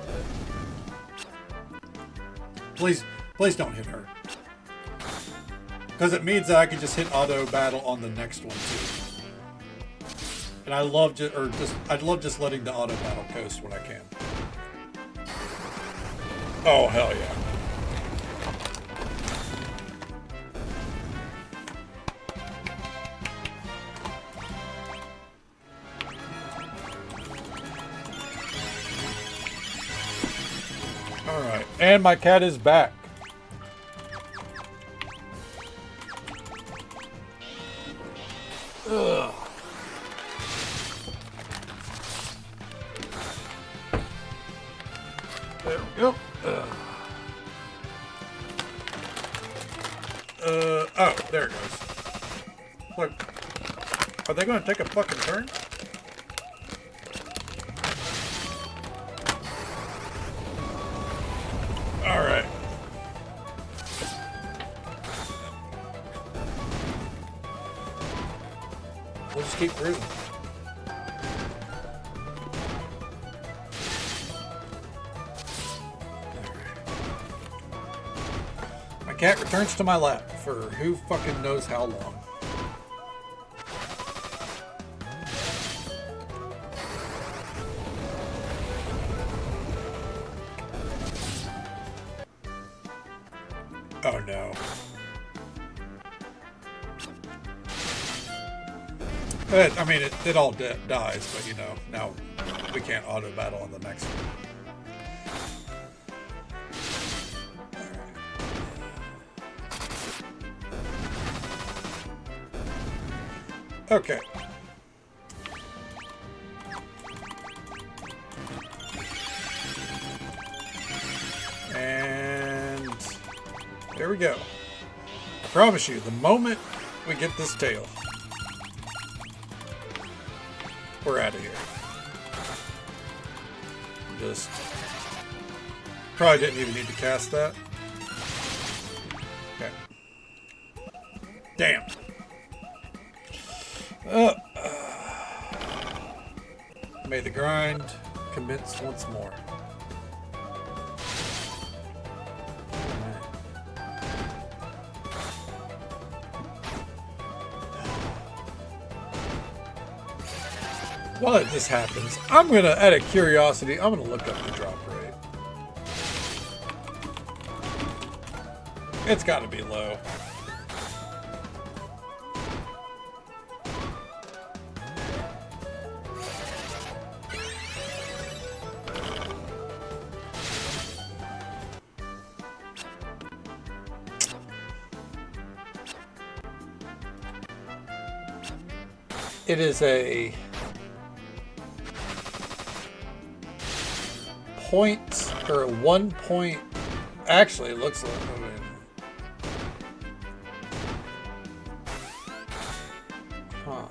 Please don't hit her. Because it means that I can just hit auto battle on the next one too. And I love I love just letting the auto battle coast when I can. Oh hell yeah. Alright, and my cat is back. Ugh. There we go. Oh, there it goes. Look, are they going to take a fucking turn? Alright. We'll just keep cruising. My cat returns to my lap for who fucking knows how long. Oh no. But, I mean, it all dies, but you know, now we can't auto battle on the next one. Okay. And there we go. I promise you, the moment we get this tail, we're out of here. Just probably didn't even need to cast that. Okay. Damn. May the grind commence once more. While this happens, I'm gonna, out of curiosity, I'm gonna look up the drop rate. It's gotta be low. It is a 0.0 or 1 point. Actually, it looks like. I mean, huh.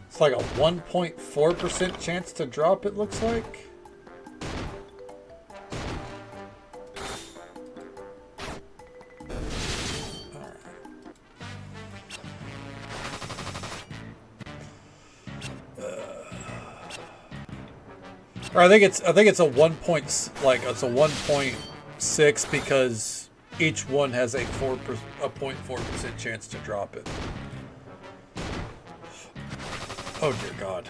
It's like a 1.4% chance to drop. It looks like. Or I think it's a 1.6 because each one has a 0.4% chance to drop it. Oh dear God.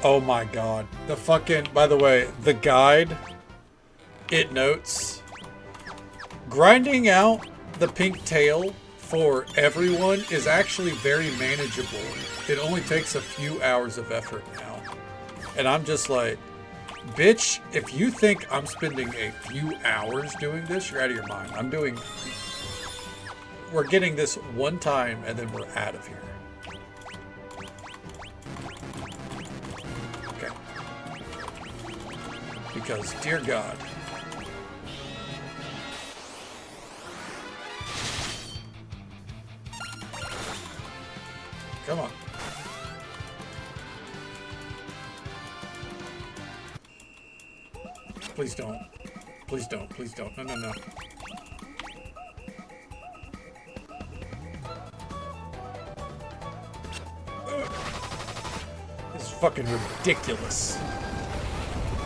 Oh my God. The fucking, by the way, the guide, it notes, grinding out the pink tail for everyone is actually very manageable. It only takes a few hours of effort now. And I'm just like, bitch, if you think I'm spending a few hours doing this, you're out of your mind. We're getting this one time and then we're out of here. Because, dear God. Come on. Please don't. Please don't. Please don't. No, no, no. This is fucking ridiculous.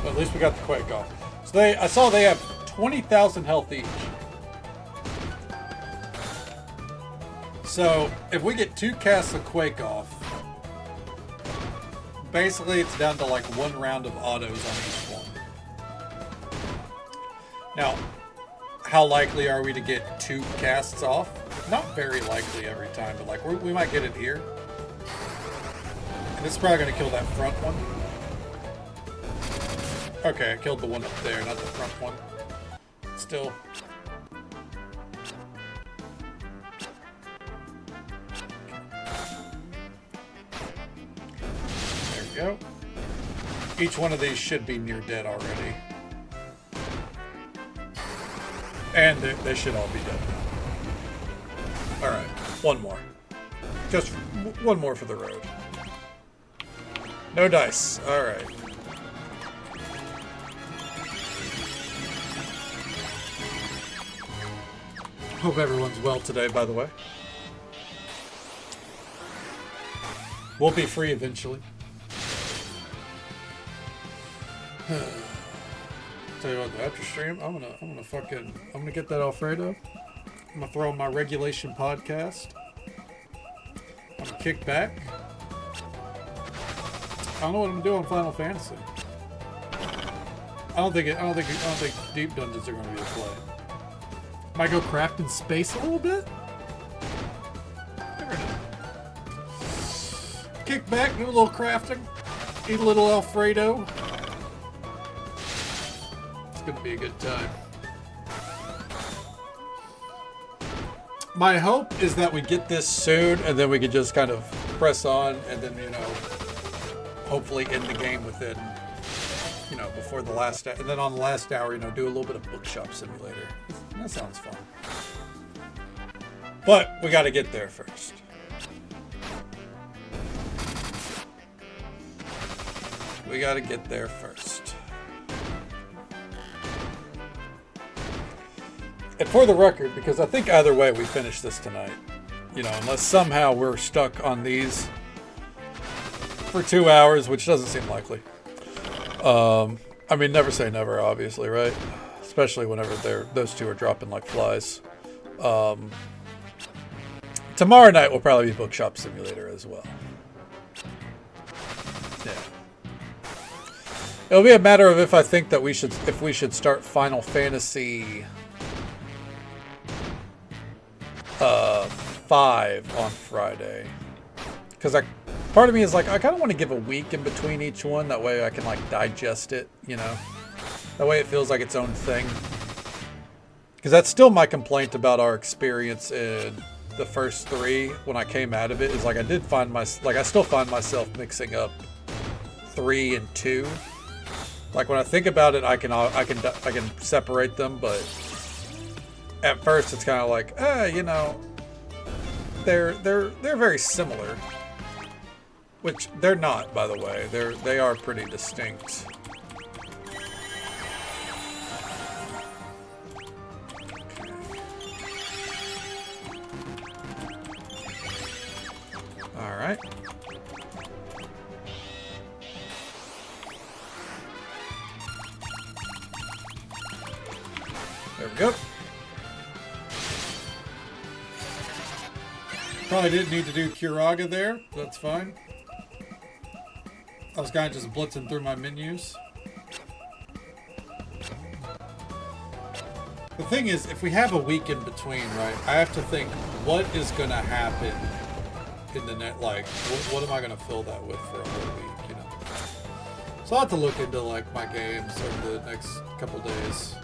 But at least we got the Quake off. So I saw they have 20,000 health each. So if we get 2 casts of Quake off, basically it's down to like 1 round of autos on each one. Now, how likely are we to get 2 casts off? Not very likely every time, but like we might get it here. And this is probably going to kill that front one. Okay, I killed the one up there, not the front one. Still. There we go. Each one of these should be near dead already. And they should all be dead now. Alright, one more. Just one more for the road. No dice. Alright. Hope everyone's well today, by the way. We'll be free eventually. Tell you what, after stream, I'm gonna get that Alfredo. I'm gonna throw on my regulation podcast. I'm gonna kick back. I don't know what I'm gonna do on Final Fantasy. I don't think deep dungeons are gonna be a play. Might go craft in space a little bit? Never know. Kick back, do a little crafting. Eat a little Alfredo. It's gonna be a good time. My hope is that we get this soon and then we can just kind of press on and then, you know, hopefully end the game within, you know, before the last hour. And then on the last hour, you know, do a little bit of Bookshop Simulator. That sounds fun. But we got to get there first. We got to get there first. And for the record, because I think either way we finish this tonight, you know, unless somehow we're stuck on these for 2 hours, which doesn't seem likely. I mean, never say never, obviously, right? Especially whenever those two are dropping like flies. Tomorrow night will probably be Bookshop Simulator as well. Yeah. It'll be a matter of if I think that we should start Final Fantasy 5 on Friday. Because part of me is like, I kind of want to give a week in between each one. That way I can like digest it, you know. That way it feels like its own thing. Because that's still my complaint about our experience in the first 3 when I came out of it. Is like I still find myself mixing up 3 and 2. Like when I think about it, I can separate them, but at first it's kind of like, you know, they're very similar, which they're not, by the way. They are pretty distinct. All right. There we go. Probably didn't need to do Curaga there. That's fine. I was kind of just blitzing through my menus. The thing is, if we have a week in between, right, I have to think, what is going to happen in the net? Like, what am I going to fill that with for a whole week, you know? So I'll have to look into, like, my games over the next couple days.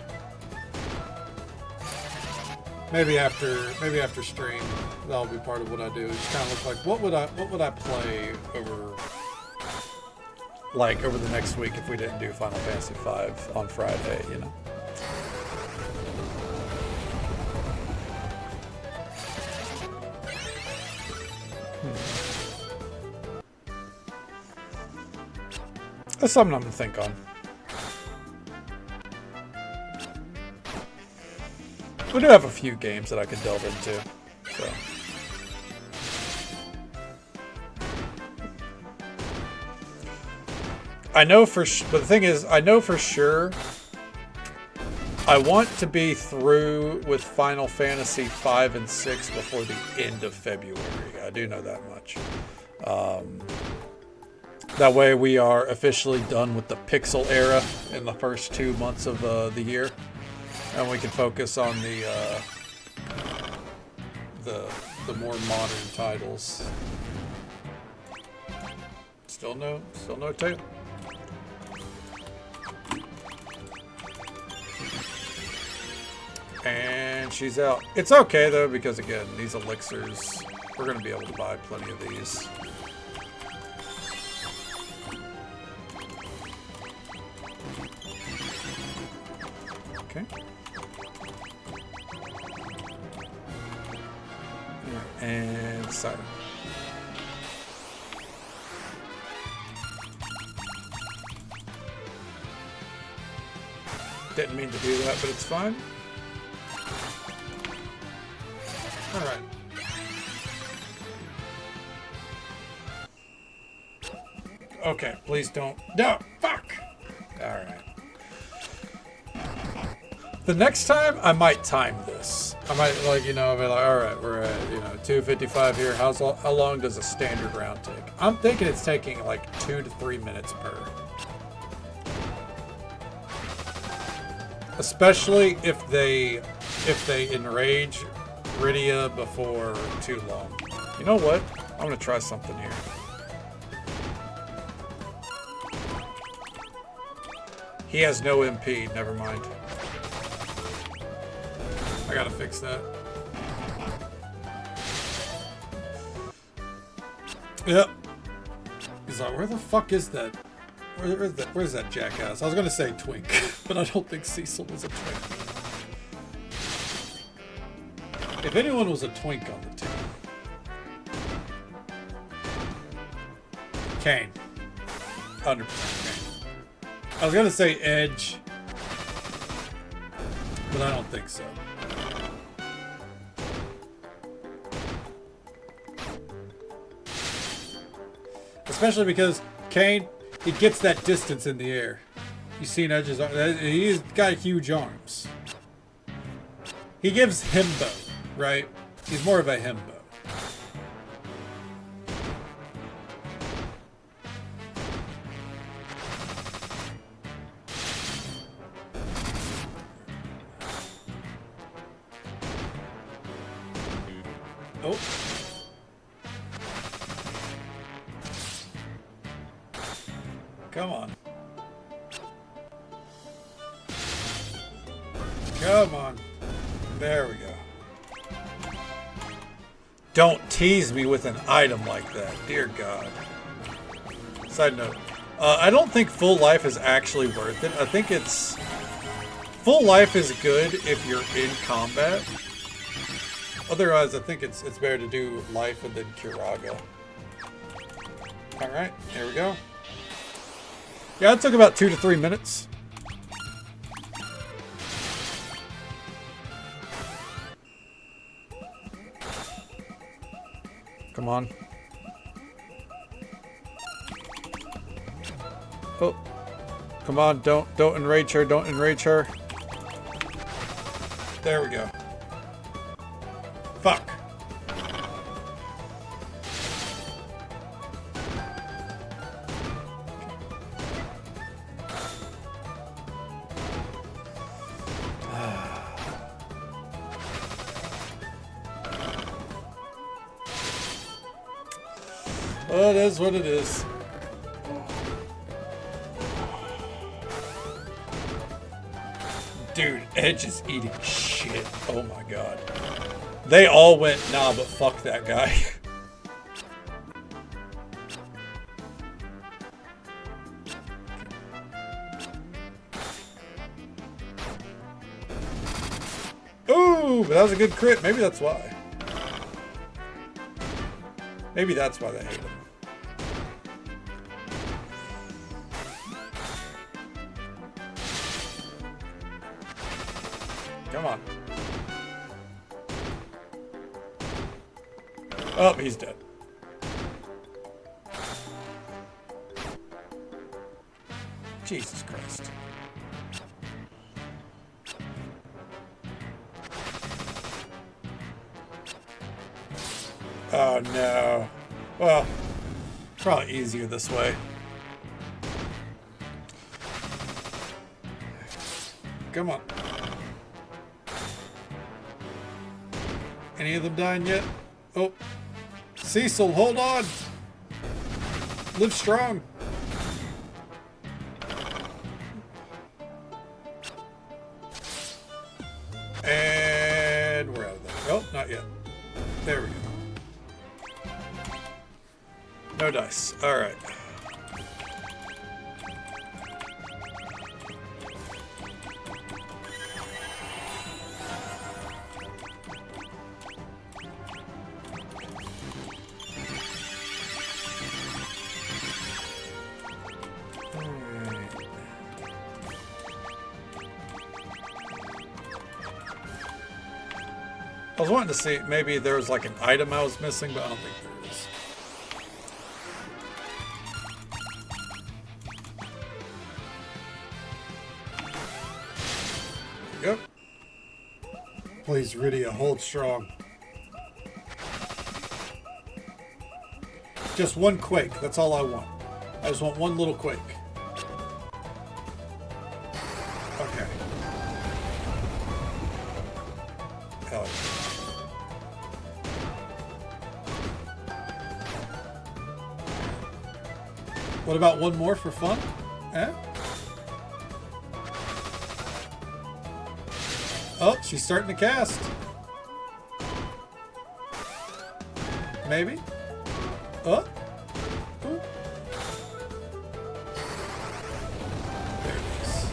Maybe after stream, that'll be part of what I do. Just kind of look like, what would I play over the next week if we didn't do Final Fantasy 5 on Friday, you know? That's something I'm gonna think on. We do have a few games that I could delve into, so. I know but the thing is, I know for sure I want to be through with Final Fantasy 5 and 6 before the end of February. I do know that much. That way we are officially done with the pixel era in the first 2 months of the year. And we can focus on the more modern titles. Still no tail. And she's out. It's okay though, because again, these elixirs, we're gonna be able to buy plenty of these. Okay. And siren. Didn't mean to do that, but it's fine. All right. Okay, please don't. No, fuck. All right. The next time, I might time this. I might, like, you know, be like, all right, we're at, you know, 2:55 here. How long does a standard round take? I'm thinking it's taking like 2 to 3 minutes per. Especially if they enrage Rydia before too long. You know what? I'm gonna try something here. He has no MP. Never mind. I gotta fix that. Yep. He's like, where the fuck is that? Where's that jackass? I was gonna say twink, but I don't think Cecil was a twink. If anyone was a twink on the team, Kane. 100% Kane. I was gonna say Edge, but I don't think so. Especially because Kane, he gets that distance in the air. You've seen Edge's arms. He's got huge arms. He gives himbo, right? He's more of a himbo. Come on. Come on. There we go. Don't tease me with an item like that. Dear God. Side note. I don't think full life is actually worth it. I think it's... Full life is good if you're in combat. Otherwise, I think it's better to do life and then Curaga. Alright, here we go. Yeah, it took about 2 to 3 minutes. Come on. Oh. Come on, don't enrage her, don't enrage her. There we go. Fuck. Well, it is what it is. Dude, Edge is eating shit. Oh my god. They all went, nah, but fuck that guy. Ooh, but that was a good crit. Maybe that's why. Maybe that's why they hate him. Come on. Oh, he's dead. Jesus Christ. Oh no. Well, probably easier this way. Come on. Any of them dying yet? Oh. Cecil, hold on. Live strong. And we're out of there. Oh, not yet. There we go. No dice. All right. I was wanting to see maybe there was like an item I was missing, but I don't think there is. There you go. Please, Rydia, hold strong. Just one quake, that's all I want. I just want one little quake. Okay. Hell yeah. What about one more for fun? Eh? Oh, she's starting to cast. Maybe? Oh. Ooh. There it is.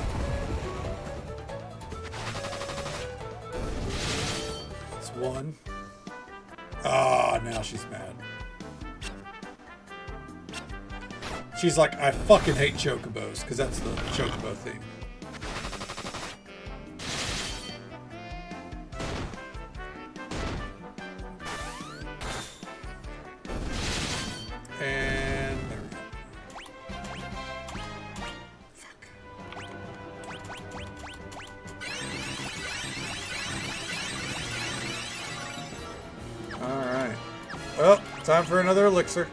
That's one. Ah, now she's mad. She's like, I fucking hate chocobos, because that's the chocobo theme. And there we go. Fuck. Alright. Well, time for another elixir.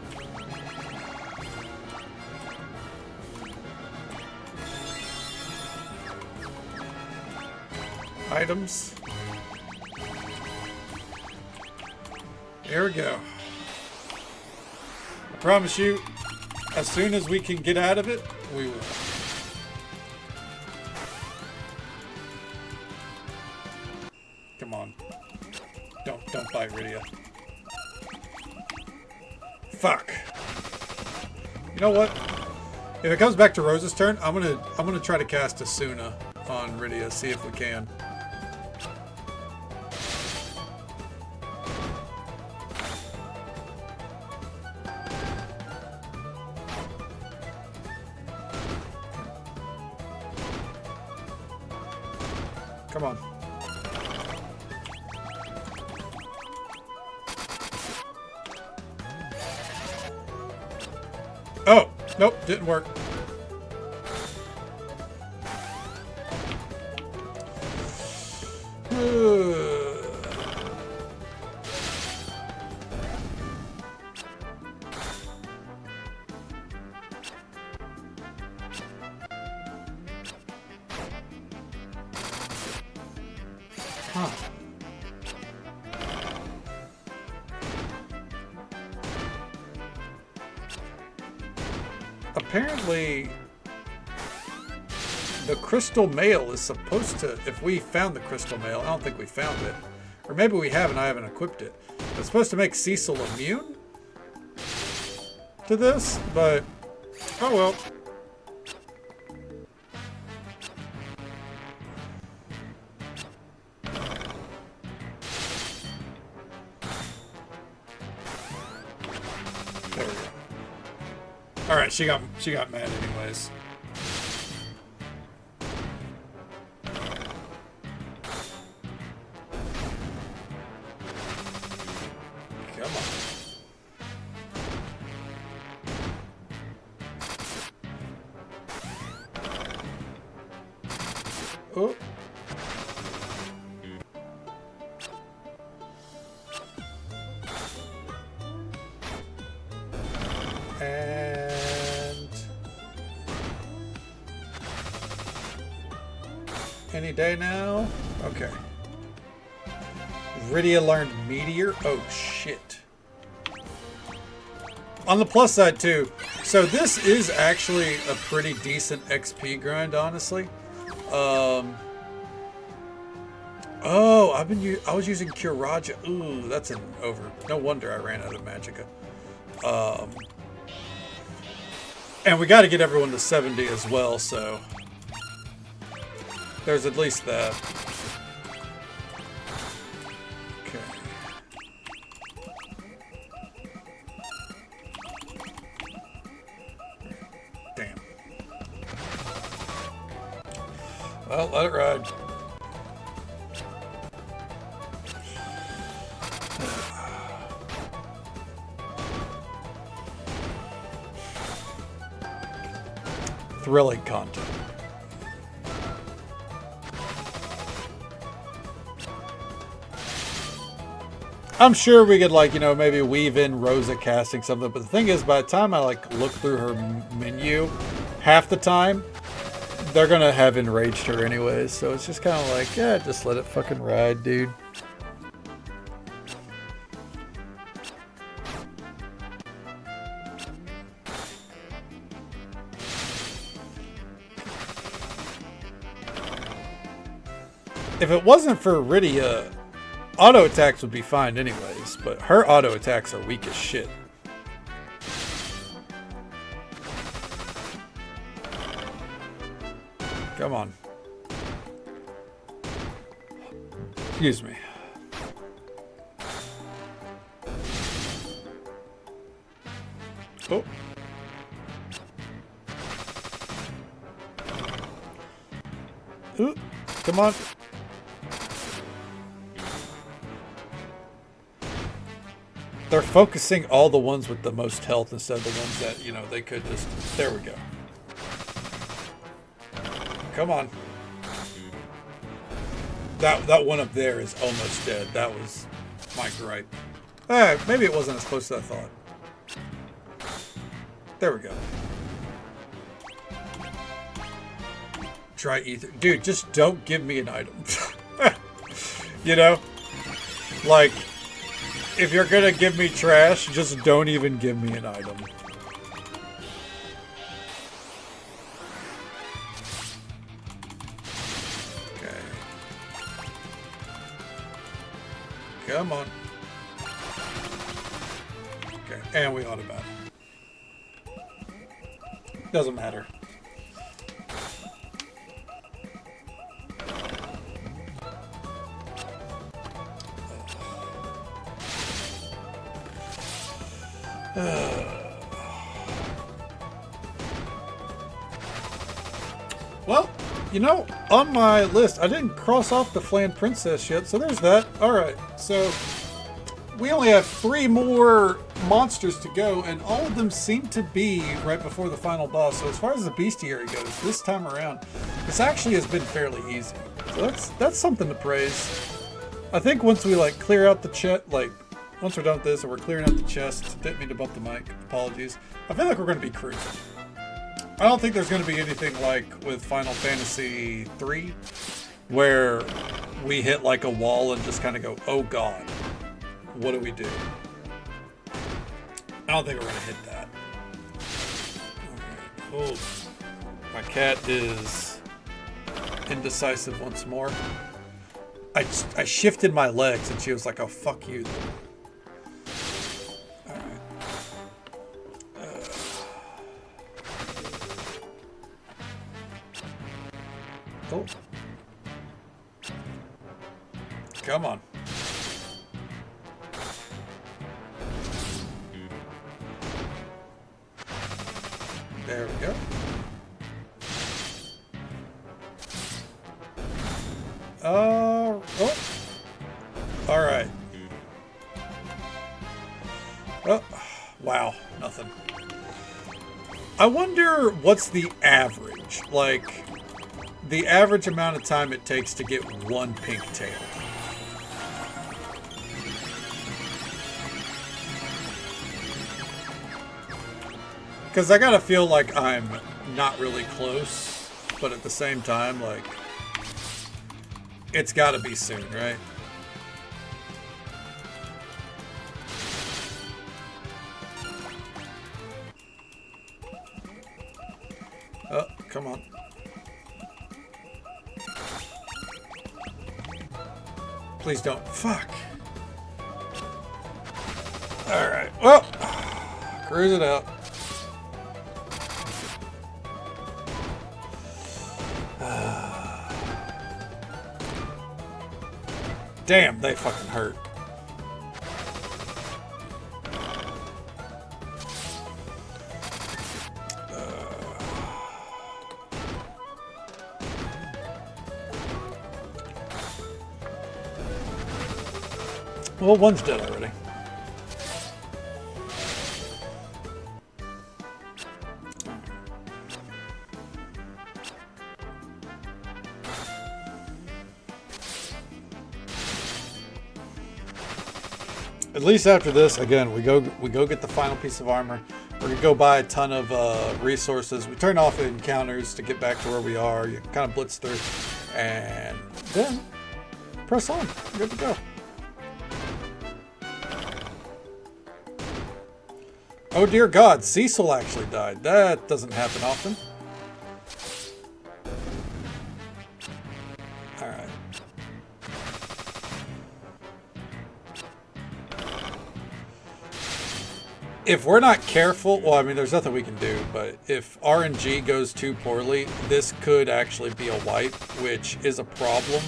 Items. There we go. I promise you, as soon as we can get out of it, We will. Come on. Don't bite Rydia. Fuck. You know what? If it comes back to Rose's turn, I'm gonna try to cast Asuna on Rydia, see if we can. Come on. Oh, nope, didn't work. Huh. Apparently, the crystal mail is supposed to, if we found the crystal mail, I don't think we found it. Or maybe we have and I haven't equipped it. It's supposed to make Cecil immune to this, but oh well. There we go. All right, she got mad anyways. Come on. Oh. And any day now? Okay. Rydia learned Meteor? Oh shit. On the plus side too, so this is actually a pretty decent XP grind, honestly. Oh, I was using Curaja. Ooh, that's an over. No wonder I ran out of Magicka. And we got to get everyone to 70 as well, so there's at least that. Okay. Damn. Well, let it ride. Thrilling content. I'm sure we could, like, you know, maybe weave in Rosa casting something, but the thing is, by the time I like look through her menu, half the time they're gonna have enraged her anyways, so it's just kind of like, yeah, just let it fucking ride, dude. If it wasn't for Rydia, auto attacks would be fine anyways, but her auto attacks are weak as shit. Come on. Excuse me. Oh. Ooh, come on. They're focusing all the ones with the most health instead of the ones that, you know, they could just... There we go. Come on. That one up there is almost dead. That was my gripe. Maybe it wasn't as close as I thought. There we go. Try ether. Dude, just don't give me an item. You know? Like... If you're gonna give me trash, just don't even give me an item. Come on. Okay, and we auto battle. Doesn't matter. Well, you know, on my list, I didn't cross off the Flan Princess yet, so there's that. Alright, so we only have 3 more monsters to go, and all of them seem to be right before the final boss. So as far as the bestiary goes, this time around, this actually has been fairly easy. So that's something to praise. I think once we like clear out the chest, like once we're done with this and we're clearing out the chest, didn't mean to bump the mic, apologies. I feel like we're going to be cruising. I don't think there's going to be anything like with Final Fantasy 3, where we hit like a wall and just kind of go, oh god, what do we do? I don't think we're going to hit that. Okay. Oh, my cat is indecisive once more. I shifted my legs and she was like, oh, fuck you. Oh. Come on. There we go. Oh. All right. Oh, wow. Nothing. I wonder what's the average, like the average amount of time it takes to get one pink tail. Because I gotta feel like I'm not really close, but at the same time, like, it's gotta be soon, right? Oh, come on. Please don't. Fuck. Alright, well, cruise it out. Damn, they fucking hurt. Well, one's dead already. At least after this, again, we go get the final piece of armor. We're gonna go buy a ton of resources. We turn off encounters to get back to where we are. You kind of blitz through, and then press on. Good to go. Oh dear God, Cecil actually died. That doesn't happen often. Alright. If we're not careful, well, I mean, there's nothing we can do, but if RNG goes too poorly, this could actually be a wipe, which is a problem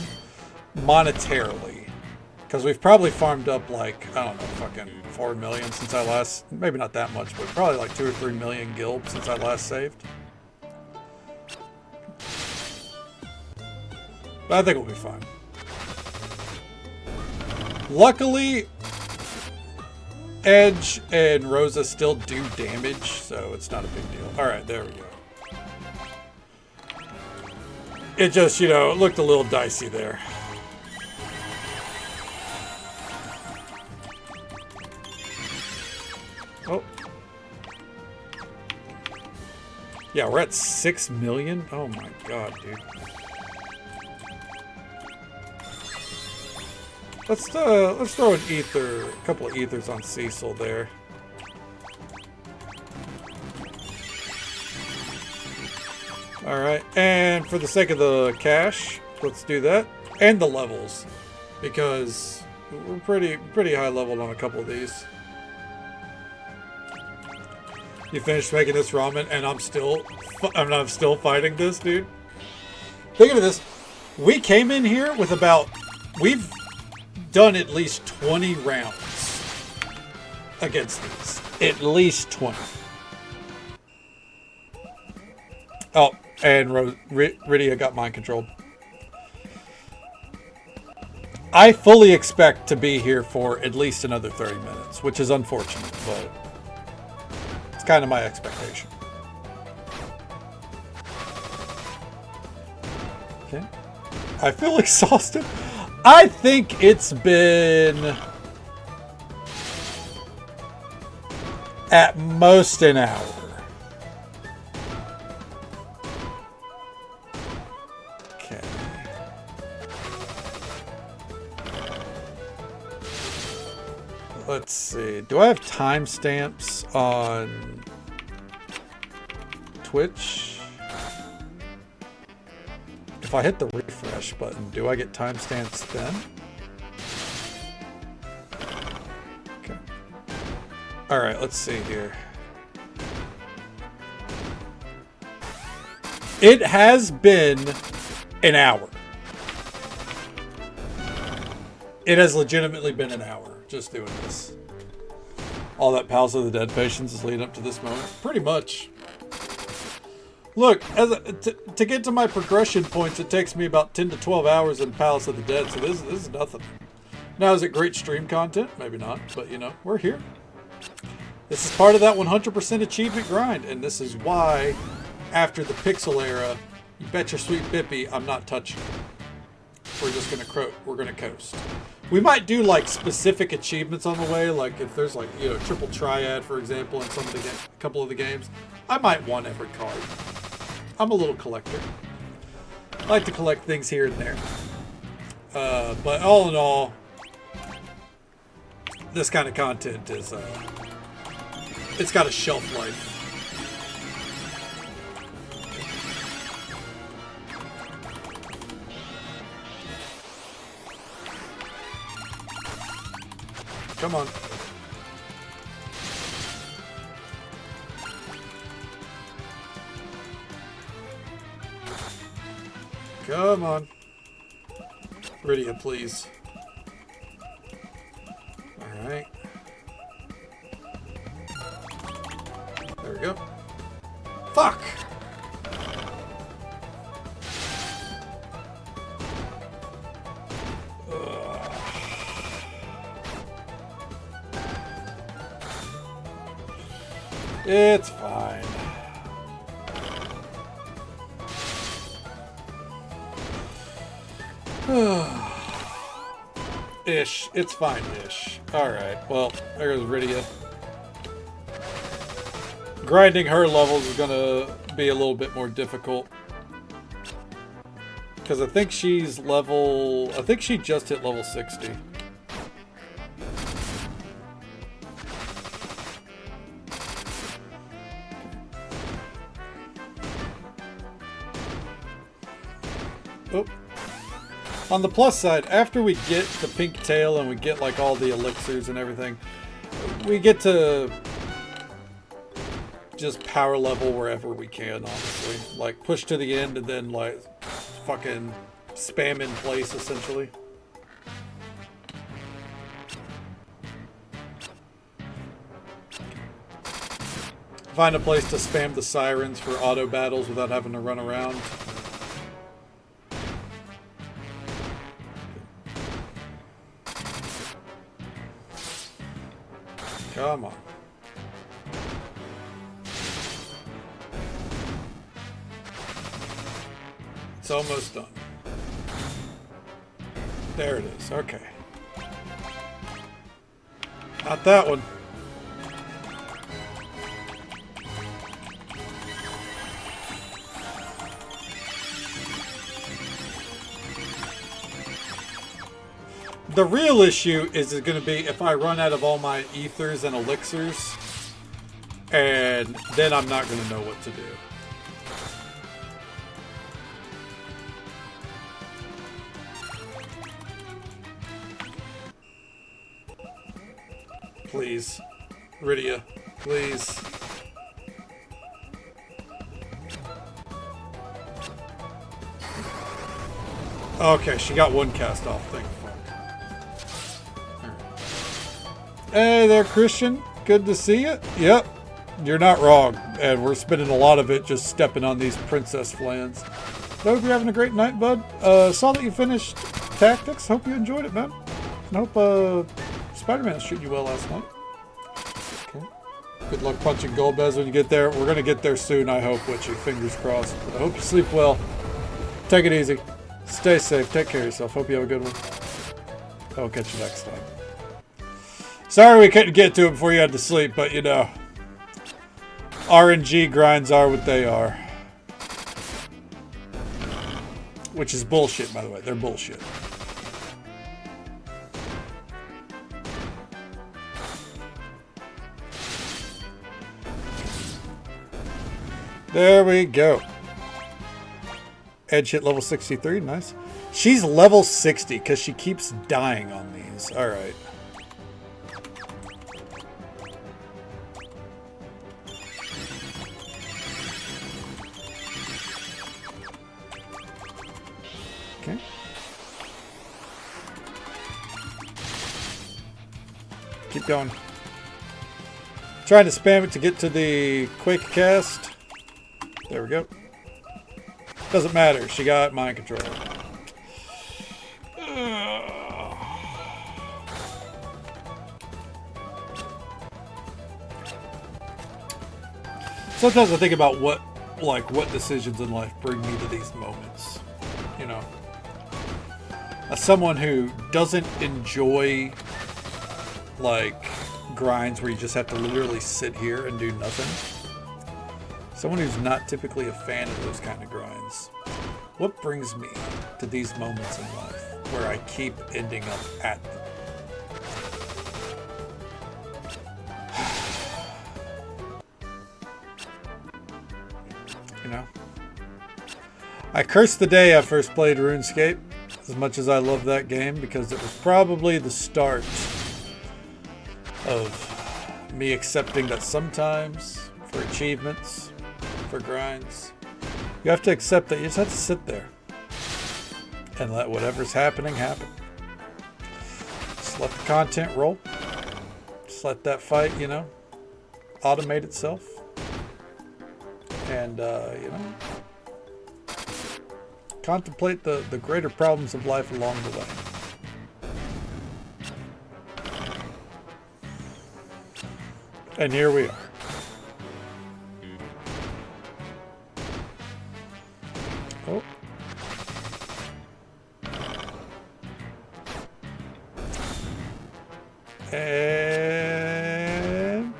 monetarily. Because we've probably farmed up like, I don't know, fucking 4 million since I last, maybe not that much, but probably like 2 or 3 million gilb since I last saved. But I think we'll be fine. Luckily, Edge and Rosa still do damage, so it's not a big deal. Alright, there we go. It just, you know, it looked a little dicey there. Oh. Yeah, we're at 6 million? Oh my god, dude. Let's throw an ether, a couple of ethers on Cecil there. Alright, and for the sake of the cash, let's do that. And the levels. Because We're pretty high leveled on a couple of these. You finished making this ramen, and I'm still fighting this, dude. Think of this. We came in here with we've done at least 20 rounds against these. At least 20. Oh, and Rydia got mind controlled. I fully expect to be here for at least another 30 minutes, which is unfortunate, but it's kind of my expectation. Okay. I feel exhausted. I think it's been at most an hour. Okay. Let's see. Do I have timestamps on Twitch? If I hit the refresh button, do I get timestamps then? Okay. All right, let's see here. It has been an hour. It has legitimately been an hour just doing this. All that Palace of the Dead patience is leading up to this moment. Pretty much. Look, to get to my progression points, it takes me about 10 to 12 hours in Palace of the Dead, so this is nothing. Now, is it great stream content? Maybe not, but you know, we're here. This is part of that 100% achievement grind, and this is why, after the pixel era, you bet your sweet Bippy I'm not touching it. We're just gonna coast. We might do like specific achievements on the way, like if there's like, you know, triple triad, for example, in some of the a couple of the games. I might want every card. I'm a little collector. I like to collect things here and there. But all in all, this kind of content is, it's got a shelf life. Come on. Come on. Rydia, please. Alright. There we go. Fuck! Ugh. It's fine. Ish. It's fine-ish. Alright, well, there's Rydia. Grinding her levels is gonna be a little bit more difficult. Because I think she's level... I think she just hit level 60. Oh. On the plus side, after we get the pink tail and we get like all the elixirs and everything, we get to just power level wherever we can, honestly. Like push to the end and then like fucking spam in place essentially. Find a place to spam the sirens for auto battles without having to run around. Come on. It's almost done. There it is. Okay. Not that one. The real issue is going to be if I run out of all my ethers and elixirs, and then I'm not going to know what to do. please. Rydia, please. Okay, she got one cast off. Thank fuck. Right. Hey there, Christian. Good to see you. Yep, you're not wrong. And we're spending a lot of it just stepping on these princess flans. I hope you're having a great night, bud. Saw that you finished Tactics. Hope you enjoyed it, man. And hope Spider-Man's treating you well last night. Okay. Good luck punching Golbez when you get there. We're gonna get there soon, I hope, Witchy. Fingers crossed. But I hope you sleep well. Take it easy. Stay safe. Take care of yourself. Hope you have a good one. I'll catch you next time. Sorry we couldn't get to it before you had to sleep, but you know, RNG grinds are what they are. Which is bullshit, by the way. They're bullshit. There we go. Edge hit level 63. Nice. She's level 60 because she keeps dying on these. All right. Okay. Keep going. Trying to spam it to get to the quick cast. There we go. Doesn't matter. She got mind control. Sometimes I think about what decisions in life bring me to these moments. You know, as someone who doesn't enjoy like grinds where you just have to literally sit here and do nothing. Someone who's not typically a fan of those kind of grinds. What brings me to these moments in life where I keep ending up at them? You know? I cursed the day I first played RuneScape, as much as I love that game, because it was probably the start of me accepting that sometimes, for achievements, for grinds, you have to accept that you just have to sit there and let whatever's happening happen. Just let the content roll. Just let that fight, you know, automate itself. And, you know, contemplate the greater problems of life along the way. And here we are. Oh. And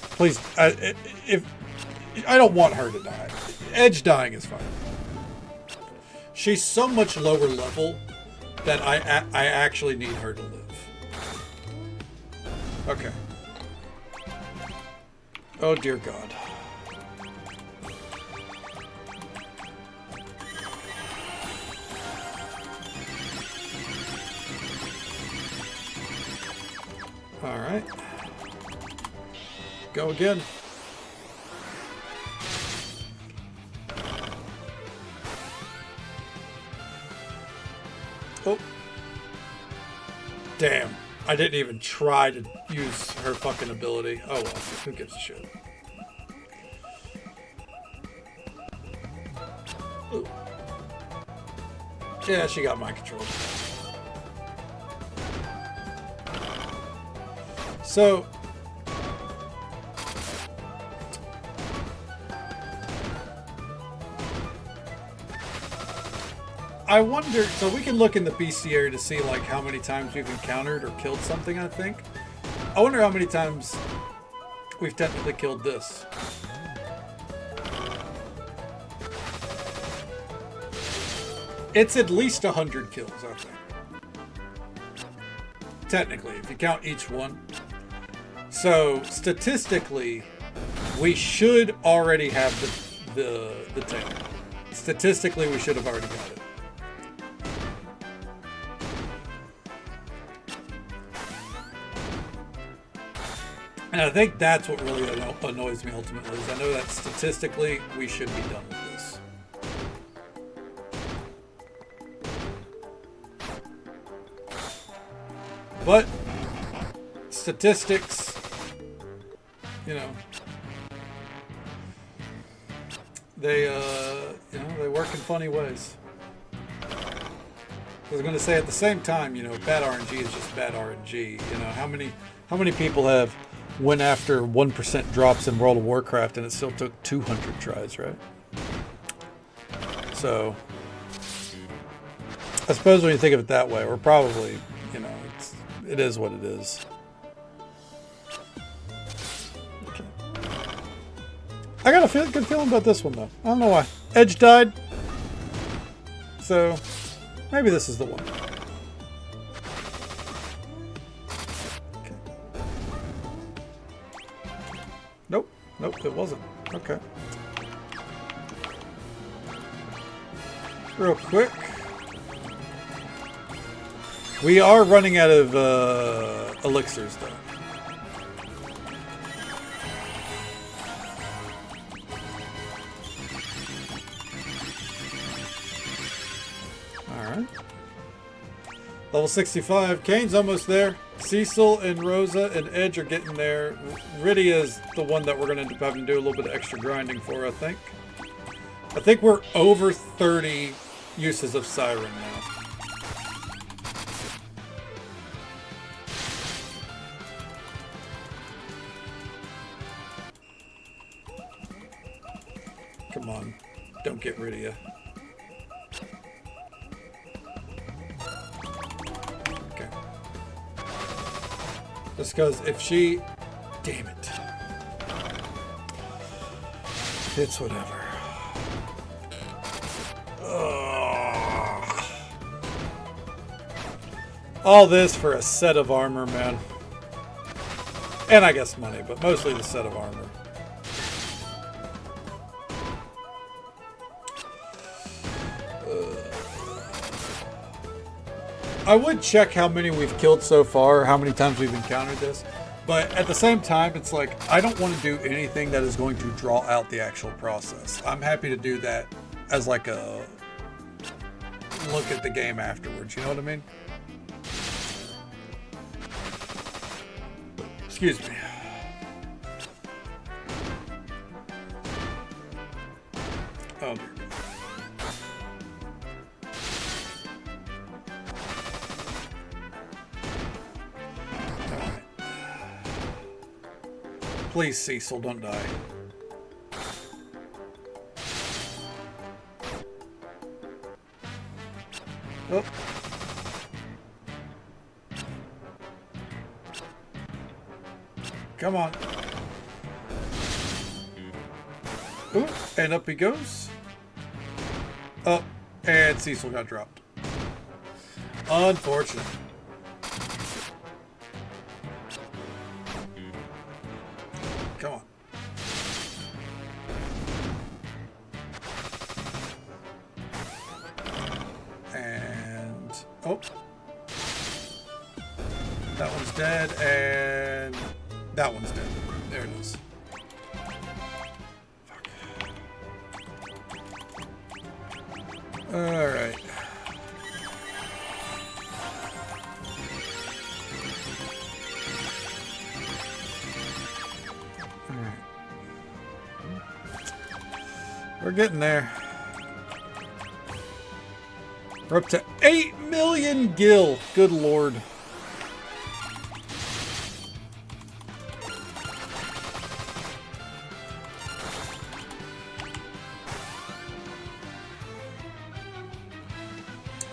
please, if I don't want her to die, Edge dying is fine. She's so much lower level that I actually need her to live. Okay. Oh dear God. All right. Go again. Oh. Damn. I didn't even try to use her fucking ability. Oh well, who gives a shit? Ooh. Yeah, she got mind control. So, I wonder, so we can look in the BC area to see like how many times we've encountered or killed something, I think. I wonder how many times we've technically killed this. It's at least 100 kills, I think. Technically, if you count each one. So, statistically, we should already have the tank. Statistically, we should have already got it. And I think that's what really annoys me ultimately, is I know that statistically we should be done with this. But statistics, you know, they they work in funny ways. I was going to say at the same time, you know, bad RNG is just bad RNG. You know, how many people have went after 1% drops in World of Warcraft and it still took 200 tries, right? So I suppose when you think of it that way, we're probably, you know, it is what it is. Okay. I got a good feeling about this one though. I don't know why. Edge died, so maybe this is the one. Okay. Nope, it wasn't. Okay. Real quick. We are running out of elixirs though. Alright. Level 65. Kane's almost there. Cecil and Rosa and Edge are getting there. Rydia is the one that we're going to end up having to do a little bit of extra grinding for, I think. I think we're over 30 uses of Siren now. Come on. Don't get Rydia. Just because if she... Damn it. It's whatever. Ugh. All this for a set of armor, man. And I guess money, but mostly the set of armor. I would check how many we've killed so far, how many times we've encountered this, but at the same time, it's like, I don't want to do anything that is going to draw out the actual process. I'm happy to do that as like a look at the game afterwards, you know what I mean? Excuse me. Oh dear. Please, Cecil, don't die. Oh. Come on. Ooh, and up he goes. Oh, and Cecil got dropped. Unfortunate. Come on. And... oh. That one's dead, and... that one's dead. There it is. Fuck. Alright. We're getting there. We're up to 8 million gil. Good lord.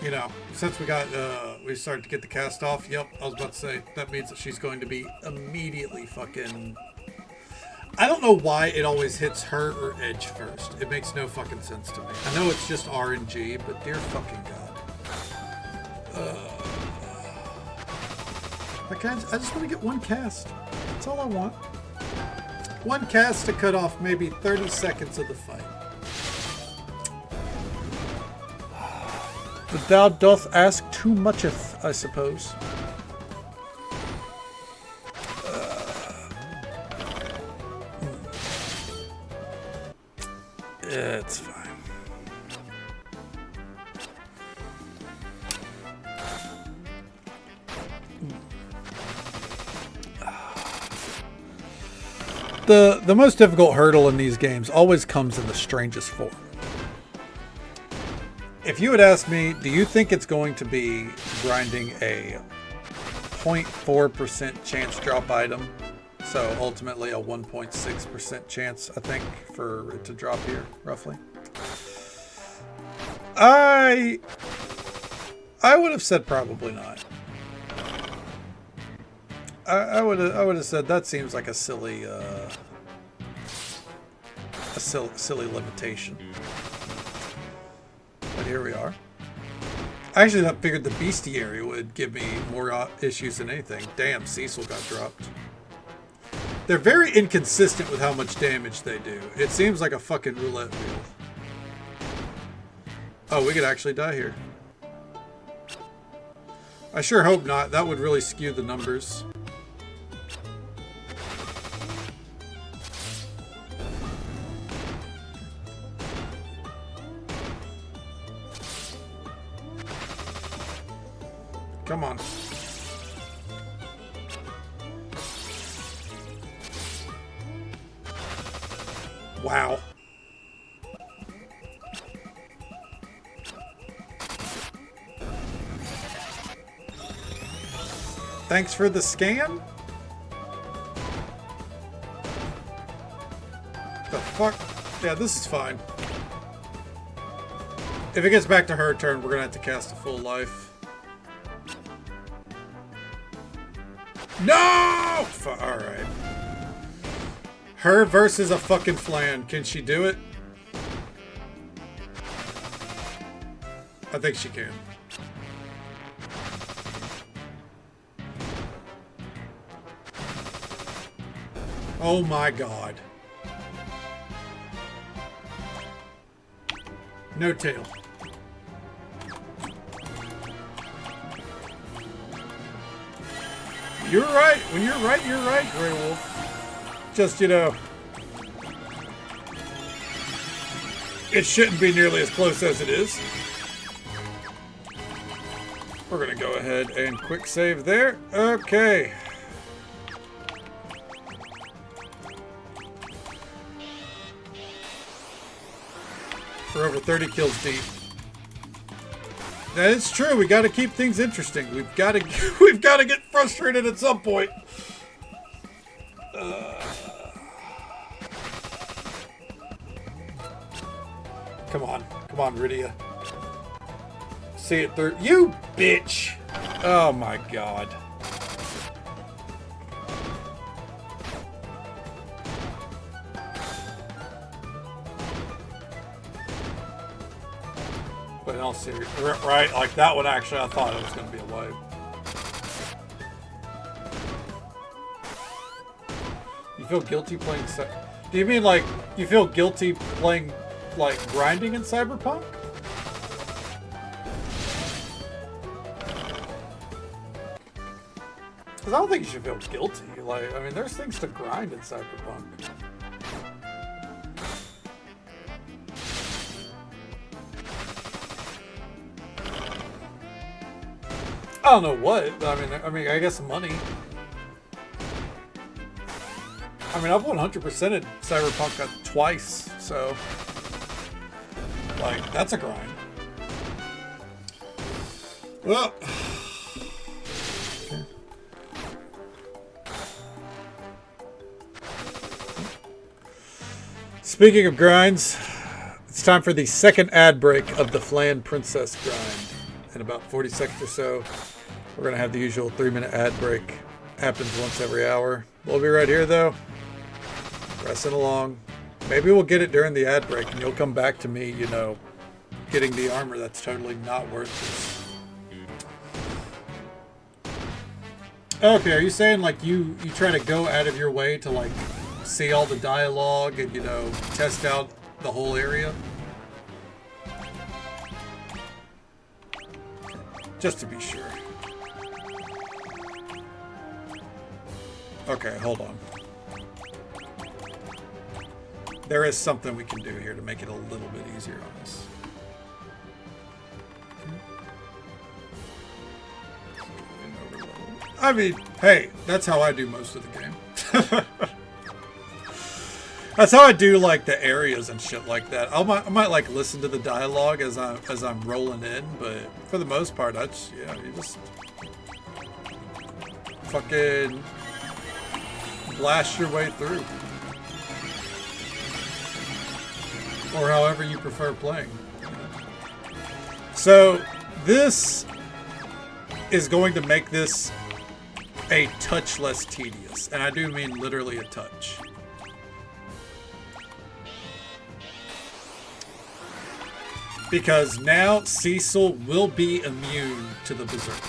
You know, since we started to get the cast off, yep, I was about to say, that means that she's going to be immediately fucking... I don't know why it always hits her or Edge first. It makes no fucking sense to me. I know it's just RNG, but dear fucking god. I just want to get one cast. That's all I want. One cast to cut off maybe 30 seconds of the fight. But thou doth ask too mucheth, I suppose. It's fine. The most difficult hurdle in these games always comes in the strangest form. If you had asked me, do you think it's going to be grinding a 0.4% chance drop item? So ultimately a 1.6% chance, I think, for it to drop here, roughly. I would have said probably not. I would have said that seems like a silly limitation. But here we are. I actually figured the bestiary would give me more issues than anything. Damn, Cecil got dropped. They're very inconsistent with how much damage they do. It seems like a fucking roulette wheel. Oh, we could actually die here. I sure hope not. That would really skew the numbers. Come on. Wow. Thanks for the scan? The fuck? Yeah, this is fine. If it gets back to her turn, we're gonna have to cast a full life. No! Alright. Her versus a fucking flan. Can she do it? I think she can. Oh my god. No tail. You're right. When you're right, Grey Wolf. Just, you know, it shouldn't be nearly as close as it is. We're going to go ahead and quick save there. Okay. We're over 30 kills deep. That is true. We got to keep things interesting. We've got to get frustrated at some point. Come on, Rydia. See it through. You bitch! Oh my god. But in all seriousness, right? Like that one actually, I thought it was going to be a wipe. You feel guilty playing... Do you mean like you feel guilty playing like grinding in Cyberpunk? Because I don't think you should feel guilty. Like, I mean, there's things to grind in Cyberpunk. I don't know what. I mean, I guess money. I mean, I've 100%ed Cyberpunk twice, so like that's a grind. Well, speaking of grinds, it's time for the second ad break of the Flan Princess grind. In about 40 seconds or so, we're going to have the usual 3-minute ad break. Happens once every hour. We'll be right here, though. Pressing along. Maybe we'll get it during the ad break, and you'll come back to me, you know, getting the armor that's totally not worth it. Okay, are you saying, like, you try to go out of your way to, like, see all the dialogue and, you know, test out the whole area? Just to be sure. Okay, hold on. there is something we can do here to make it a little bit easier on us. I mean, hey, that's how I do most of the game. That's how I do like the areas and shit like that. I might like listen to the dialogue as I'm rolling in, but for the most part, you just fucking blast your way through, or however you prefer playing. So this is going to make this a touch less tedious, and I do mean literally a touch. Because now Cecil will be immune to the Berserk.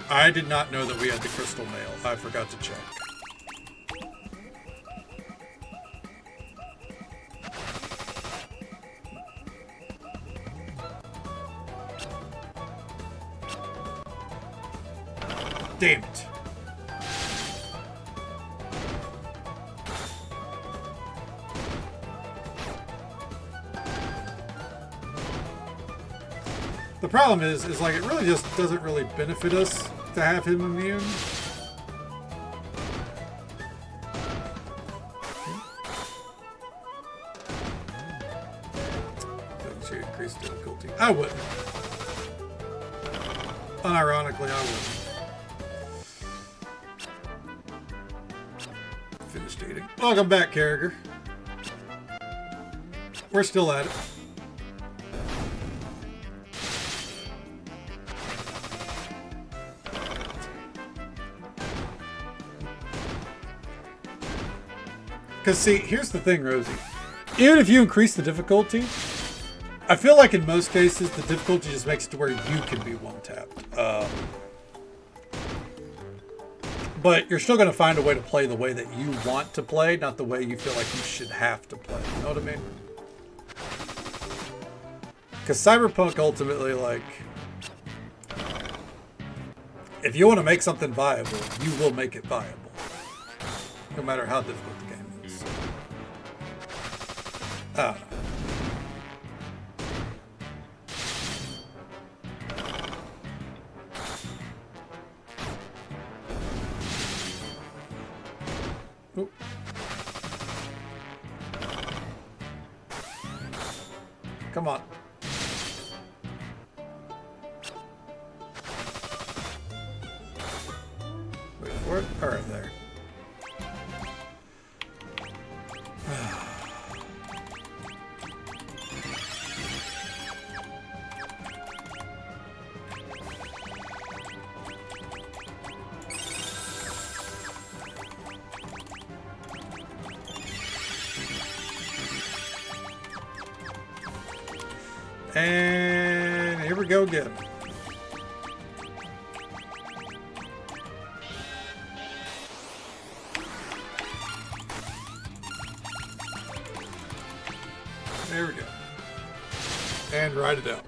I did not know that we had the Crystal Mail. I forgot to check. Damn it. The problem is like it really just doesn't really benefit us to have him immune. Doesn't she increase difficulty? I wouldn't. Unironically, I wouldn't. Finished eating. Welcome back, Carragher. We're still at it. Because, see, here's the thing, Rosie. Even if you increase the difficulty, I feel like in most cases, the difficulty just makes it to where you can be one-tapped. But you're still going to find a way to play the way that you want to play, not the way you feel like you should have to play. You know what I mean? Because Cyberpunk ultimately, like, if you want to make something viable, you will make it viable. No matter how difficult the game is. I don't know. Oop. Come on. Wait for it. All right, there. And here we go again. There we go. And write it out.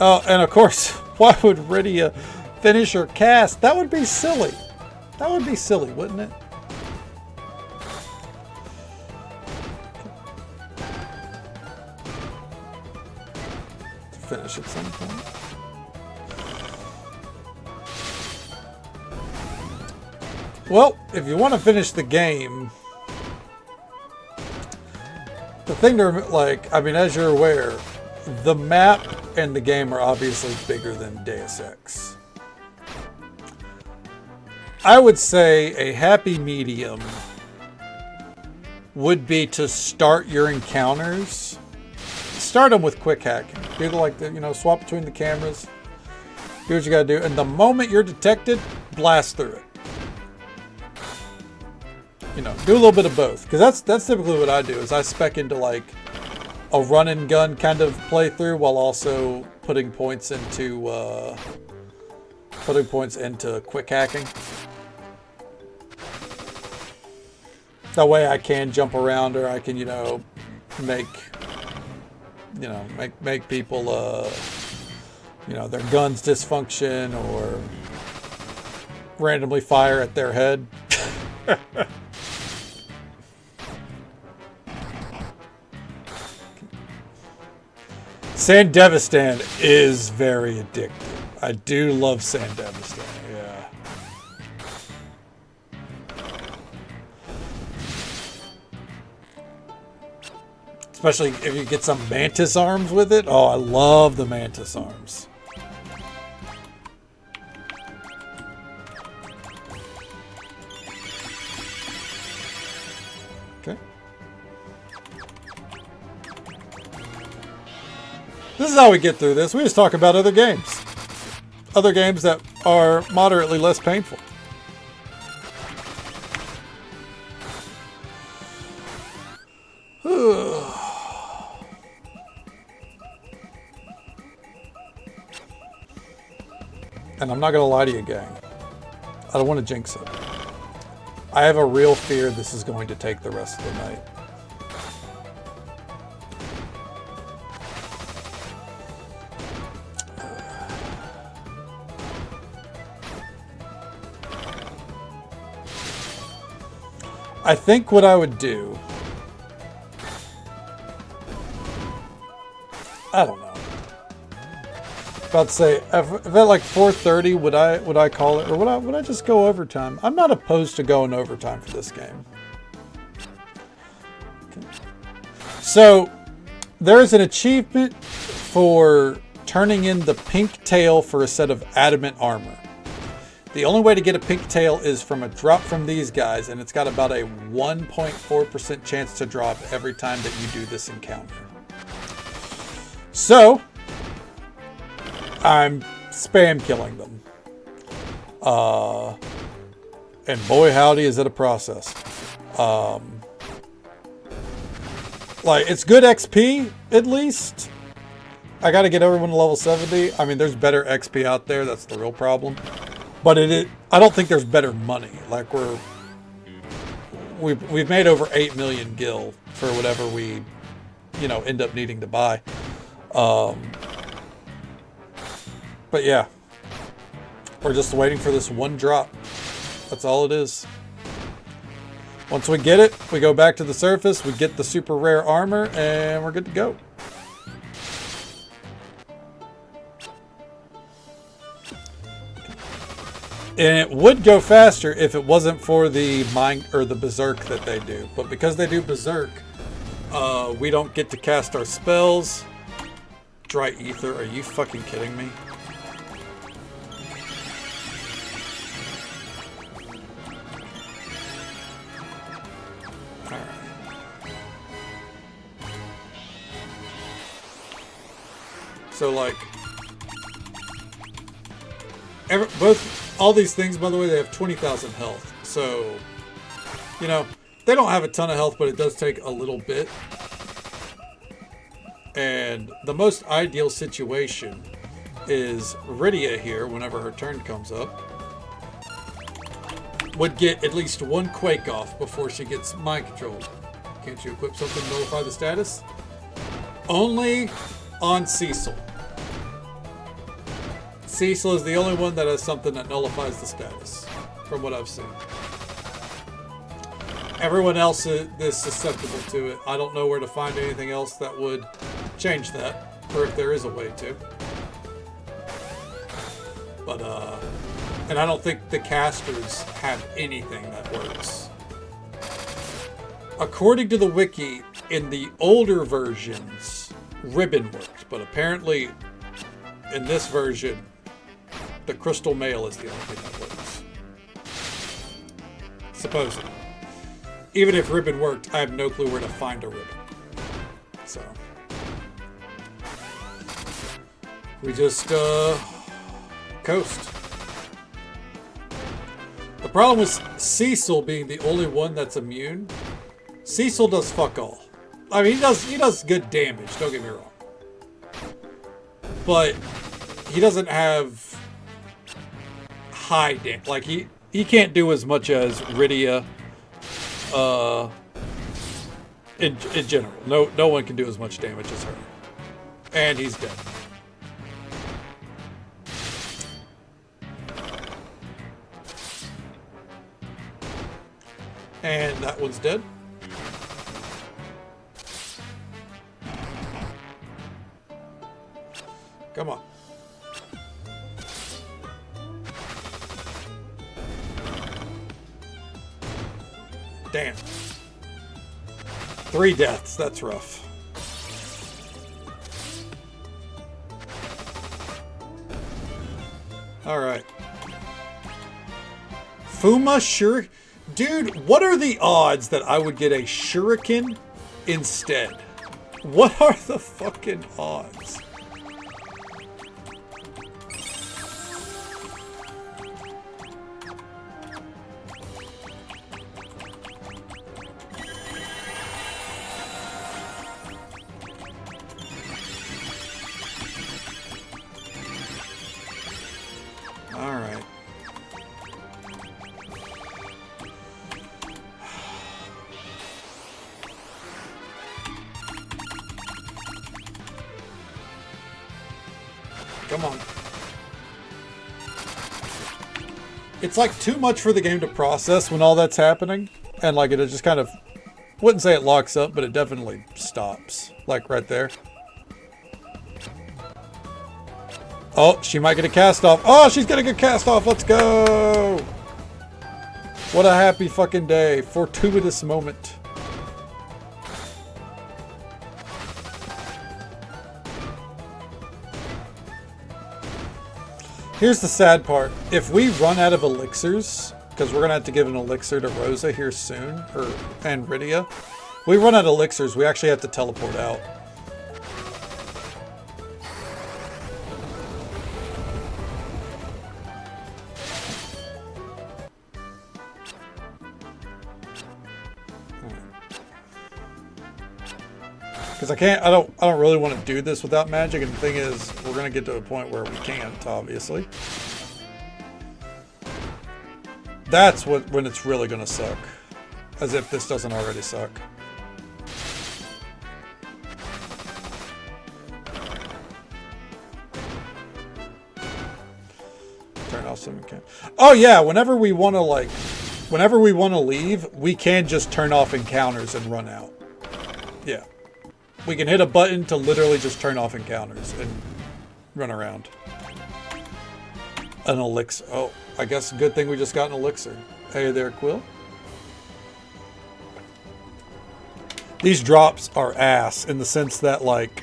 Oh, and of course, why would Rydia finish her cast? That would be silly. That would be silly, wouldn't it? To finish at some point. Well, if you want to finish the game, the thing to, like, I mean, as you're aware, the map and the game are obviously bigger than Deus Ex. I would say a happy medium would be to start your encounters. Start them with quick hacking. Do like the, swap between the cameras. Do what you gotta do. And the moment you're detected, blast through it. Do a little bit of both. Because that's typically what I do, is I spec into like a run and gun kind of playthrough while also putting points into quick hacking. That way I can jump around, or I can, make people you know, their guns dysfunction or randomly fire at their head. Sandevistan is very addictive. I do love Sandevistan, yeah. Especially if you get some mantis arms with it. Oh, I love the mantis arms. Okay. This is how we get through this. We just talk about other games. Other games that are moderately less painful. And I'm not going to lie to you, gang. I don't want to jinx it. I have a real fear this is going to take the rest of the night. I think what I would do... I don't know. About to say, if at like 4:30, would I call it, or would I just go overtime? I'm not opposed to going overtime for this game. Okay. So there is an achievement for turning in the pink tail for a set of adamant armor. The only way to get a pink tail is from a drop from these guys, and it's got about a 1.4% chance to drop every time that you do this encounter. So I'm spam killing them. And boy howdy is it a process. Like, it's good XP, at least. I gotta get everyone to level 70. I mean, there's better XP out there, that's the real problem. But I don't think there's better money. Like, we've made over 8 million gil for whatever we, you know, end up needing to buy. But yeah, we're just waiting for this one drop. That's all it is. Once we get it, we go back to the surface, we get the super rare armor, and we're good to go. And it would go faster if it wasn't for the the berserk that they do. But because they do berserk, we don't get to cast our spells. Dry ether, are you fucking kidding me? Alright. So like, all these things, by the way, they have 20,000 health. So, you know, they don't have a ton of health, but it does take a little bit. And the most ideal situation is Rydia here, whenever her turn comes up, would get at least one quake off before she gets mind controlled. Can't you equip something to nullify the status? Only on Cecil. Cecil is the only one that has something that nullifies the status, from what I've seen. Everyone else is susceptible to it. I don't know where to find anything else that would change that, or if there is a way to. But, and I don't think the casters have anything that works. According to the wiki, in the older versions, ribbon worked, but apparently in this version, the crystal mail is the only thing that works. Supposedly. Even if ribbon worked, I have no clue where to find a ribbon. So we just coast. The problem with Cecil being the only one that's immune, Cecil does fuck all. I mean, he does good damage, don't get me wrong. But he doesn't have high damage. Like, he can't do as much as Rydia in general. No one can do as much damage as her. And he's dead. And that one's dead. Come on. Damn. 3 deaths. That's rough. All right. Fuma sure. Dude, what are the odds that I would get a shuriken instead? What are the fucking odds? All right. Come on. It's like too much for the game to process when all that's happening. And like it just kind of, wouldn't say it locks up, but it definitely stops. Like right there. Oh, she might get a cast off. Oh, she's getting a cast off. Let's go. What a happy fucking day. Fortuitous moment. Here's the sad part. If we run out of elixirs, because we're going to have to give an elixir to Rosa here soon, and Rydia. We run out of elixirs, we actually have to teleport out. Because I don't really want to do this without magic, and the thing is, we're going to get to a point where we can't, obviously. That's when it's really going to suck. As if this doesn't already suck. Turn off some... Oh yeah, whenever we want to leave, we can just turn off encounters and run out. Yeah. We can hit a button to literally just turn off encounters and run around. An elixir. Oh, I guess a good thing we just got an elixir. Hey there, Quill. These drops are ass in the sense that, like,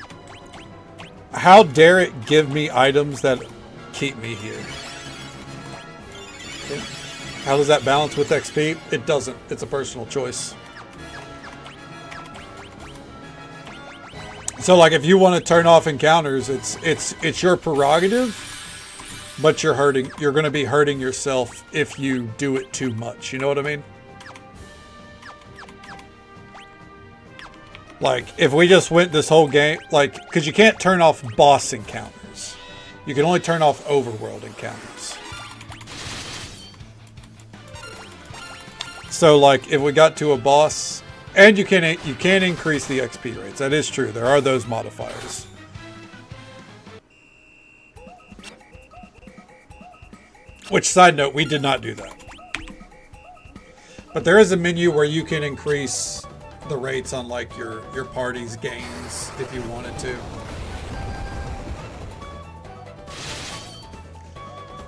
how dare it give me items that keep me here? Okay. How does that balance with XP? It doesn't. It's a personal choice. So, like, if you want to turn off encounters, it's your prerogative. But you're going to be hurting yourself if you do it too much. You know what I mean? Like, if we just went this whole game, like, because you can't turn off boss encounters. You can only turn off overworld encounters. So, like, if we got to a boss, and you can increase the XP rates. That is true. There are those modifiers. Which, side note, we did not do that. But there is a menu where you can increase the rates on, like, your party's gains if you wanted to.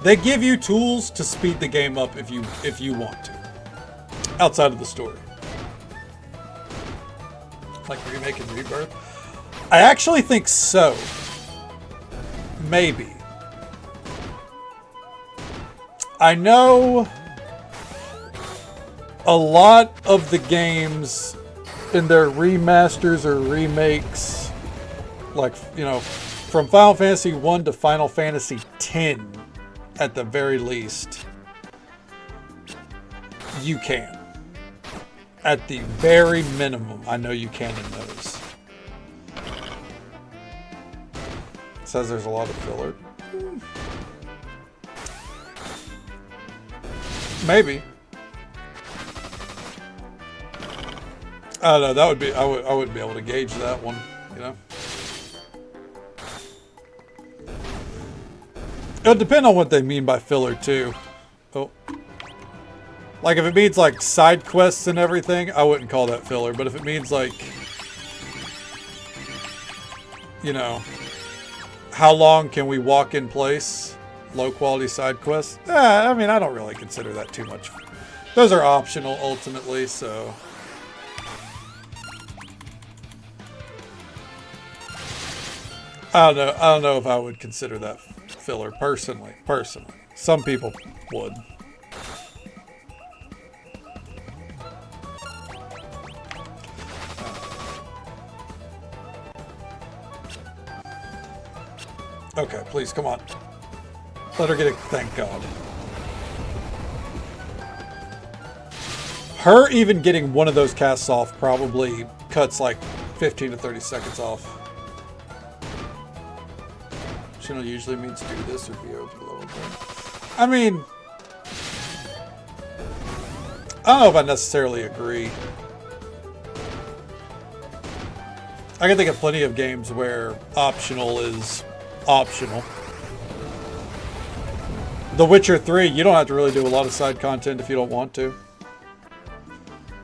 They give you tools to speed the game up if you want to. Outside of the story. Like Remake and Rebirth. I actually think so. Maybe. I know a lot of the games in their remasters or remakes, like, you know, from Final Fantasy 1 to Final Fantasy 10, at the very least, you can. At the very minimum, I know you can in those. It says there's a lot of filler. Maybe. I don't know. That would be. I wouldn't be able to gauge that one. You know. It would depend on what they mean by filler too. Oh. Like, if it means, like, side quests and everything, I wouldn't call that filler. But if it means, like, you know, how long can we walk in place? Low-quality side quests? I mean, I don't really consider that too much. Those are optional, ultimately, so... I don't know if I would consider that filler, personally. Some people would. Okay, please, come on. Let her get it, thank God. Her even getting one of those casts off probably cuts like 15 to 30 seconds off. Channel usually means do this or be over the level. I mean, I don't know if I necessarily agree. I can think of plenty of games where optional is optional. The Witcher 3, you don't have to really do a lot of side content if you don't want to.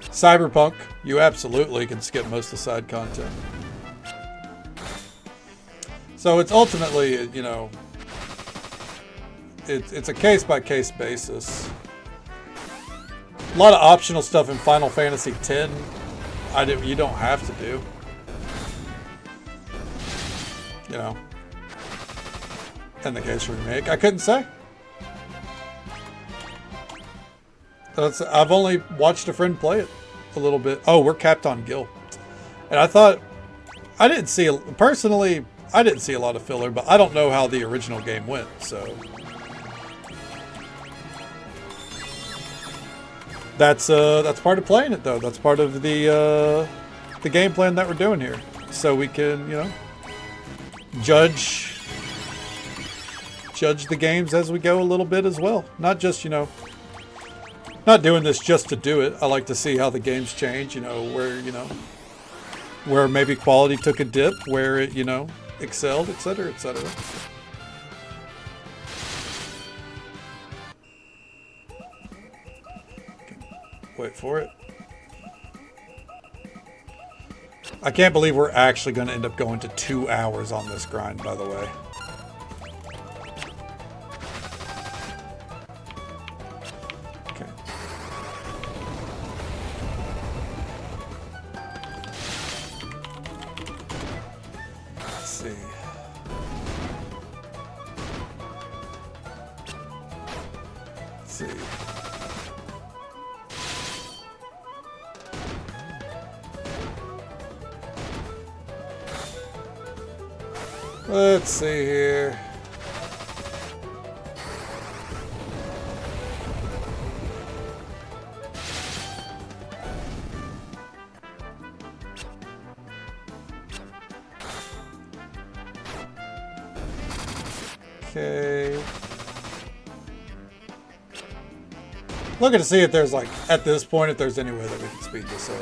Cyberpunk, you absolutely can skip most of the side content. So it's ultimately, you know, it's a case-by-case basis. A lot of optional stuff in Final Fantasy X, you don't have to do. You know. In the case remake, I couldn't say. I've only watched a friend play it a little bit. Oh, we're capped on Gil. And I thought, personally, I didn't see a lot of filler, but I don't know how the original game went, so. That's part of playing it, though. That's part of the game plan that we're doing here. So we can, you know, judge the games as we go a little bit as well. Not just, you know, not doing this just to do it. I like to see how the games change, you know, where maybe quality took a dip, where it, you know, excelled, etc., etc. Wait for it. I can't believe we're actually going to end up going to 2 hours on this grind, by the way. Let's see here. Okay. Looking to see if there's, like, at this point, if there's any way that we can speed this up.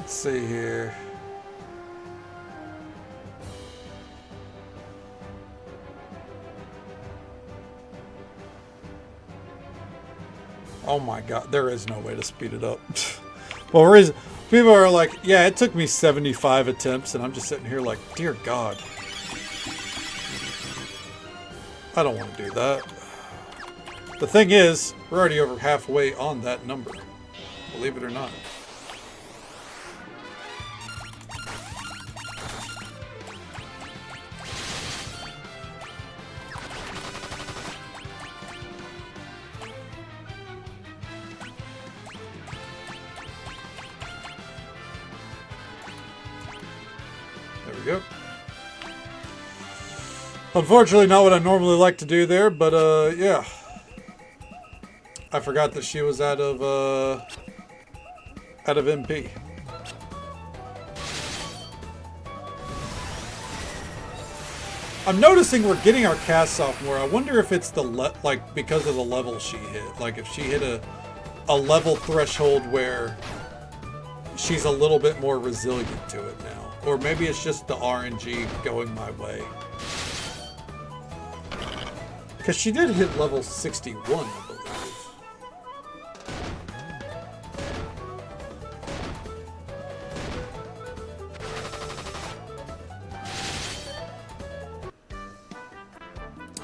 Let's see here. Oh my God, there is no way to speed it up. Well, people are like, yeah, it took me 75 attempts, and I'm just sitting here like, dear God. I don't want to do that. The thing is, we're already over halfway on that number, believe it or not. Yep. Unfortunately, not what I normally like to do there, but yeah. I forgot that she was out of MP. I'm noticing we're getting our casts off more. I wonder if it's like because of the level she hit. Like if she hit a level threshold where she's a little bit more resilient to it now. Or maybe it's just the RNG going my way. Because she did hit level 61, I believe.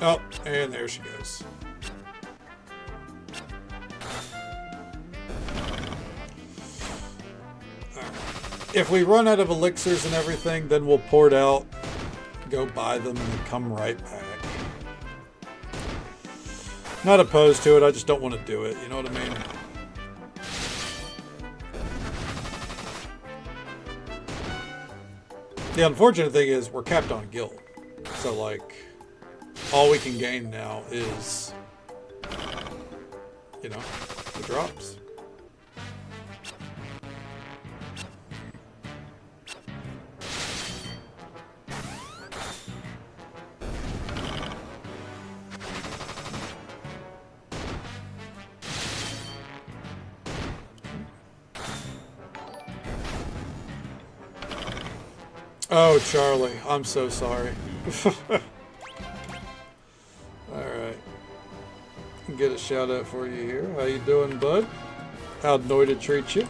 Oh, and there she goes. If we run out of elixirs and everything, then we'll port out, go buy them, and then come right back. Not opposed to it, I just don't want to do it, you know what I mean? The unfortunate thing is we're capped on guild. So, like, all we can gain now is, you know, the drops. Oh, Charlie, I'm so sorry. Alright. Get a shout out for you here. How you doing, bud? How'd Noida treat you?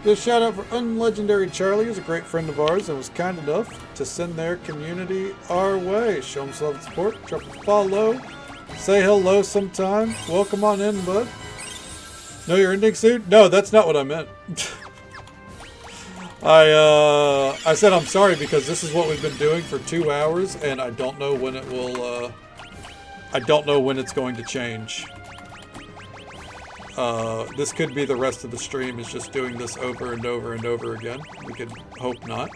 Get a shout out for Unlegendary Charlie, who's a great friend of ours and was kind enough to send their community our way. Show them some support, drop a follow, say hello sometime. Welcome on in, bud. Know your ending soon? No, that's not what I meant. I said I'm sorry because this is what we've been doing for 2 hours and I don't know when it will, I don't know when it's going to change. This could be the rest of the stream is just doing this over and over and over again. We could hope not.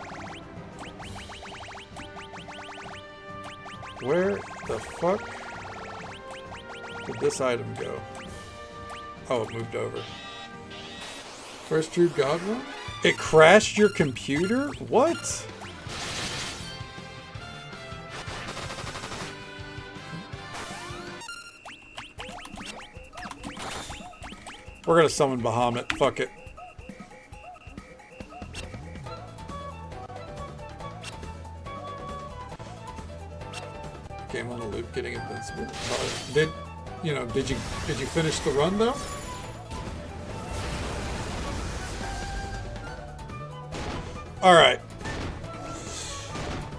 Where the fuck did this item go? Oh, it moved over. First true God run? It crashed your computer? What? We're gonna summon Bahamut. Fuck it. Game on a loop, getting invincible. Did you finish the run though? All right.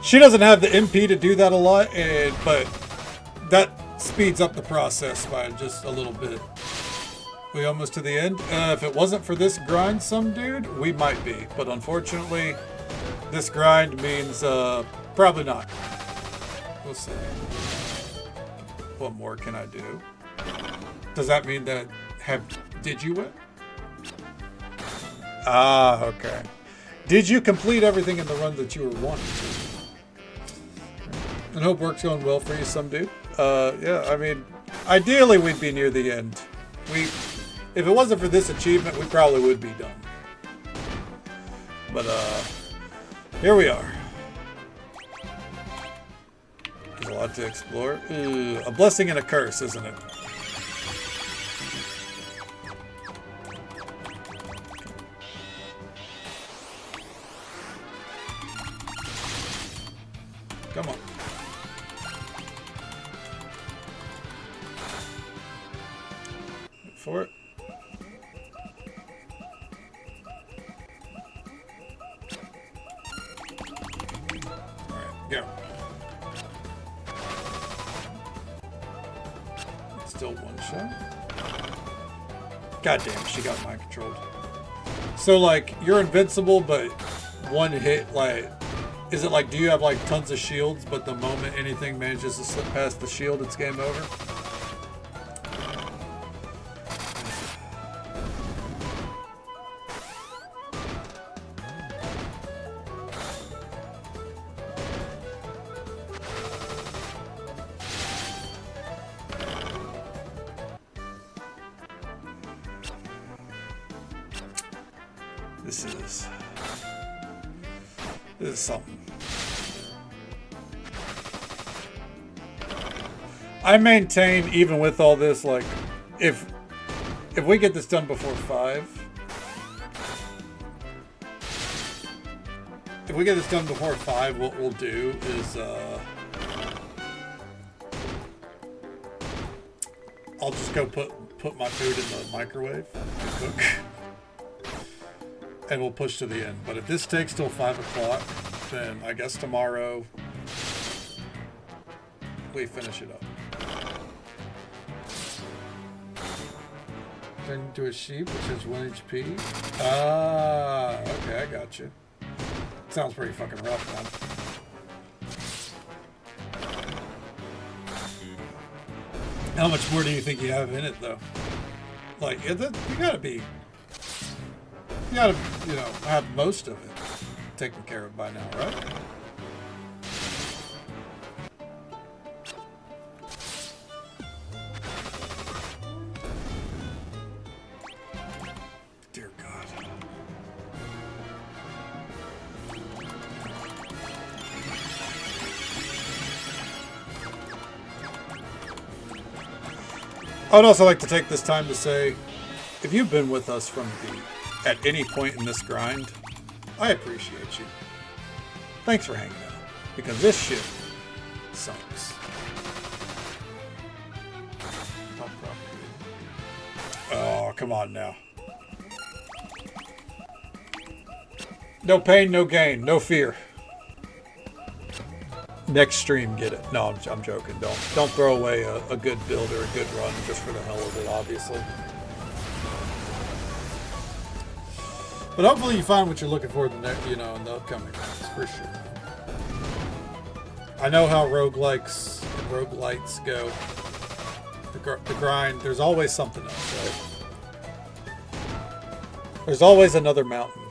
She doesn't have the MP to do that a lot, but that speeds up the process by just a little bit. We almost to the end. If it wasn't for this grind, some dude, we might be. But unfortunately, this grind means probably not. We'll see. What more can I do? Does that mean that did you win? Ah, okay. Did you complete everything in the run that you were wanting to? And hope work's going well for you, some dude. Yeah, I mean, ideally we'd be near the end. If it wasn't for this achievement, we probably would be done. But, here we are. There's a lot to explore. A blessing and a curse, isn't it? Come on. Wait for it. Alright, go. Still one shot. God damn, she got mind controlled. So, like, you're invincible, but one hit, like... Is it like, do you have like tons of shields, but the moment anything manages to slip past the shield, it's game over? This is something. I maintain, even with all this, like, if we get this done before 5, if we get this done before 5, what we'll do is I'll just go put my food in the microwave and cook, and we'll push to the end. But if this takes till 5 o'clock, then I guess tomorrow we finish it up. Turn into a sheep, which has 1 HP. Ah, okay, I got you. Sounds pretty fucking rough, man. How much more do you think you have in it, though? Like, you gotta, you know, have most of it taken care of by now, right? Dear God. I would also like to take this time to say, if you've been with us from at any point in this grind, I appreciate you. Thanks for hanging out, because this shit sucks. Oh, come on now. No pain, no gain, no fear. Next stream, get it. No, I'm joking. Don't throw away a good build or a good run just for the hell of it, obviously. But hopefully you find what you're looking for in the in the upcoming rounds, for sure. I know how roguelikes and roguelites go. The grind, there's always something else, right? There's always another mountain.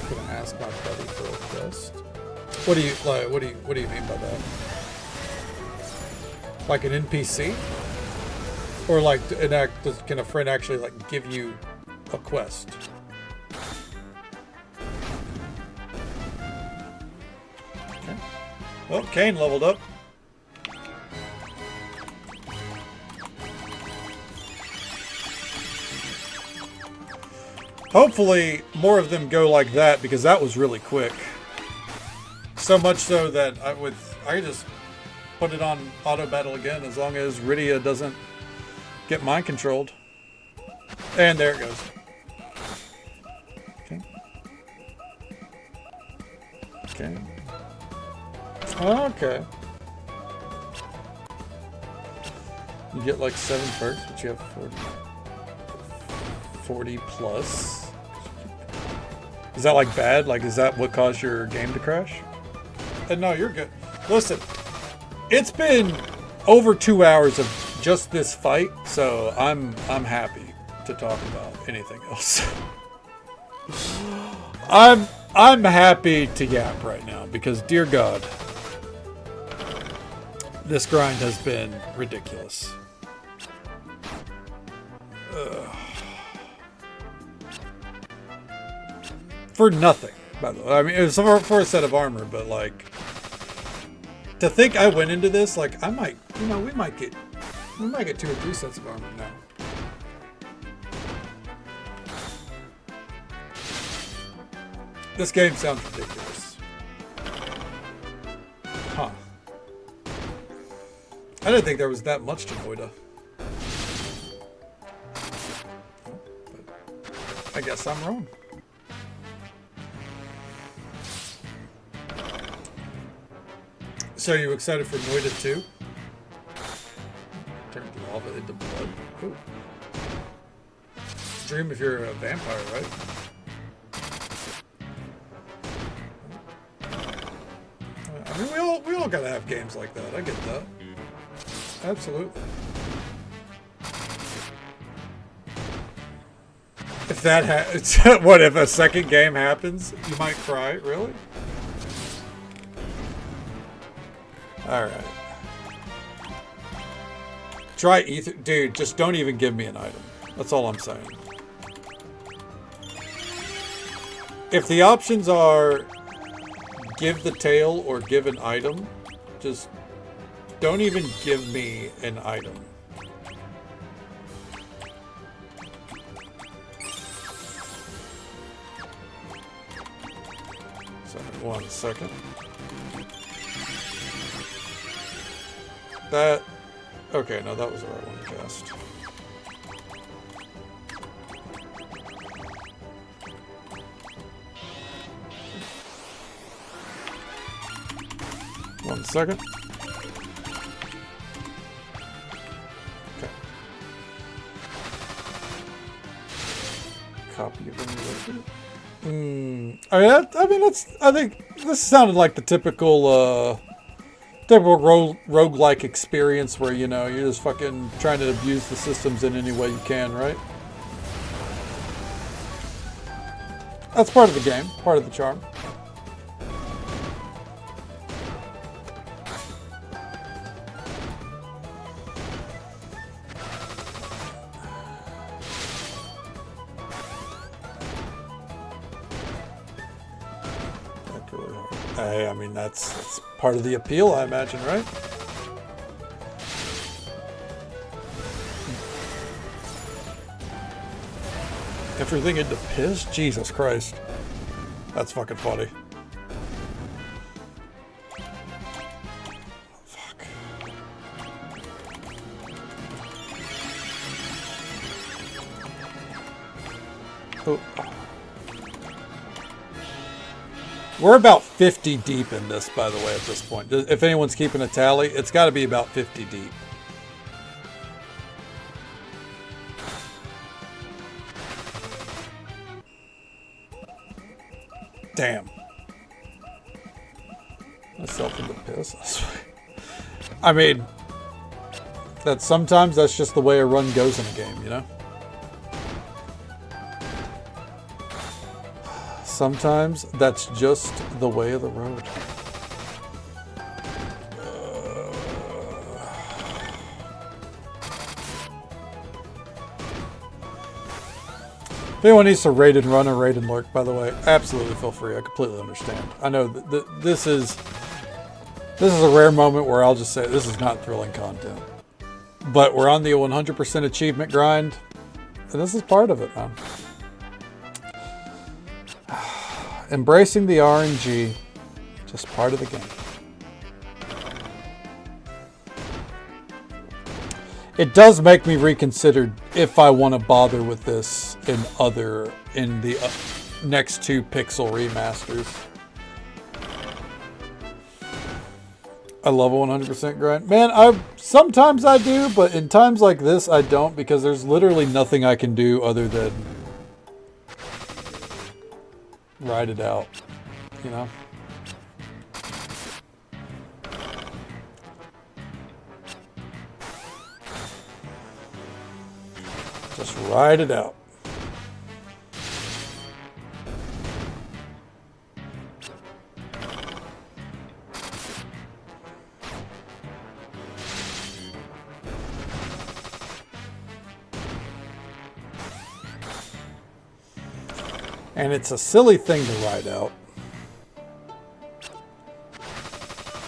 I'm gonna ask my buddy for a quest. What do you mean by that? Like an NPC? Or like can a friend actually like give you a quest? Okay. Oh, Kane leveled up. Hopefully more of them go like that, because that was really quick. So much so that I could just put it on auto battle again as long as Rydia doesn't get mind controlled. And there it goes. Okay. Okay. Okay. You get like 7 perks, but you have 40 plus. Is that like bad? Like, is that what caused your game to crash? No, you're good. Listen, it's been over 2 hours of just this fight, so I'm happy to talk about anything else. I'm happy to yap right now because, dear God, this grind has been ridiculous. For nothing, by the way. I mean, it was for a set of armor, but like, to think I went into this, like, I might, we might get 2 or 3 sets of armor now. This game sounds ridiculous. Huh. I didn't think there was that much to Noida. But I guess I'm wrong. So are you excited for Noida 2? Turn lava into blood. Ooh. Dream if you're a vampire, right? I mean, we all gotta have games like that. I get that. Absolutely. If that what if a second game happens? You might cry. Really? All right. Try ether, dude. Just don't even give me an item. That's all I'm saying. If the options are give the tail or give an item, just don't even give me an item. Sorry, 1 second. That... Okay, no, that was the right one to cast. One second. Okay. Copy of any record. I mean, I think this sounded like the typical roguelike experience where, you know, you're just fucking trying to abuse the systems in any way you can, right? That's part of the game, part of the charm. I mean, that's part of the appeal, I imagine, right? Everything into piss? Jesus Christ. That's fucking funny. Fuck. Oh. We're about 50 deep in this, by the way, at this point. If anyone's keeping a tally, it's got to be about 50 deep. Damn. Myself in the piss. I mean, sometimes that's just the way a run goes in a game, you know? Sometimes that's just the way of the road. If anyone needs to raid and run or raid and lurk, by the way, absolutely feel free. I completely understand. I know this is a rare moment where I'll just say this is not thrilling content. But we're on the 100% achievement grind, and this is part of it, man. Embracing the RNG, just part of the game. It does make me reconsider if I want to bother with this in the next 2 Pixel remasters. I love a 100% grind. Man, sometimes I do, but in times like this I don't, because there's literally nothing I can do other than ride it out, you know? Just ride it out. And it's a silly thing to ride out.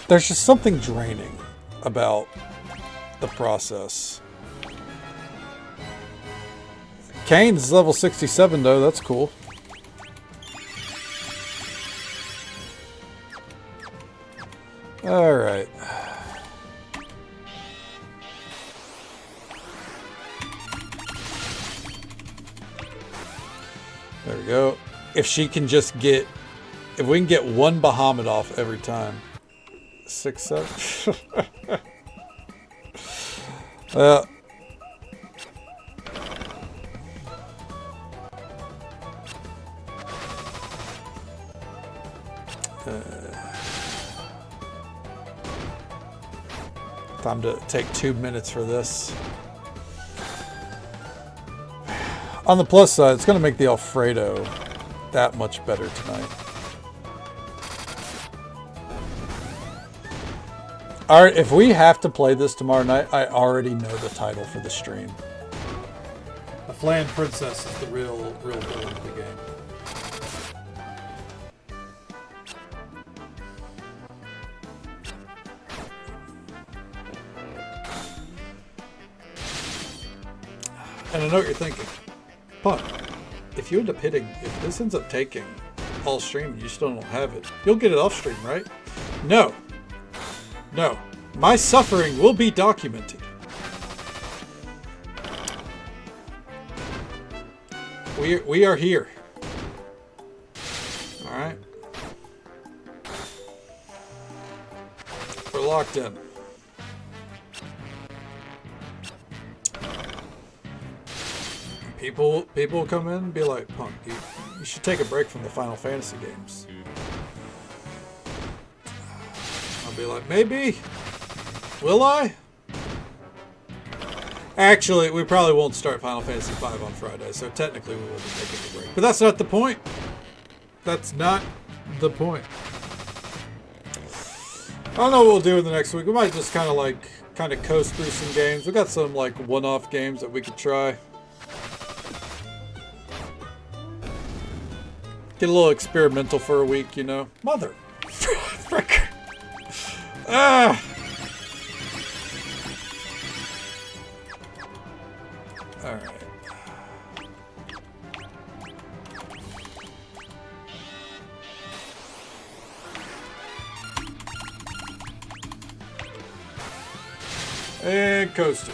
There's just something draining about the process. Kane's level 67 though, that's cool. Alright. There we go. If she can just get... If we can get 1 Bahamut off every time. 6, 7... time to take 2 minutes for this. On the plus side, it's going to make the Alfredo that much better tonight. Alright, if we have to play this tomorrow night, I already know the title for the stream. The Flan Princess is the real villain of the game. And I know what you're thinking. But if you end up hitting, if this ends up taking all stream, you still don't have it. You'll get it off stream, right? No. No. My suffering will be documented. We are here. Alright. We're locked in. People will come in and be like, Punk, you should take a break from the Final Fantasy games. I'll be like, maybe. Will I? Actually, we probably won't start Final Fantasy V on Friday, so technically we will be taking a break. But that's not the point. That's not the point. I don't know what we'll do in the next week. We might just kind of coast through some games. We got some like one-off games that we could try. Get a little experimental for a week, you know. Mother frick. Ah. All right. And coaster.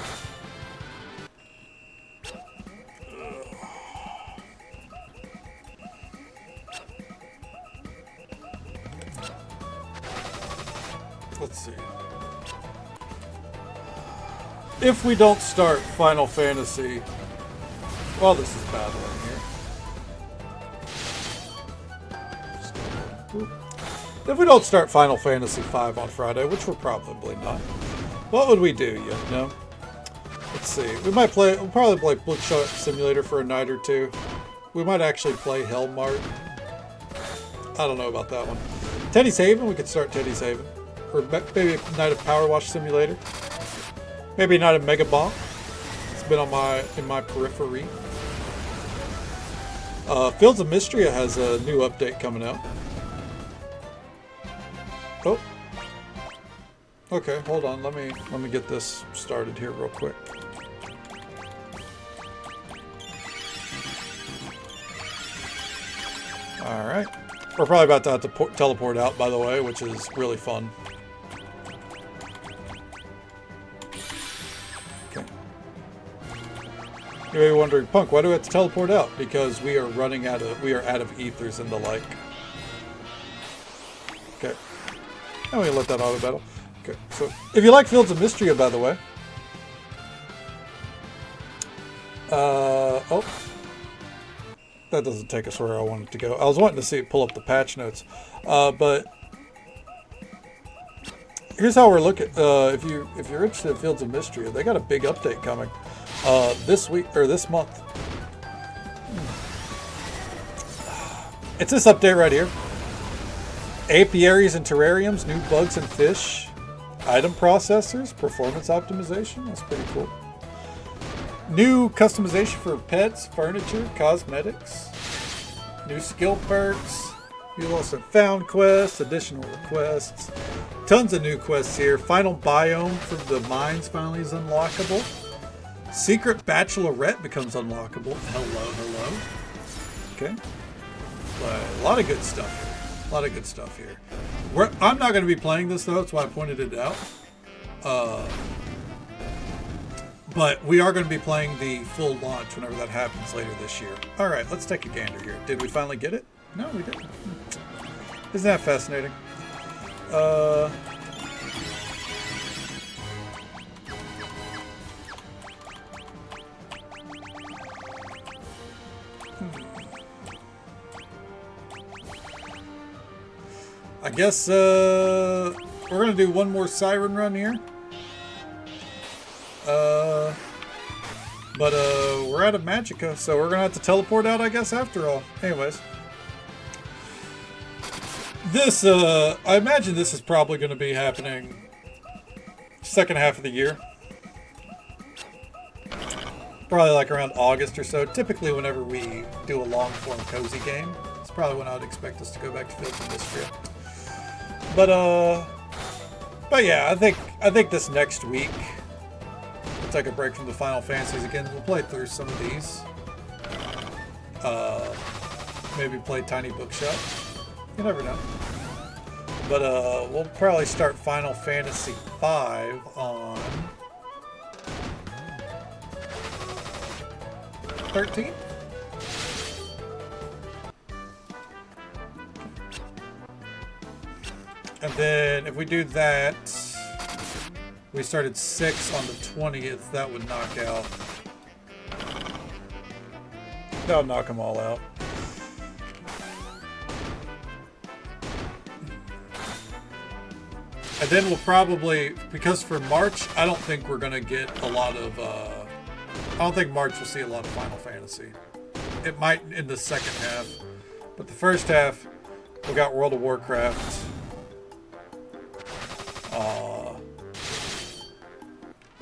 Let's see. If we don't start Final Fantasy... Well, this is bad right here. If we don't start Final Fantasy V on Friday, which we're probably not, what would we do, you know? Let's see. We'll probably play Bloodshot Simulator for a night or two. We might actually play Hellmart. I don't know about that one. Teddy's Haven, we could start Teddy's Haven. Or maybe a night of Power Wash Simulator. Maybe a night of Mega Bomb. It's been on in my periphery. Fields of Mystria has a new update coming out. Oh. Okay, hold on. Let me get this started here real quick. All right. We're probably about to have to teleport out, by the way, which is really fun. Okay. You may be wondering, Punk, why do we have to teleport out? Because we are out of ethers and the like. Okay. And we let that auto battle. Okay. So if you like Fields of Mystria, by the way. Oh. That doesn't take us where I wanted to go. I was wanting to see it pull up the patch notes. But here's how we're looking. If you're interested in Fields of Mystria, they got a big update coming this week or this month. It's this update right here. Apiaries and terrariums, new bugs and fish, item processors, performance optimization. That's pretty cool. New customization for pets, furniture, cosmetics, new skill perks, new lost and found quests, additional requests, tons of new quests here. Final biome for the mines finally is unlockable. Secret bachelorette becomes unlockable. Hello. Okay. A lot of good stuff here. A lot of good stuff here. I'm not going to be playing this though, that's why I pointed it out. But we are going to be playing the full launch whenever that happens later this year. Alright, let's take a gander here. Did we finally get it? No, we didn't. Isn't that fascinating? I guess we're going to do one more siren run here. But we're out of Magicka, so we're gonna have to teleport out, I guess, after all. Anyways. This, I imagine this is probably gonna be happening second half of the year. Probably like around August or so. Typically whenever we do a long-form cozy game. It's probably when I would expect us to go back to Fields of Mystria. But yeah, I think this next week take a break from the Final Fantasies again. We'll play through some of these. maybe play Tiny Bookshop. You never know. But we'll probably start Final Fantasy 5 on 13. And then if we do that, we started 6 on the 20th. That would knock out. That'll knock them all out. And then we'll probably, because for March, I don't think we're going to get a lot of, I don't think March will see a lot of Final Fantasy. It might in the second half. But the first half, we got World of Warcraft.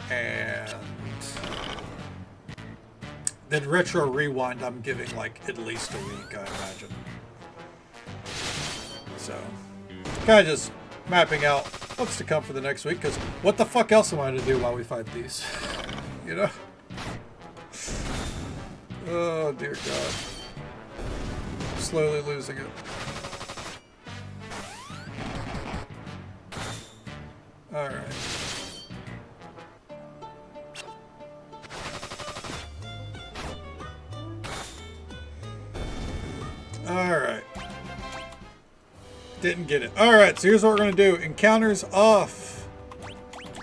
And then Retro Rewind, I'm giving like at least a week, I imagine. So, kind of just mapping out what's to come for the next week, because what the fuck else am I to do while we fight these? You know? Oh, dear God. Slowly losing it. Alright. Alright. Didn't get it. Alright, so here's what we're going to do. Encounters off.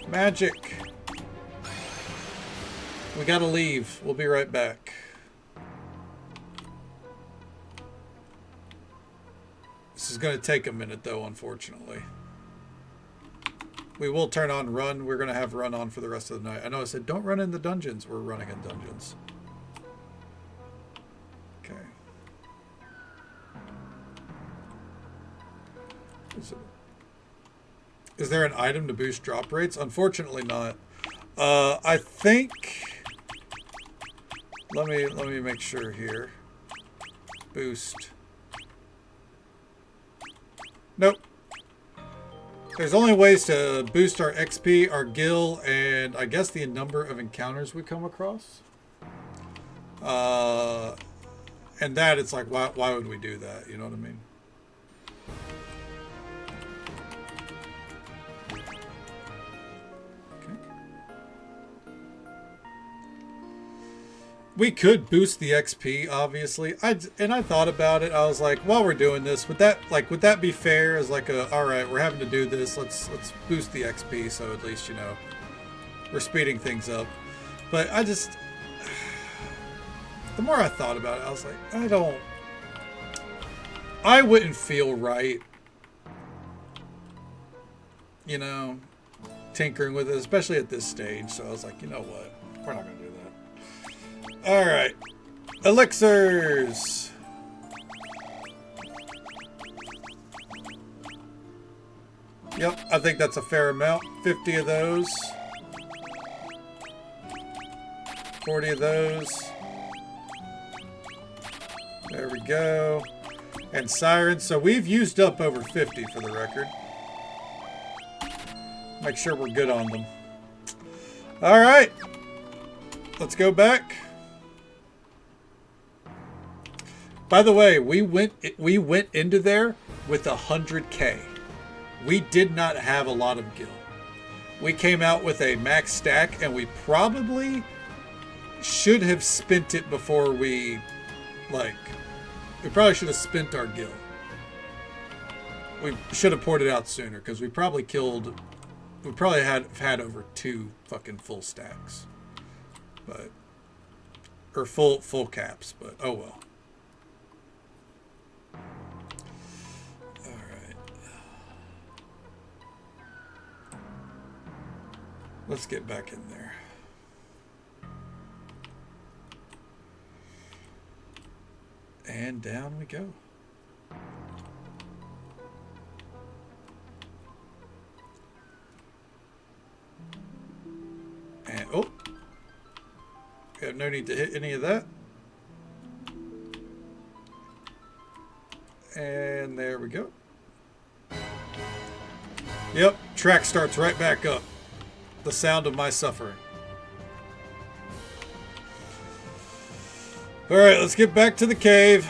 Magic. We gotta leave. We'll be right back. This is going to take a minute, though, unfortunately. We will turn on run. We're going to have run on for the rest of the night. I know I said don't run in the dungeons. We're running in dungeons. Okay. Is there an item to boost drop rates? Unfortunately not. I think... Let me make sure here. Boost. Nope. There's only ways to boost our XP, our gil, and I guess the number of encounters we come across. And that, it's like, why would we do that? You know what I mean? We could boost the XP, obviously. I thought about it. I was like, while we're doing this, would that be fair? As like all right, we're having to do this. Let's boost the XP, so at least, you know, we're speeding things up. But the more I thought about it, I was like, I wouldn't feel right, you know, tinkering with it, especially at this stage. So I was like, you know what, we're not gonna do that. All right, elixirs. Yep, I think that's a fair amount. 50 of those. 40 of those. There we go. And sirens. So we've used up over 50 for the record. Make sure we're good on them. All right. Let's go back. By the way, we went into there with 100K. We did not have a lot of gil. We came out with a max stack, and we probably should have spent it before we probably should have spent our gil. We should have poured it out sooner, because we probably had over 2 fucking full stacks. But, or full caps, but oh well. Let's get back in there. And down we go. And, oh. We have no need to hit any of that. And there we go. Yep, track starts right back up. The sound of my suffering. Alright, let's get back to the cave.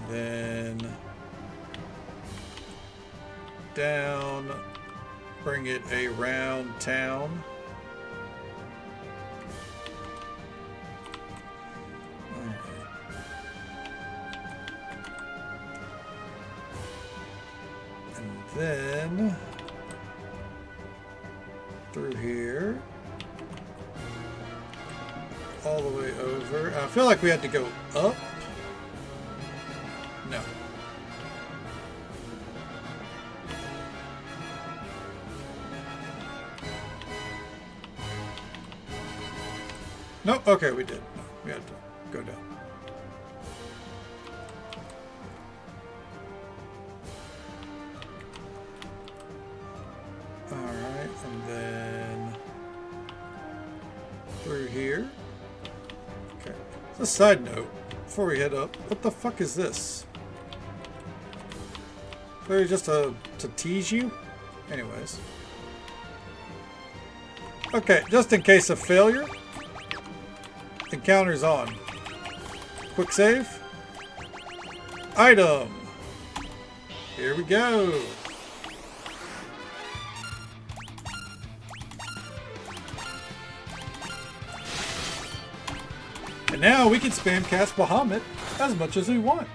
then down, bring it around town. Then through here, all the way over. I feel like we had to go up. No. Nope. Okay, we did. No, we had to go down. And then through here. Okay. As a side note, before we head up, what the fuck is this? Clearly just to tease you? Anyways. Okay, just in case of failure. Encounter's on. Quick save. Item. Here we go. And now we can spam cast Bahamut as much as we want.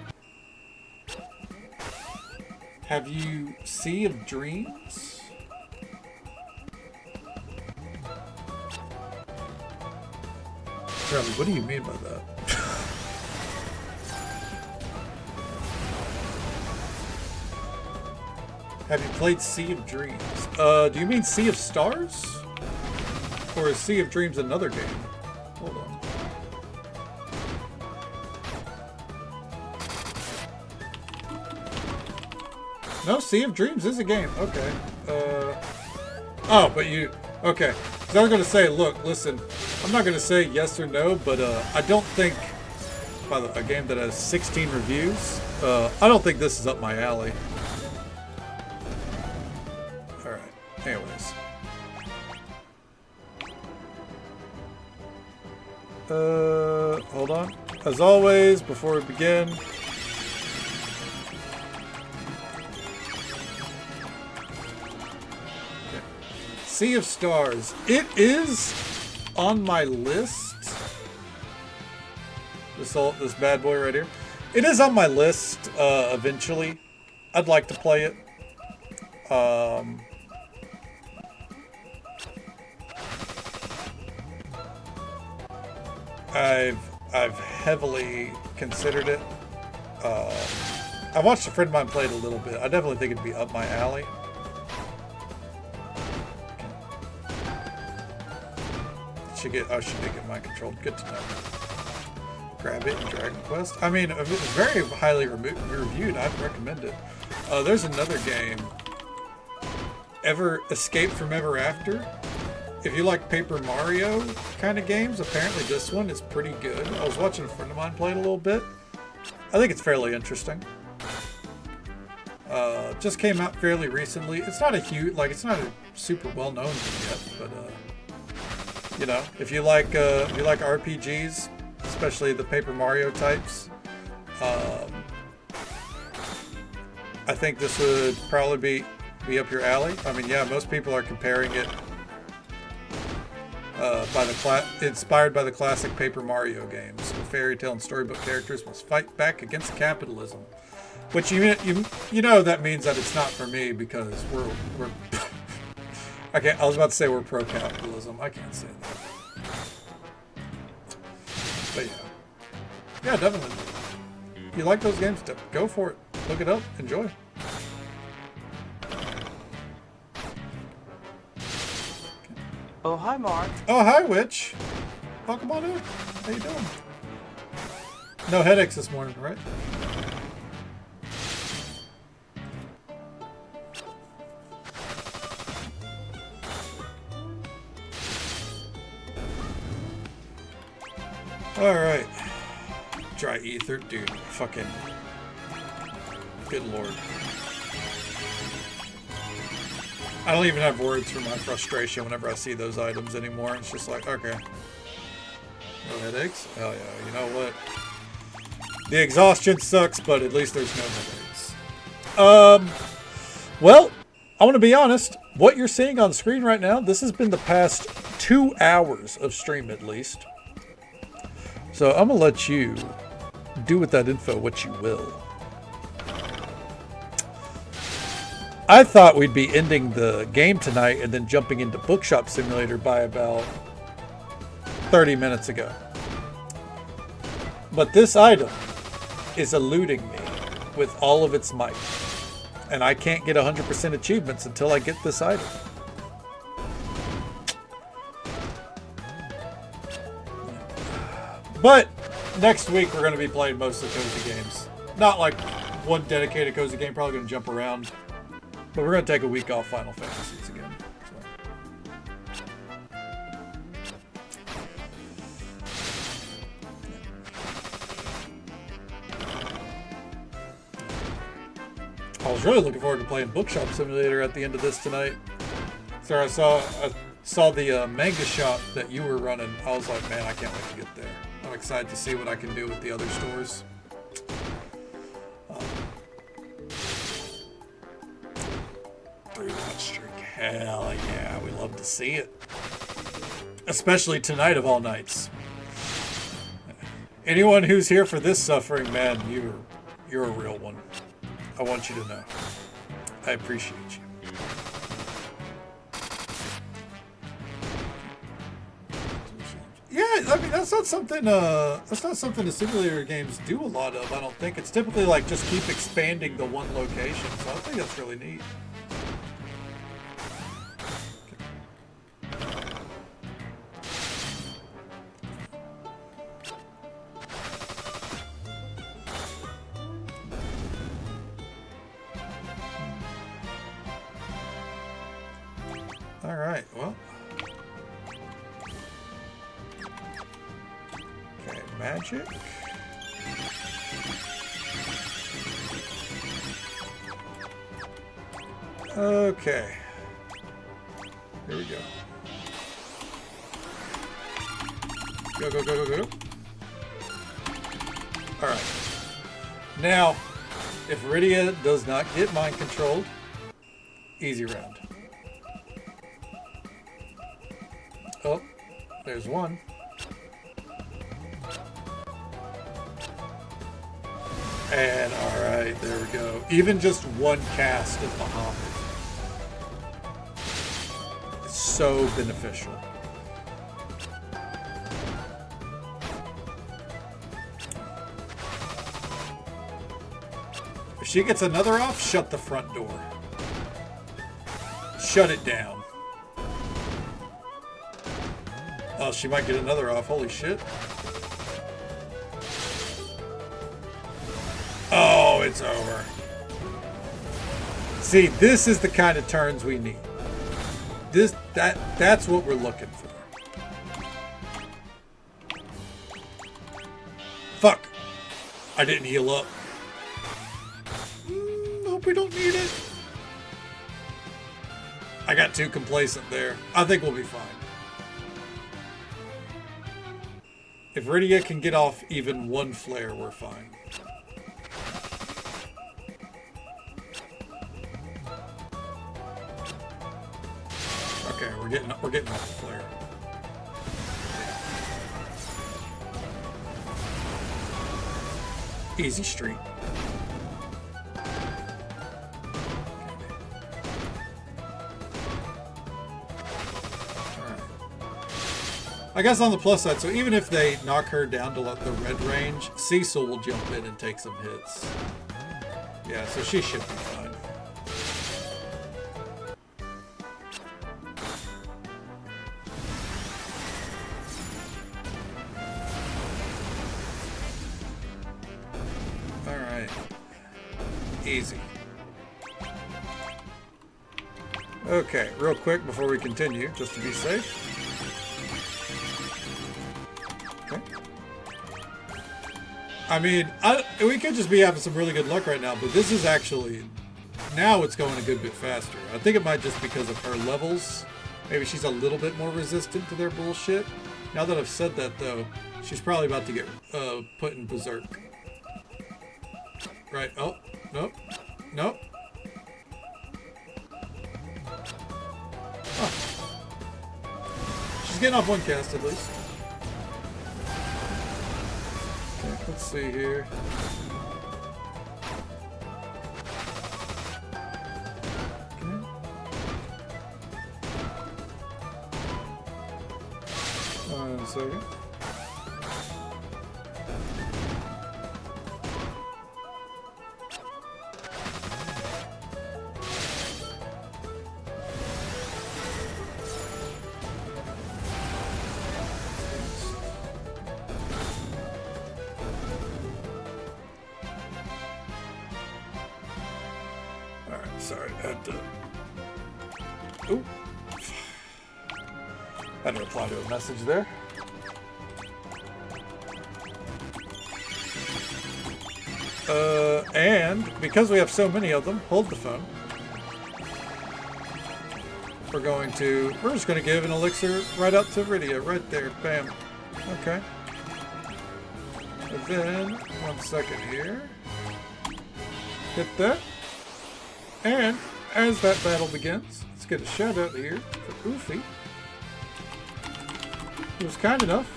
Have you Sea of Dreams? Charlie, what do you mean by that? Have you played Sea of Dreams? Do you mean Sea of Stars? Or is Sea of Dreams another game? Hold on. No, Sea of Dreams is a game. Okay. Oh, but you... Okay. So I was going to say, look, listen. I'm not going to say yes or no, but I don't think... By the a game that has 16 reviews, I don't think this is up my alley. Alright. Anyways. Hold on. As always, before we begin... Sea of Stars. It is on my list. This bad boy right here. It is on my list eventually. I'd like to play it. I've heavily considered it. I watched a friend of mine play it a little bit. I definitely think it'd be up my alley. I should get mine controlled. Good to know. Grab it in Dragon Quest. I mean, it's very highly reviewed. I'd recommend it. There's another game. Escape from Ever After. If you like Paper Mario kind of games, apparently this one is pretty good. I was watching a friend of mine play it a little bit. I think it's fairly interesting. Just came out fairly recently. It's not a super well-known one yet, but you know, if you like RPGs, especially the Paper Mario types, I think this would probably be up your alley. I mean, yeah, most people are comparing it inspired by the classic Paper Mario games. The fairy tale and storybook characters must fight back against capitalism, which you know that means that it's not for me because we're I was about to say we're pro-capitalism. I can't say that. But yeah, definitely. If you like those games, go for it. Look it up. Enjoy. Oh, hi, Mark. Oh, hi, Witch. Welcome on in. How you doing? No headaches this morning, right? Alright. Dry ether. Dude, fucking... Good lord. I don't even have words for my frustration whenever I see those items anymore. It's just like, okay. No headaches? Hell yeah. You know what? The exhaustion sucks, but at least there's no headaches. Well, I want to be honest. What you're seeing on screen right now, this has been the past 2 hours of stream at least. So I'm going to let you do with that info what you will. I thought we'd be ending the game tonight and then jumping into Bookshop Simulator by about 30 minutes ago. But this item is eluding me with all of its might. And I can't get 100% achievements until I get this item. But next week we're going to be playing most of the cozy games. Not like one dedicated cozy game, probably going to jump around. But we're going to take a week off Final Fantasies again. I was really looking forward to playing Bookshop Simulator at the end of this tonight. So I saw the manga shop that you were running. I was like, man, I can't wait to get there. I'm excited to see what I can do with the other stores. 3-watch streak. Hell yeah, we love to see it. Especially tonight of all nights. Anyone who's here for this suffering, man, you're a real one. I want you to know. I appreciate you. Yeah, I mean that's not something the simulator games do a lot of. I don't think it's typically like just keep expanding the one location. So I think that's really neat. All right, well. Okay, magic. Okay. Here we go. Go, go, go, go, go. All right. Now, if Rydia does not get mind controlled, easy round. Oh, there's one. And alright, there we go. Even just one cast of Bahamut is so beneficial. If she gets another off, shut the front door. Shut it down. Oh, she might get another off. Holy shit. Oh, it's over. See, this is the kind of turns we need. That's what we're looking for. Fuck. I didn't heal up. Hope we don't need it. I got too complacent there. I think we'll be fine. If Rydia can get off even one flare, we're fine. Okay, we're getting off the flare. Easy street. I guess on the plus side, so even if they knock her down to the red range, Cecil will jump in and take some hits. Yeah, so she should be fine. Alright. Easy. Okay, real quick before we continue, just to be safe. I mean, we could just be having some really good luck right now, but this is actually, now it's going a good bit faster. I think it might just because of her levels. Maybe she's a little bit more resistant to their bullshit. Now that I've said that, though, she's probably about to get put in berserk. Right. Oh, nope. Nope. Huh. She's getting off one cast at least. Okay, let's see here. Okay. 1 second. Alright, sorry, I had to... Ooh. I had to reply to a message there. And because we have so many of them, hold the phone. We're just going to give an elixir right out to Rydia, right there, bam. Okay. And then, 1 second here. Hit that. And as that battle begins, let's get a shout out here for Oofy, who was kind enough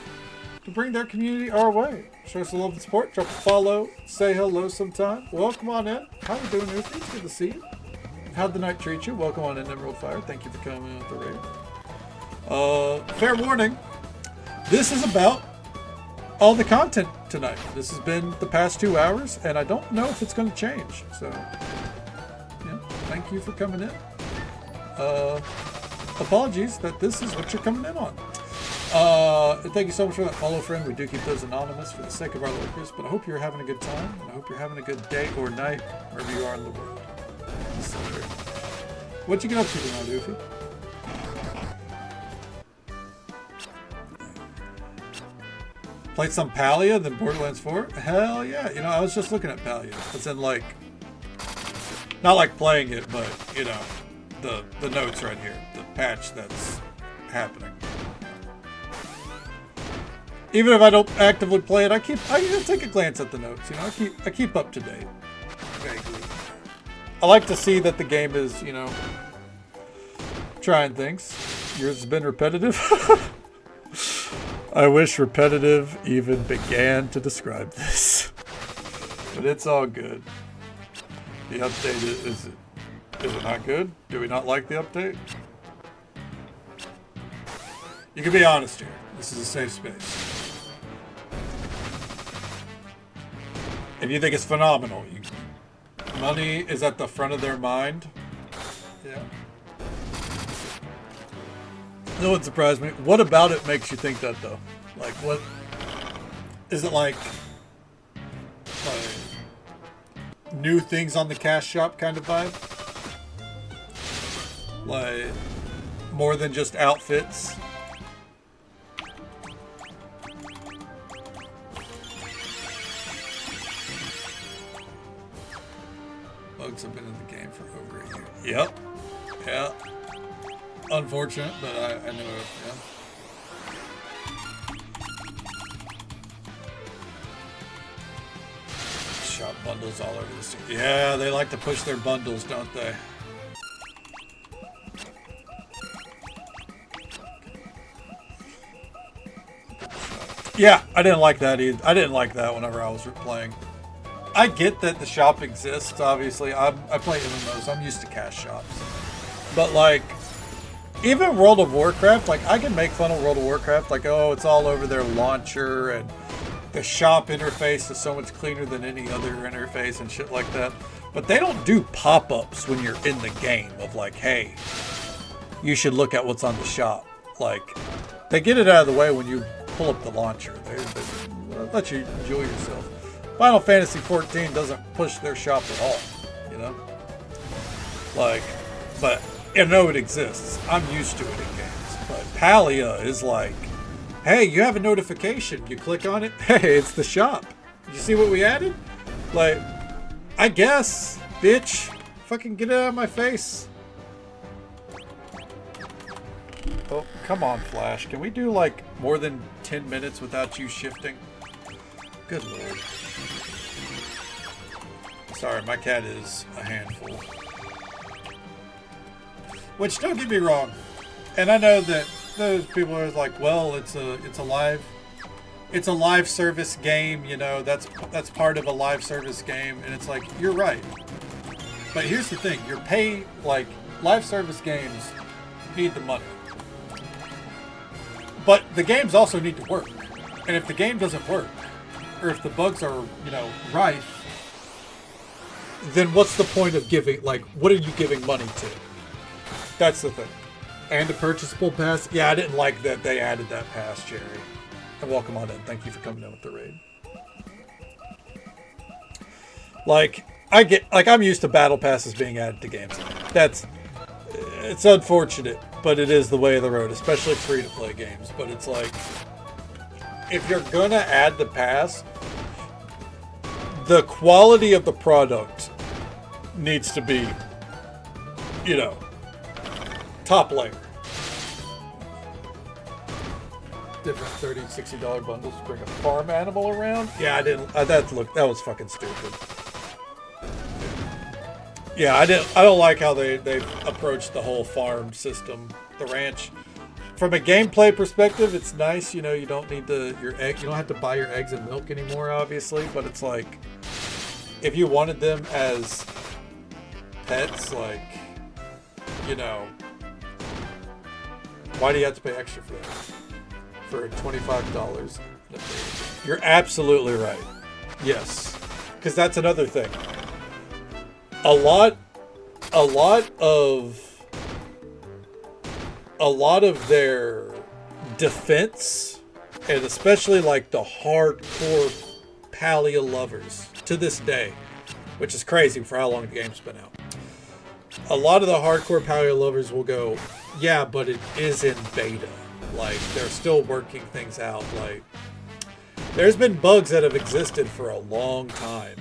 to bring their community our way. Show us a love and support. Drop a follow. Say hello sometime. Welcome on in. How you doing, Oofy? It's good to see you. How'd the night treat you? Welcome on in, Emerald Fire. Thank you for coming out the raid. Fair warning. This is about all the content tonight. This has been the past 2 hours, and I don't know if it's going to change. So, yeah, thank you for coming in. Apologies that this is what you're coming in on. Thank you so much for that follow, friend. We do keep those anonymous for the sake of our lurkers, but I hope you're having a good time, and I hope you're having a good day or night, wherever you are in the world. So, what'd you get up to tonight, Doofy? Played some Palia, then Borderlands 4? Hell yeah. You know, I was just looking at Palia. It's in like, not like playing it, but, you know, the notes right here. The patch that's happening. Even if I don't actively play it, I just take a glance at the notes. You know, I keep up to date. Vaguely. I like to see that the game is, you know, trying things. Yours has been repetitive. I wish repetitive even began to describe this. But it's all good. The update is it not good? Do we not like the update? You can be honest here. This is a safe space. If you think it's phenomenal, money is at the front of their mind. Yeah. No one surprised me. What about it makes you think that, though? Like, what? Is it like new things on the cash shop kind of vibe? Like, more than just outfits? Bugs have been in the game for over a year. Yep. Yeah. Unfortunate, but I know it, yeah. Shop bundles all over the city. Yeah, they like to push their bundles, don't they? Yeah, I didn't like that either. I didn't like that whenever I was playing. I get that the shop exists, obviously. I play MMOs. I'm used to cash shops. But, like, even World of Warcraft, like, I can make fun of World of Warcraft. Like, oh, it's all over their launcher, and the shop interface is so much cleaner than any other interface and shit like that. But they don't do pop-ups when you're in the game of, like, hey, you should look at what's on the shop. Like, they get it out of the way when you pull up the launcher. They let you enjoy yourself. Final Fantasy 14 doesn't push their shop at all, you know? Like, but I know it exists. I'm used to it in games. But Palia is like, hey, you have a notification. You click on it. Hey, it's the shop. You see what we added? Like, I guess, bitch. Fucking get it out of my face. Oh, come on, Flash. Can we do, like, more than 10 minutes without you shifting? Good lord. Sorry, my cat is a handful. Which, don't get me wrong, and I know that those people are like, well, it's a live service game, you know, that's part of a live service game, and it's like, you're right. But here's the thing, like, live service games need the money. But the games also need to work. And if the game doesn't work, or if the bugs are, you know, rife, then what's the point of giving, like, what are you giving money to? That's the thing. And a purchasable pass? Yeah, I didn't like that they added that pass, Jerry. And welcome on in. Thank you for coming in with the raid. Like, I'm used to battle passes being added to games. It's unfortunate, but it is the way of the road, especially free-to-play games. But it's like, if you're gonna add the pass, the quality of the product needs to be, you know, top layer. Different $30, $60 bundles to bring a farm animal around. Yeah, I didn't. That was fucking stupid. Yeah, I don't like how they approached the whole farm system, the ranch. From a gameplay perspective, it's nice. You know, you don't need you don't have to buy your eggs and milk anymore, obviously. But it's like, if you wanted them as pets, like, you know, why do you have to pay extra for that? For $25? You're absolutely right. Yes, because that's another thing. A lot of their defense, and especially like the hardcore Palia lovers to this day, which is crazy for how long the game's been out. A lot of the hardcore Palia lovers will go, yeah, but it is in beta. Like, they're still working things out. Like, there's been bugs that have existed for a long time,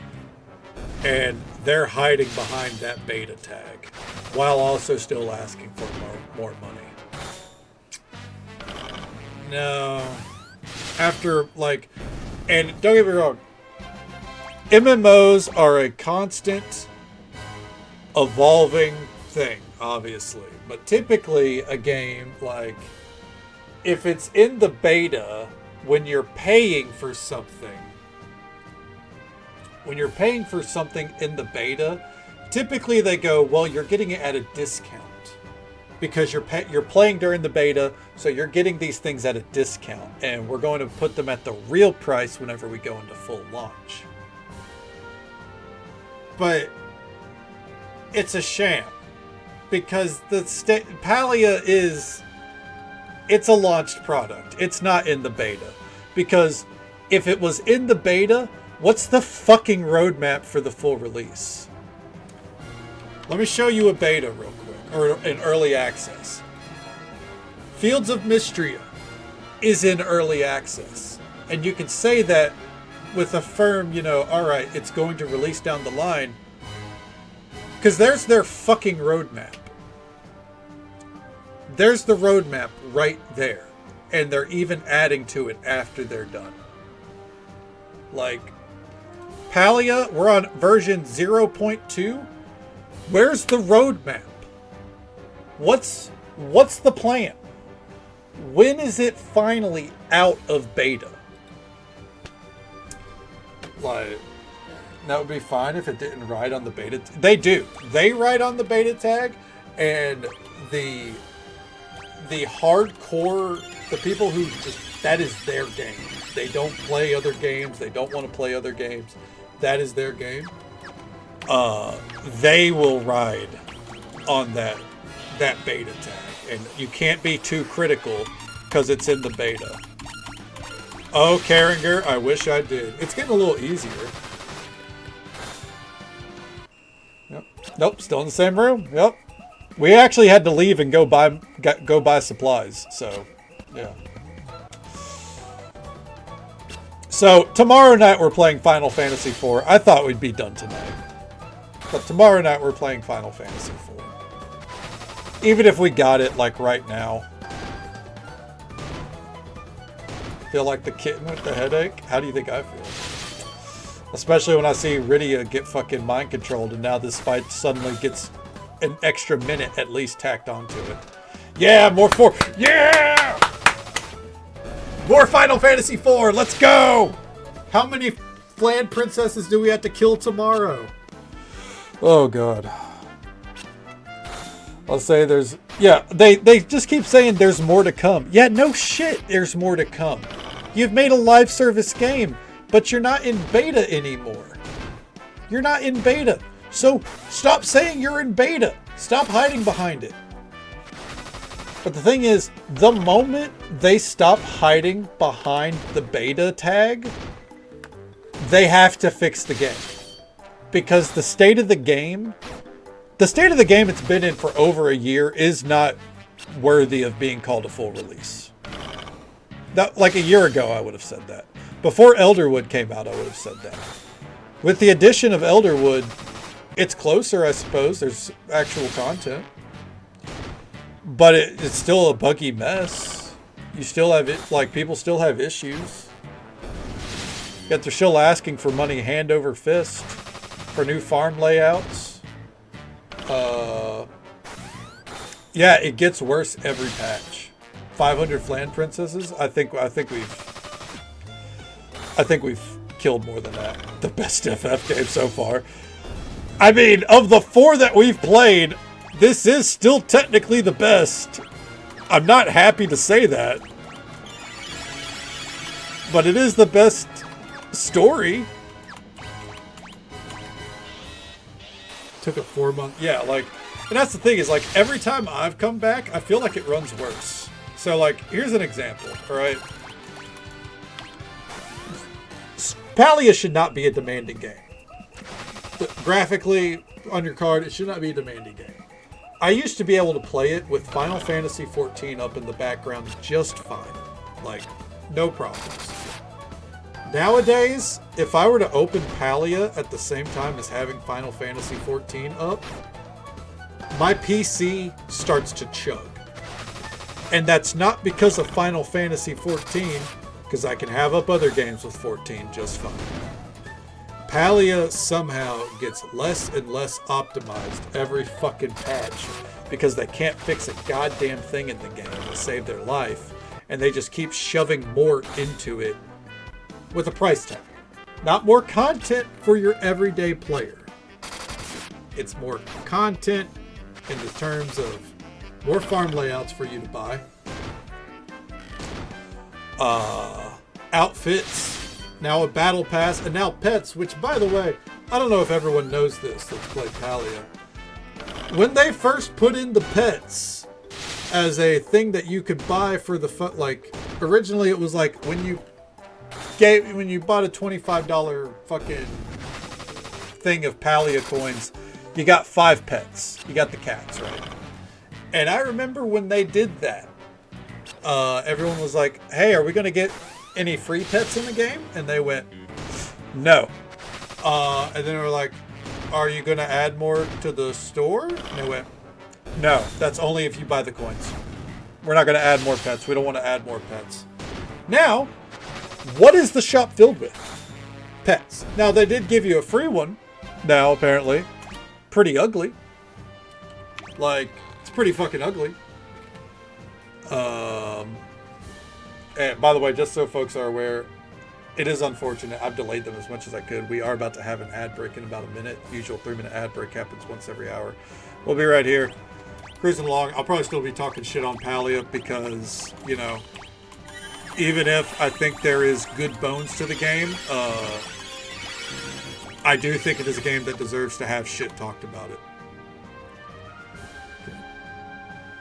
and they're hiding behind that beta tag while also still asking for more money. No. After, like, and don't get me wrong, MMOs are a constant evolving thing, obviously. But typically a game, like, if it's in the beta, when you're paying for something in the beta, typically they go, well, you're getting it at a discount because you're playing during the beta, so you're getting these things at a discount, and we're going to put them at the real price whenever we go into full launch. But it's a sham, because the Palia it's a launched product. It's not in the beta. Because if it was in the beta, what's the fucking roadmap for the full release? Let me show you a beta real quick, or an early access. Fields of Mystria is in early access. And you can say that with a firm, you know, alright, it's going to release down the line. Because there's their fucking roadmap. There's the roadmap right there. And they're even adding to it after they're done. Like, Palia, we're on version 0.2. Where's the roadmap? What's the plan? When is it finally out of beta? Like, that would be fine if it didn't ride on the beta. They do. They ride on the beta tag, and the hardcore, the people who just, that is their game. They don't play other games. They don't want to play other games. That is their game. They will ride on that beta tag. And you can't be too critical because it's in the beta. Oh, Karinger, I wish I did. It's getting a little easier. Yep. Nope, still in the same room. Yep. We actually had to leave and go buy supplies. So, yeah. So, tomorrow night we're playing Final Fantasy IV. I thought we'd be done tonight. But tomorrow night we're playing Final Fantasy IV. Even if we got it, like, right now. Feel like the kitten with the headache? How do you think I feel? Especially when I see Rydia get fucking mind controlled, and now this fight suddenly gets an extra minute at least tacked onto it. Yeah, yeah! More Final Fantasy IV, let's go! How many Flan princesses do we have to kill tomorrow? Oh god. I'll say there's... Yeah, they just keep saying there's more to come. Yeah, no shit, there's more to come. You've made a live service game, but you're not in beta anymore. You're not in beta. So stop saying you're in beta. Stop hiding behind it. But the thing is, the moment they stop hiding behind the beta tag, they have to fix the game. Because the state of the game it's been in for over a year is not worthy of being called a full release. That, like a year ago, I would have said that. Before Elderwood came out, I would have said that. With the addition of Elderwood, it's closer, I suppose. There's actual content. But it's still a buggy mess. You still have it, like, people still have issues. Yet they're still asking for money hand over fist for new farm layouts. Yeah, it gets worse every patch. 500 Flan princesses. I think we've killed more than that. The best FF game so far. I mean, of the 4 that we've played, this is still technically the best. I'm not happy to say that, but it is the best story. Took a 4 month. Yeah, like, and that's the thing is, like, every time I've come back, I feel like it runs worse. So, like, here's an example, all right? Palia should not be a demanding game. Graphically, on your card, it should not be a demanding game. I used to be able to play it with Final Fantasy XIV up in the background just fine. Like, no problems. Nowadays, if I were to open Palia at the same time as having Final Fantasy XIV up, my PC starts to chug. And that's not because of Final Fantasy XIV, because I can have up other games with 14 just fine. Palia somehow gets less and less optimized every fucking patch because they can't fix a goddamn thing in the game to save their life, and they just keep shoving more into it with a price tag. Not more content for your everyday player. It's more content in the terms of more farm layouts for you to buy. Outfits, now a battle pass, and now pets, which, by the way, I don't know if everyone knows this that's played Palia. When they first put in the pets as a thing that you could buy for the like, originally it was like when you bought a $25 fucking thing of Palia coins, you got 5 pets. You got the cats, right? And I remember when they did that, everyone was like, hey, are we going to get any free pets in the game? And they went, no. And then they were like, are you going to add more to the store? And they went, no, that's only if you buy the coins. We're not going to add more pets. We don't want to add more pets. Now, what is the shop filled with? Pets. Now, they did give you a free one now, apparently. Pretty ugly. Like, it's pretty fucking ugly. And by the way, just so folks are aware, it is unfortunate. I've delayed them as much as I could. We are about to have an ad break in about a minute. Usual 3-minute ad break happens once every hour. We'll be right here, cruising along. I'll probably still be talking shit on Palia because, you know, even if I think there is good bones to the game, I do think it is a game that deserves to have shit talked about it. Okay.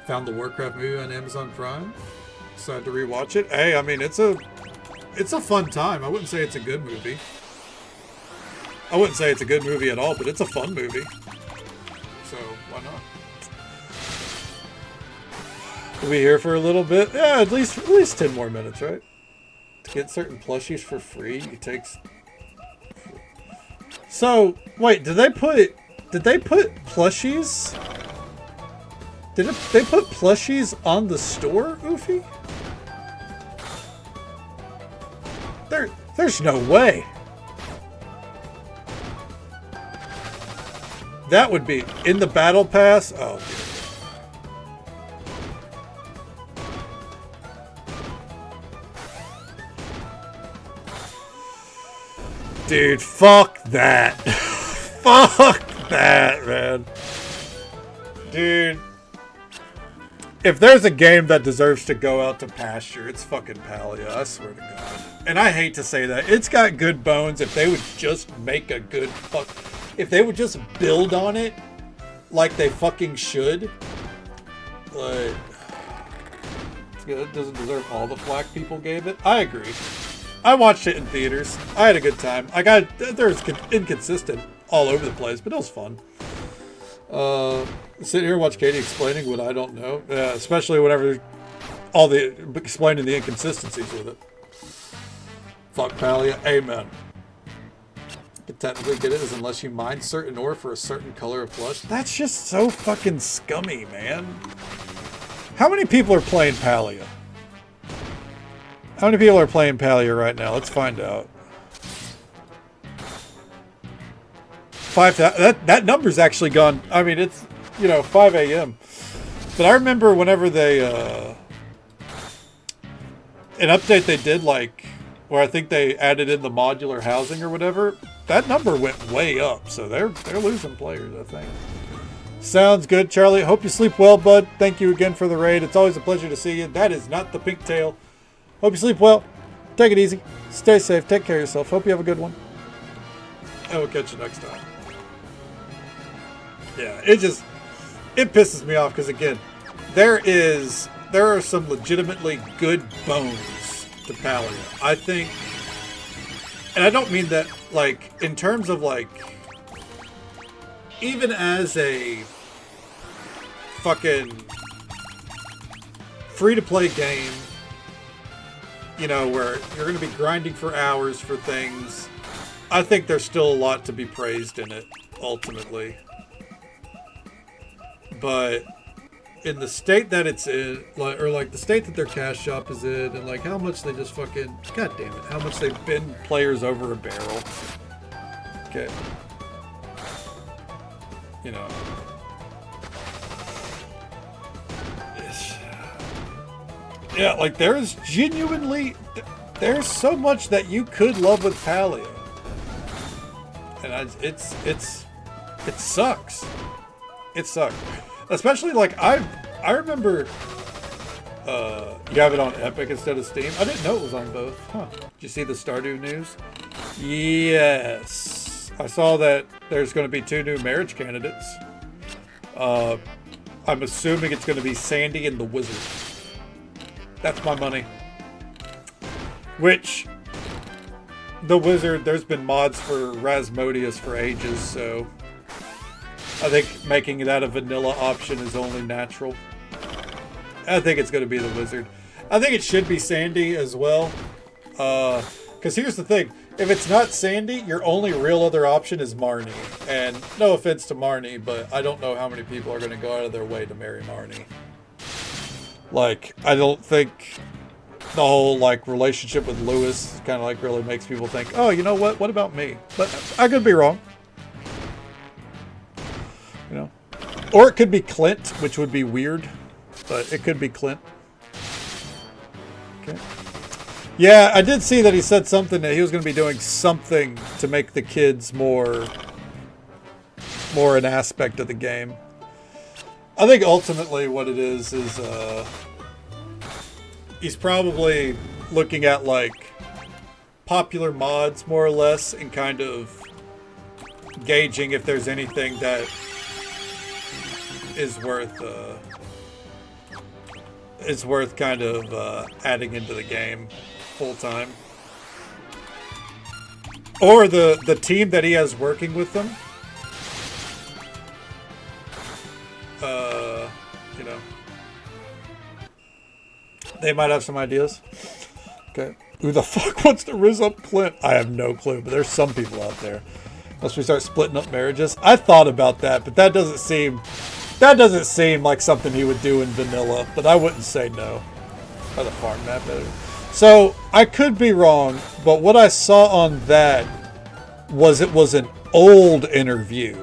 Found the Warcraft movie on Amazon Prime. Decided to rewatch it. Hey, I mean, it's a fun time. I wouldn't say it's a good movie. I wouldn't say it's a good movie at all, but it's a fun movie. So, why not? We'll be here for a little bit. Yeah, at least 10 more minutes, right? To get certain plushies for free, it takes... So, wait, did they put plushies? They put plushies on the store, Oofy? There's no way. That would be in the battle pass. Oh, dude, fuck that. Fuck that, man. Dude. If there's a game that deserves to go out to pasture, it's fucking Palia, I swear to God. And I hate to say that. It's got good bones. If they would just make a good if they would just build on it like they fucking should. But it doesn't deserve all the flack people gave it. I agree. I watched it in theaters. I had a good time. There's inconsistent all over the place, but it was fun. Sit here and watch Katie explaining what I don't know, especially whenever explaining the inconsistencies with it. Fuck Palia, amen. You can technically get it as unless you mine certain ore for a certain color of plush. That's just so fucking scummy, man. How many people are playing Palia? How many people are playing Palia right now? Let's find out. 5,000. That number's actually gone. I mean, it's 5 a.m. But I remember whenever they an update they did, like where I think they added in the modular housing or whatever. That number went way up, so they're losing players, I think. Sounds good, Charlie. Hope you sleep well, bud. Thank you again for the raid. It's always a pleasure to see you. That is not the pink tail. Hope you sleep well. Take it easy. Stay safe. Take care of yourself. Hope you have a good one. And we'll catch you next time. Yeah, it pisses me off because, again, there are some legitimately good bones to Palia. I think, and I don't mean that, like, in terms of, like, even as a fucking free-to-play game, where you're going to be grinding for hours for things, I think there's still a lot to be praised in it, ultimately. But in the state that it's in, like the state that their cash shop is in, and like how much they just fucking, god damn it, how much they've been players over a barrel. Okay. Yeah, like there's so much that you could love with Palia. And it sucks. It sucks. Especially, like, I remember, you have it on Epic instead of Steam. I didn't know it was on both. Huh. Did you see the Stardew news? Yes. I saw that there's going to be 2 new marriage candidates. I'm assuming it's going to be Sandy and the Wizard. That's my money. Which, the Wizard, there's been mods for Rasmodius for ages, so I think making that a vanilla option is only natural. I think it's going to be the Wizard. I think it should be Sandy as well. Because here's the thing. If it's not Sandy, your only real other option is Marnie. And no offense to Marnie, but I don't know how many people are going to go out of their way to marry Marnie. Like, I don't think the whole, like, relationship with Lewis kind of, like, really makes people think, oh, you know what? What about me? But I could be wrong. Or it could be Clint, which would be weird, but it could be Clint. Okay. Yeah, I did see that he said something that he was going to be doing something to make the kids more an aspect of the game. I think ultimately what it is he's probably looking at, like, popular mods more or less and kind of gauging if there's anything that is worth kind of adding into the game full time, or the team that he has working with them. They might have some ideas. Okay, who the fuck wants to rizz up Clint? I have no clue, but there's some people out there. Unless we start splitting up marriages. I thought about that, but that doesn't seem like something he would do in vanilla, but I wouldn't say no. Or the farm map editor. So, I could be wrong, but what I saw on that was it was an old interview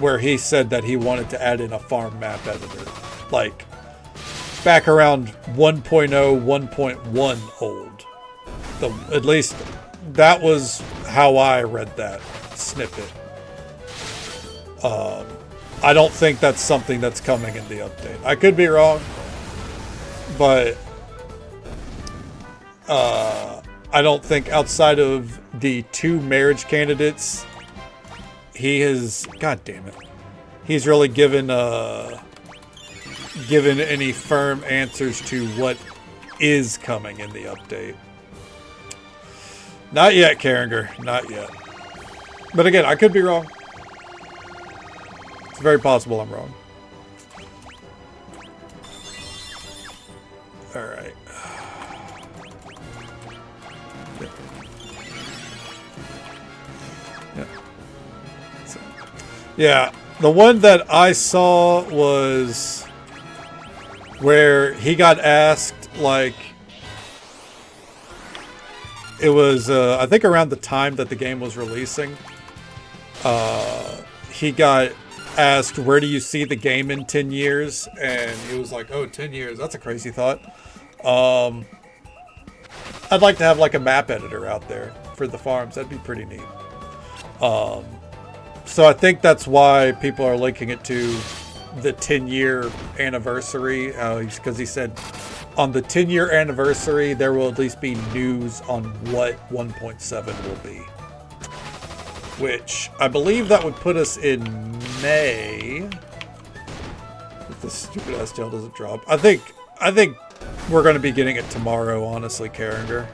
where he said that he wanted to add in a farm map editor. Like, back around 1.0, 1.1 old. At least that was how I read that snippet. I don't think that's something that's coming in the update. I could be wrong, but I don't think outside of the 2 marriage candidates, he has, god damn it, he's really given any firm answers to what is coming in the update. Not yet, Carringer, not yet. But again, I could be wrong. It's very possible I'm wrong. All right. Yeah. So, yeah, the one that I saw was where he got asked, like, it was, I think around the time that the game was releasing, he got asked, where do you see the game in 10 years? And he was like, oh, 10 years, that's a crazy thought. I'd like to have like a map editor out there for the farms. That'd be pretty neat. So I think that's why people are linking it to the 10-year anniversary, because he said on the 10-year anniversary there will at least be news on what 1.7 will be, which I believe that would put us in May if this stupid ass tail doesn't drop. I think we're going to be getting it tomorrow, honestly, Carringer.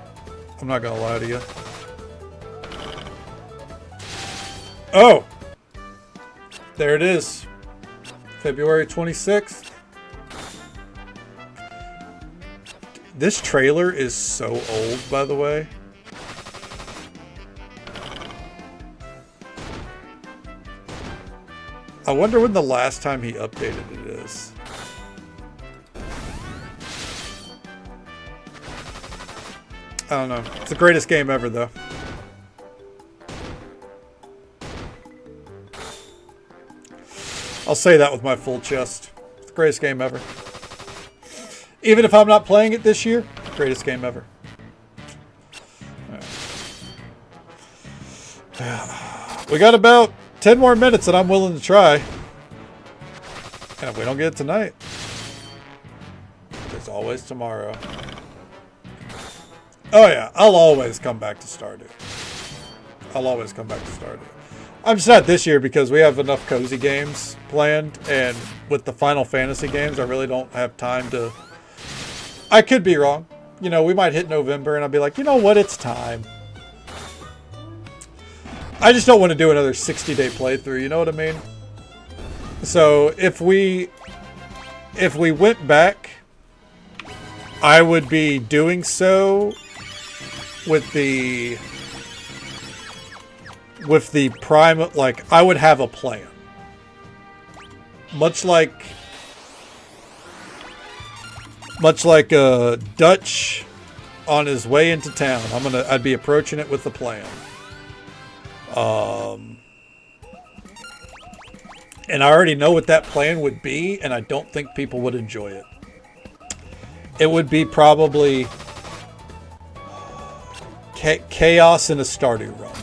I'm not going to lie to you. Oh, there it is. February 26th. This trailer is so old, by the way. I wonder when the last time he updated it is. I don't know. It's the greatest game ever, though. I'll say that with my full chest. It's the greatest game ever. Even if I'm not playing it this year, greatest game ever. Right. We got about 10 more minutes that I'm willing to try. And if we don't get it tonight, there's always tomorrow. Oh yeah, I'll always come back to Stardew. I'll always come back to Stardew. I'm just not this year because we have enough cozy games planned, and with the Final Fantasy games, I really don't have time to... I could be wrong. You know, we might hit November and I'll be like, you know what, it's time. I just don't want to do another 60-day playthrough, you know what I mean? So if we went back, I would be doing so with the prime, like, I would have a plan. Much like Dutch on his way into town. I'd be approaching it with a plan. And I already know what that plan would be, and I don't think people would enjoy it. It would be probably chaos in a Stardew run.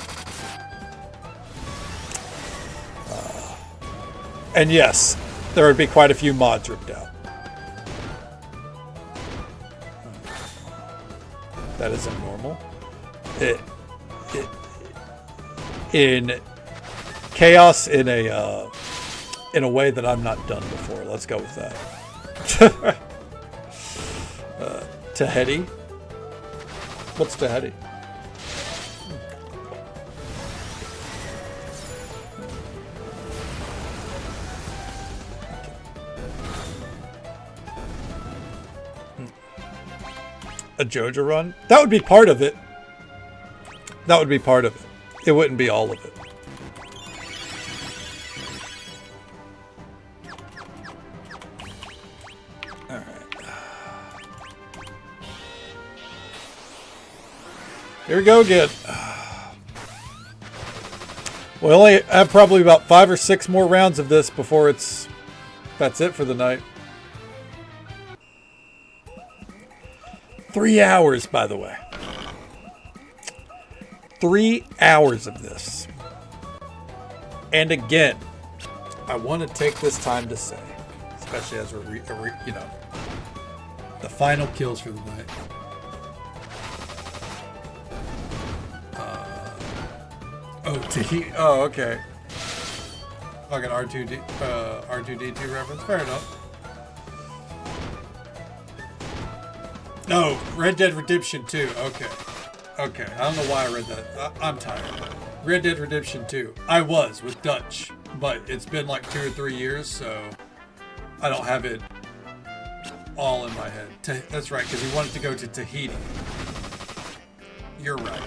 And yes, there would be quite a few mods ripped out. That isn't normal. In chaos in a way that I'm not done before. Let's go with that. Tahiti? What's Tahiti? A JoJo run? That would be part of it. That would be part of it. It wouldn't be all of it. Here we go again. We only have probably about 5 or 6 more rounds of this before that's it for the night. 3 hours, by the way. 3 hours of this. And again, I want to take this time to say, especially as we're, the final kills for the night. Oh, okay. Fucking R2D2 reference. Fair enough. No, Red Dead Redemption 2. Okay. I don't know why I read that. I'm tired. Red Dead Redemption 2. I was with Dutch, but it's been like 2 or 3 years, so I don't have it all in my head. That's right, because he wanted to go to Tahiti. You're right.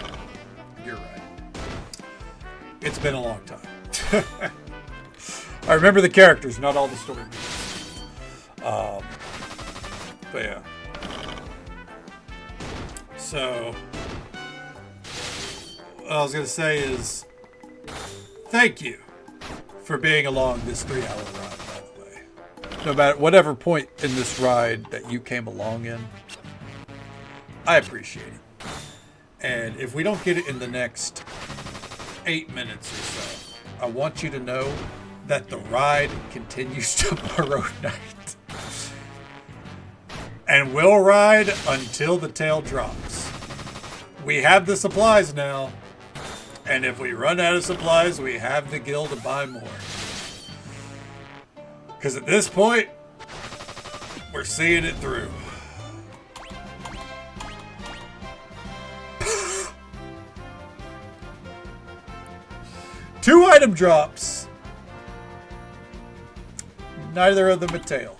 It's been a long time. I remember the characters, not all the story. But yeah. So, what I was going to say is, thank you for being along this 3-hour ride, by the way. No matter whatever point in this ride that you came along in, I appreciate it. And if we don't get it in the next 8 minutes or so, I want you to know that the ride continues tomorrow night. And we'll ride until the tail drops. We have the supplies now. And if we run out of supplies, we have the gil to buy more. Because at this point, we're seeing it through. Two item drops. Neither of them a tail.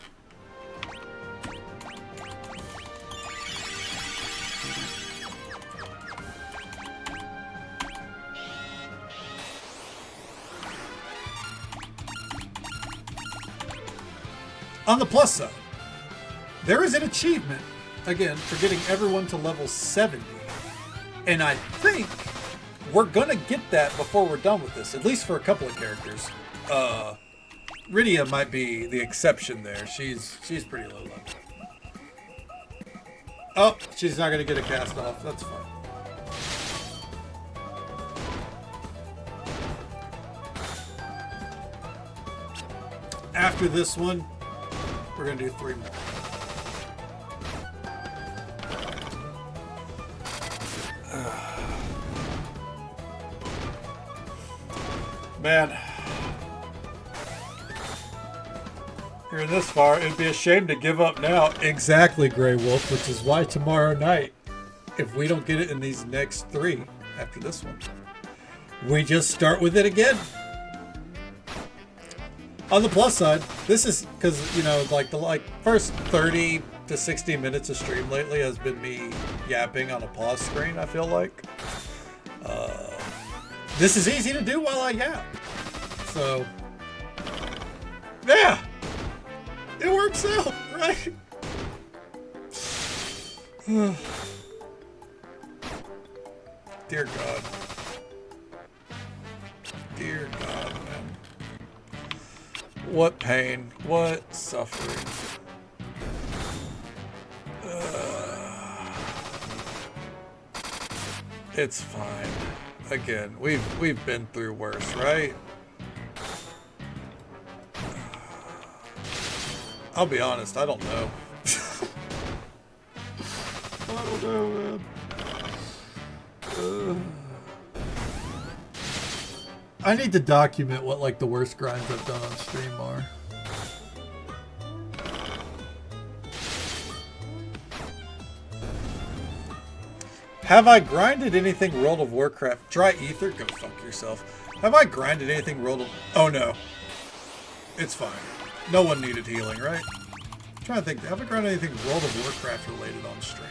On the plus side, there is an achievement, again, for getting everyone to level 70. And I think we're gonna get that before we're done with this, at least for a couple of characters. Rydia might be the exception there. She's pretty low level. Oh, she's not gonna get a cast off. That's fine. After this one, we're gonna do 3 more. Man, you're this far. It'd be a shame to give up now. Exactly, Grey Wolf, which is why tomorrow night, if we don't get it in these next 3 after this one, we just start with it again. On the plus side, this is because, the first 30 to 60 minutes of stream lately has been me yapping on a pause screen, I feel like. This is easy to do while I yap. So, yeah, it works out, right? Dear God. Dear God, man. What pain, what suffering. It's fine. Again, we've been through worse, right? I'll be honest, I don't know. I don't know, man. I need to document what the worst grinds I've done on stream are. Have I grinded anything World of Warcraft? Dry Ether? Go fuck yourself. Have I grinded anything World of... Oh no. It's fine. No one needed healing, right? I'm trying to think. Have I grinded anything World of Warcraft related on stream?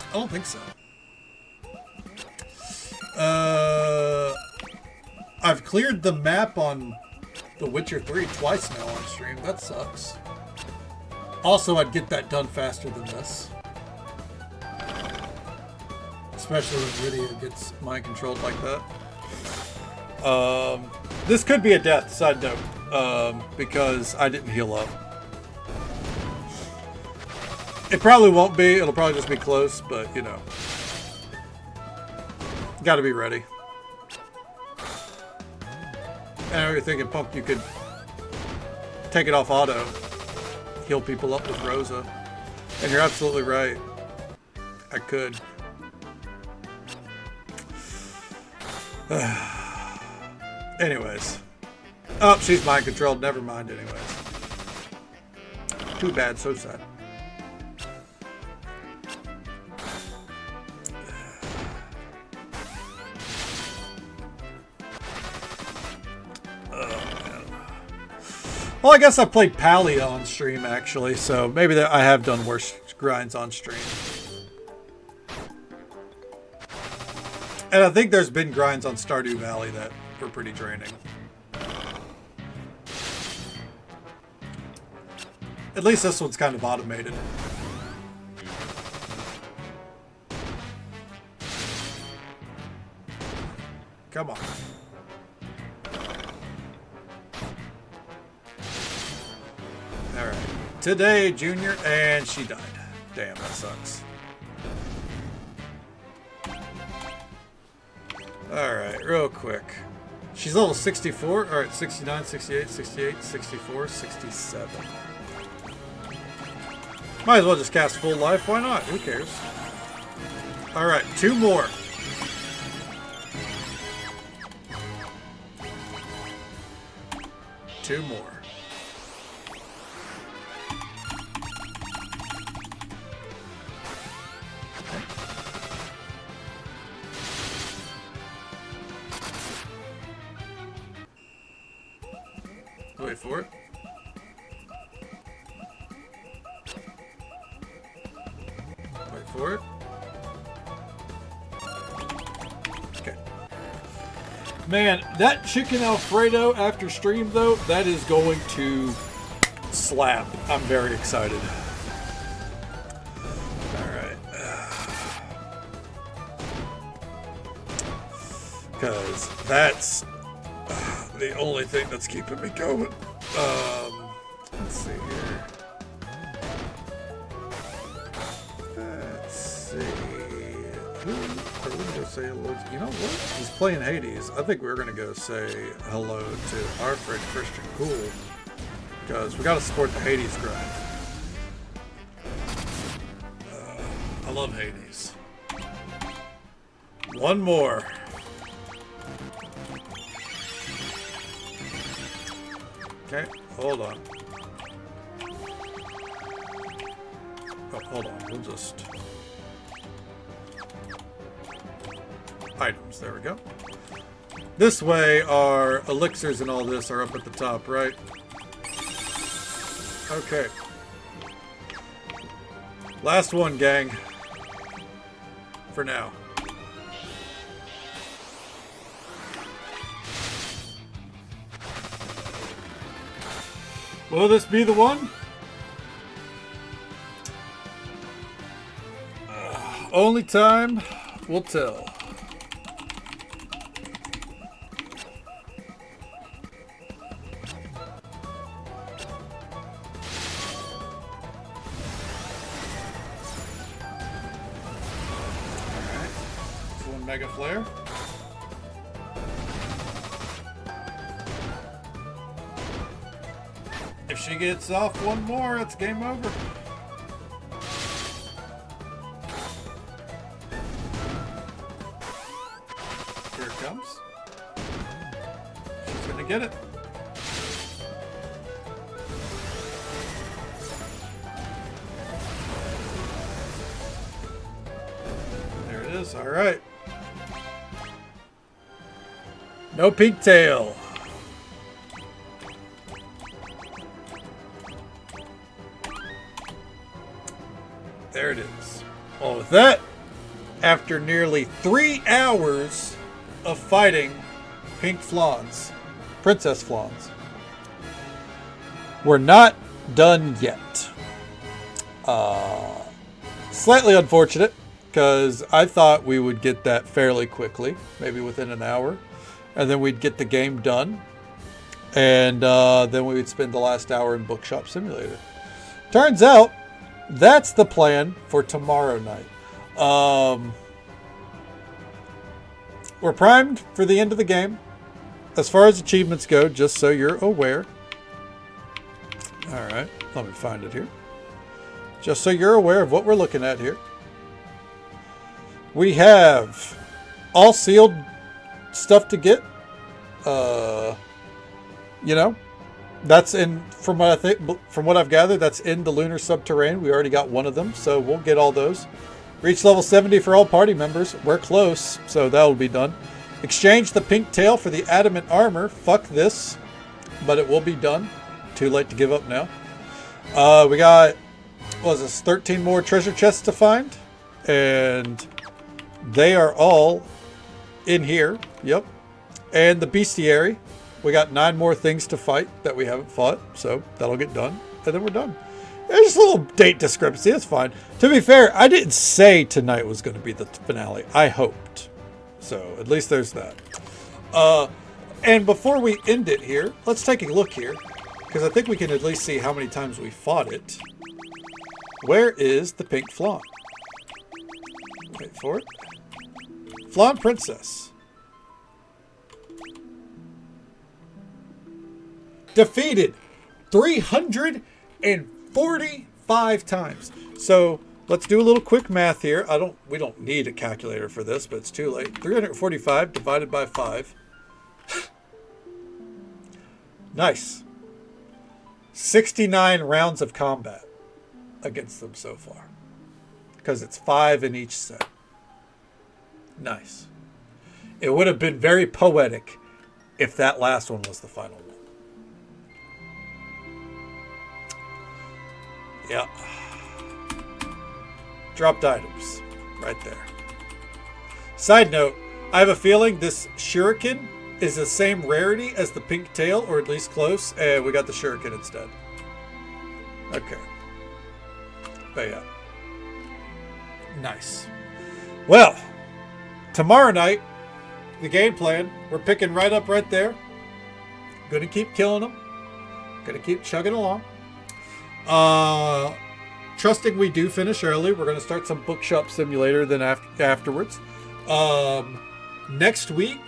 I don't think so. I've cleared the map on The Witcher 3 twice now on stream. That sucks. Also, I'd get that done faster than this. Especially when Rydia gets mind controlled like that. This could be a death, side note, because I didn't heal up. It probably won't be. It'll probably just be close, but, you know. Got to be ready. And you're thinking, Punk, you could take it off auto. Heal people up with Rosa. And you're absolutely right. I could. Anyways. Oh, she's mind controlled. Never mind anyways. Too bad. So sad. Well, I guess I played Pally on stream, actually, so maybe that I have done worse grinds on stream. And I think there's been grinds on Stardew Valley that were pretty draining. At least this one's kind of automated. Come on. Alright. Today, Junior, and she died. Damn, that sucks. Alright, real quick. She's level 64. Alright, 69, 68, 68, 64, 67. Might as well just cast full life. Why not? Who cares? Alright, 2 more. Two more. Wait for it. Wait for it. Okay. Man, that chicken Alfredo after stream, though, that is going to slap. I'm very excited. Alright. Because that's the only thing that's keeping me going. Let's see here. Let's see. Who are we going to go say hello to? You know what? He's playing Hades. I think we're going to go say hello to our friend Christian Cool. Because we got to support the Hades grind. I love Hades. One more. Okay, hold on. Oh, hold on. We'll just... Items. There we go. This way, our elixirs and all this are up at the top, right? Okay. Last one, gang. For now. Will this be the one? Only time will tell. Alright. This one Mega Flare. If she gets off one more, it's game over. Here it comes. She's gonna get it. There it is. All right. No pink tail. There it is. Well, with that, after nearly 3 hours of fighting pink flawns, princess flawns, we're not done yet. Slightly unfortunate, because I thought we would get that fairly quickly, maybe within an hour. and then we'd get the game done, and then we would spend the last hour in Bookshop Simulator. Turns out that's the plan for tomorrow night. We're primed for the end of the game. As far as achievements go, just so you're aware. All right, let me find it here. Just so you're aware of what we're looking at here. We have all sealed stuff to get. You know, that's in, from what I think, from what I've gathered, that's in the Lunar Subterranean. We already got one of them, so we'll get all those. Reach level 70 for all party members. We're close, so that will be done. Exchange the pink tail for the adamant armor. Fuck this, but it will be done. Too late to give up now. We got, what was this, 13 more treasure chests to find, and they are all in here. Yep. And the bestiary. We got 9 more things to fight that we haven't fought, so that'll get done, and then we're done. There's just a little date discrepancy. It's fine. To be fair, I didn't say tonight was going to be the finale. I hoped. So at least there's that. And before we end it here, let's take a look here, because I think we can at least see how many times we fought it. Where is the pink flan? Wait for it. Flan Princess. Defeated 345 times. So let's do a little quick math here. We don't need a calculator for this, but it's too late. 345 divided by 5. Nice. 69 rounds of combat against them so far, because it's 5 in each set. Nice. It would have been very poetic if that last one was the final one. Yeah. Dropped items. Right there. Side note, I have a feeling this shuriken is the same rarity as the pink tail, or at least close, and we got the shuriken instead. Okay. But yeah. Nice. Well, tomorrow night, the game plan, we're picking right up right there. Gonna keep killing them. Gonna keep chugging along. Trusting we do finish early, we're going to start some Bookshop Simulator then afterwards. Next week,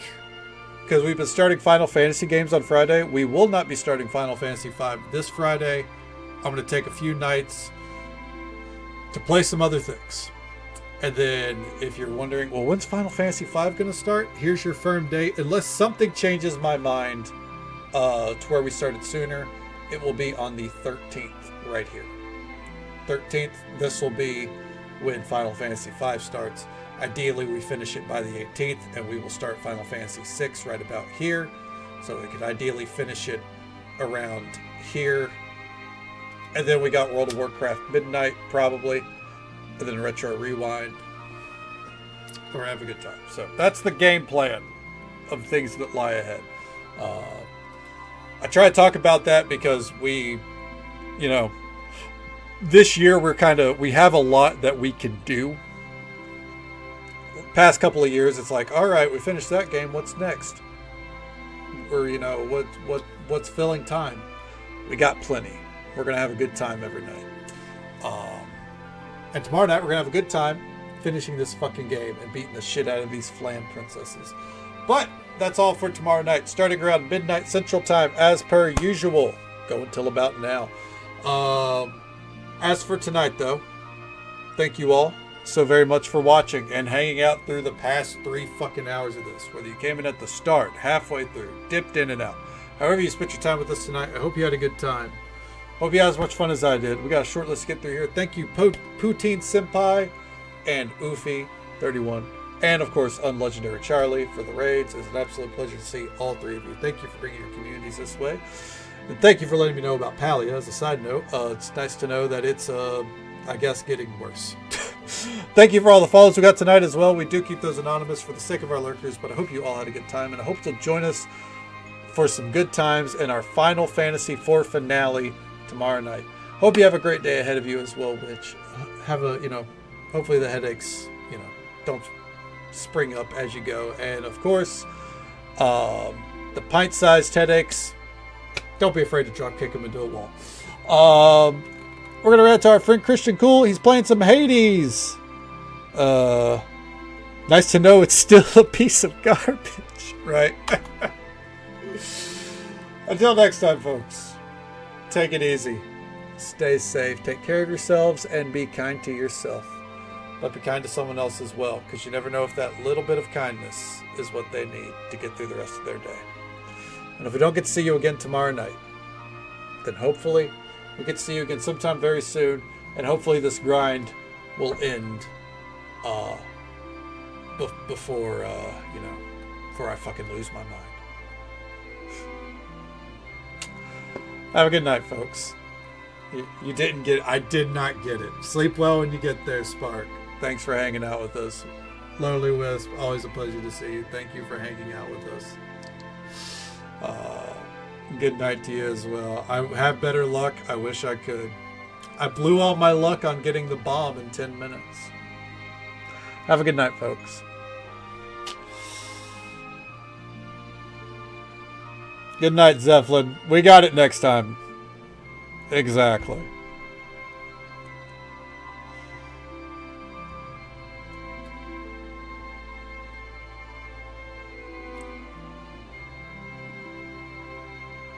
because we've been starting Final Fantasy games on Friday, we will not be starting Final Fantasy V this Friday. I'm going to take a few nights to play some other things. And then if you're wondering, well, when's Final Fantasy V going to start? Here's your firm date. Unless something changes my mind to where we started sooner, it will be on the 13th. Right here. 13th, this will be when Final Fantasy V starts. Ideally, we finish it by the 18th, and we will start Final Fantasy VI right about here. So we could ideally finish it around here. And then we got World of Warcraft Midnight, probably. And then Retro Rewind. We're having a good time. So that's the game plan of things that lie ahead. I try to talk about that because we, you know, this year we have a lot that we can do. Past couple of years, it's like, all right, we finished that game. What's next? Or, you know, what's filling time? We got plenty. We're gonna have a good time every night. And tomorrow night we're gonna have a good time finishing this fucking game and beating the shit out of these flan princesses. But that's all for tomorrow night, starting around midnight Central Time, as per usual. Go until about now. As for tonight, though, thank you all so very much for watching and hanging out through the past 3 fucking hours of this. Whether you came in at the start, halfway through, dipped in and out. However you spent your time with us tonight, I hope you had a good time. Hope you had as much fun as I did. We got a short list to get through here. Thank you, Poutine Senpai and Oofy31. And, of course, Unlegendary Charlie for the raids. It's an absolute pleasure to see all 3 of you. Thank you for bringing your communities this way. And thank you for letting me know about Palia. As a side note, it's nice to know that it's, I guess, getting worse. Thank you for all the follows we got tonight as well. We do keep those anonymous for the sake of our lurkers, but I hope you all had a good time, and I hope you'll join us for some good times in our Final Fantasy IV finale tomorrow night. Hope you have a great day ahead of you as well, which have a, you know, hopefully the headaches, you know, don't spring up as you go. And of course, The pint-sized headaches. Don't be afraid to drop kick him into a wall. We're going to rant to our friend Christian Cool. He's playing some Hades. Nice to know it's still a piece of garbage, right? Until next time, folks. Take it easy. Stay safe. Take care of yourselves and be kind to yourself. But be kind to someone else as well, because you never know if that little bit of kindness is what they need to get through the rest of their day. And if we don't get to see you again tomorrow night, then hopefully we get to see you again sometime very soon, and hopefully this grind will end before I fucking lose my mind. Have a good night, folks. You didn't get it. I did not get it. Sleep well when you get there, Spark. Thanks for hanging out with us. Lonely Wisp, always a pleasure to see you. Thank you for hanging out with us. Good night to you as well. I have better luck. I wish I could. I blew all my luck on getting the bomb in 10 minutes. Have a good night, folks. Good night, Zeppelin. We got it next time. Exactly.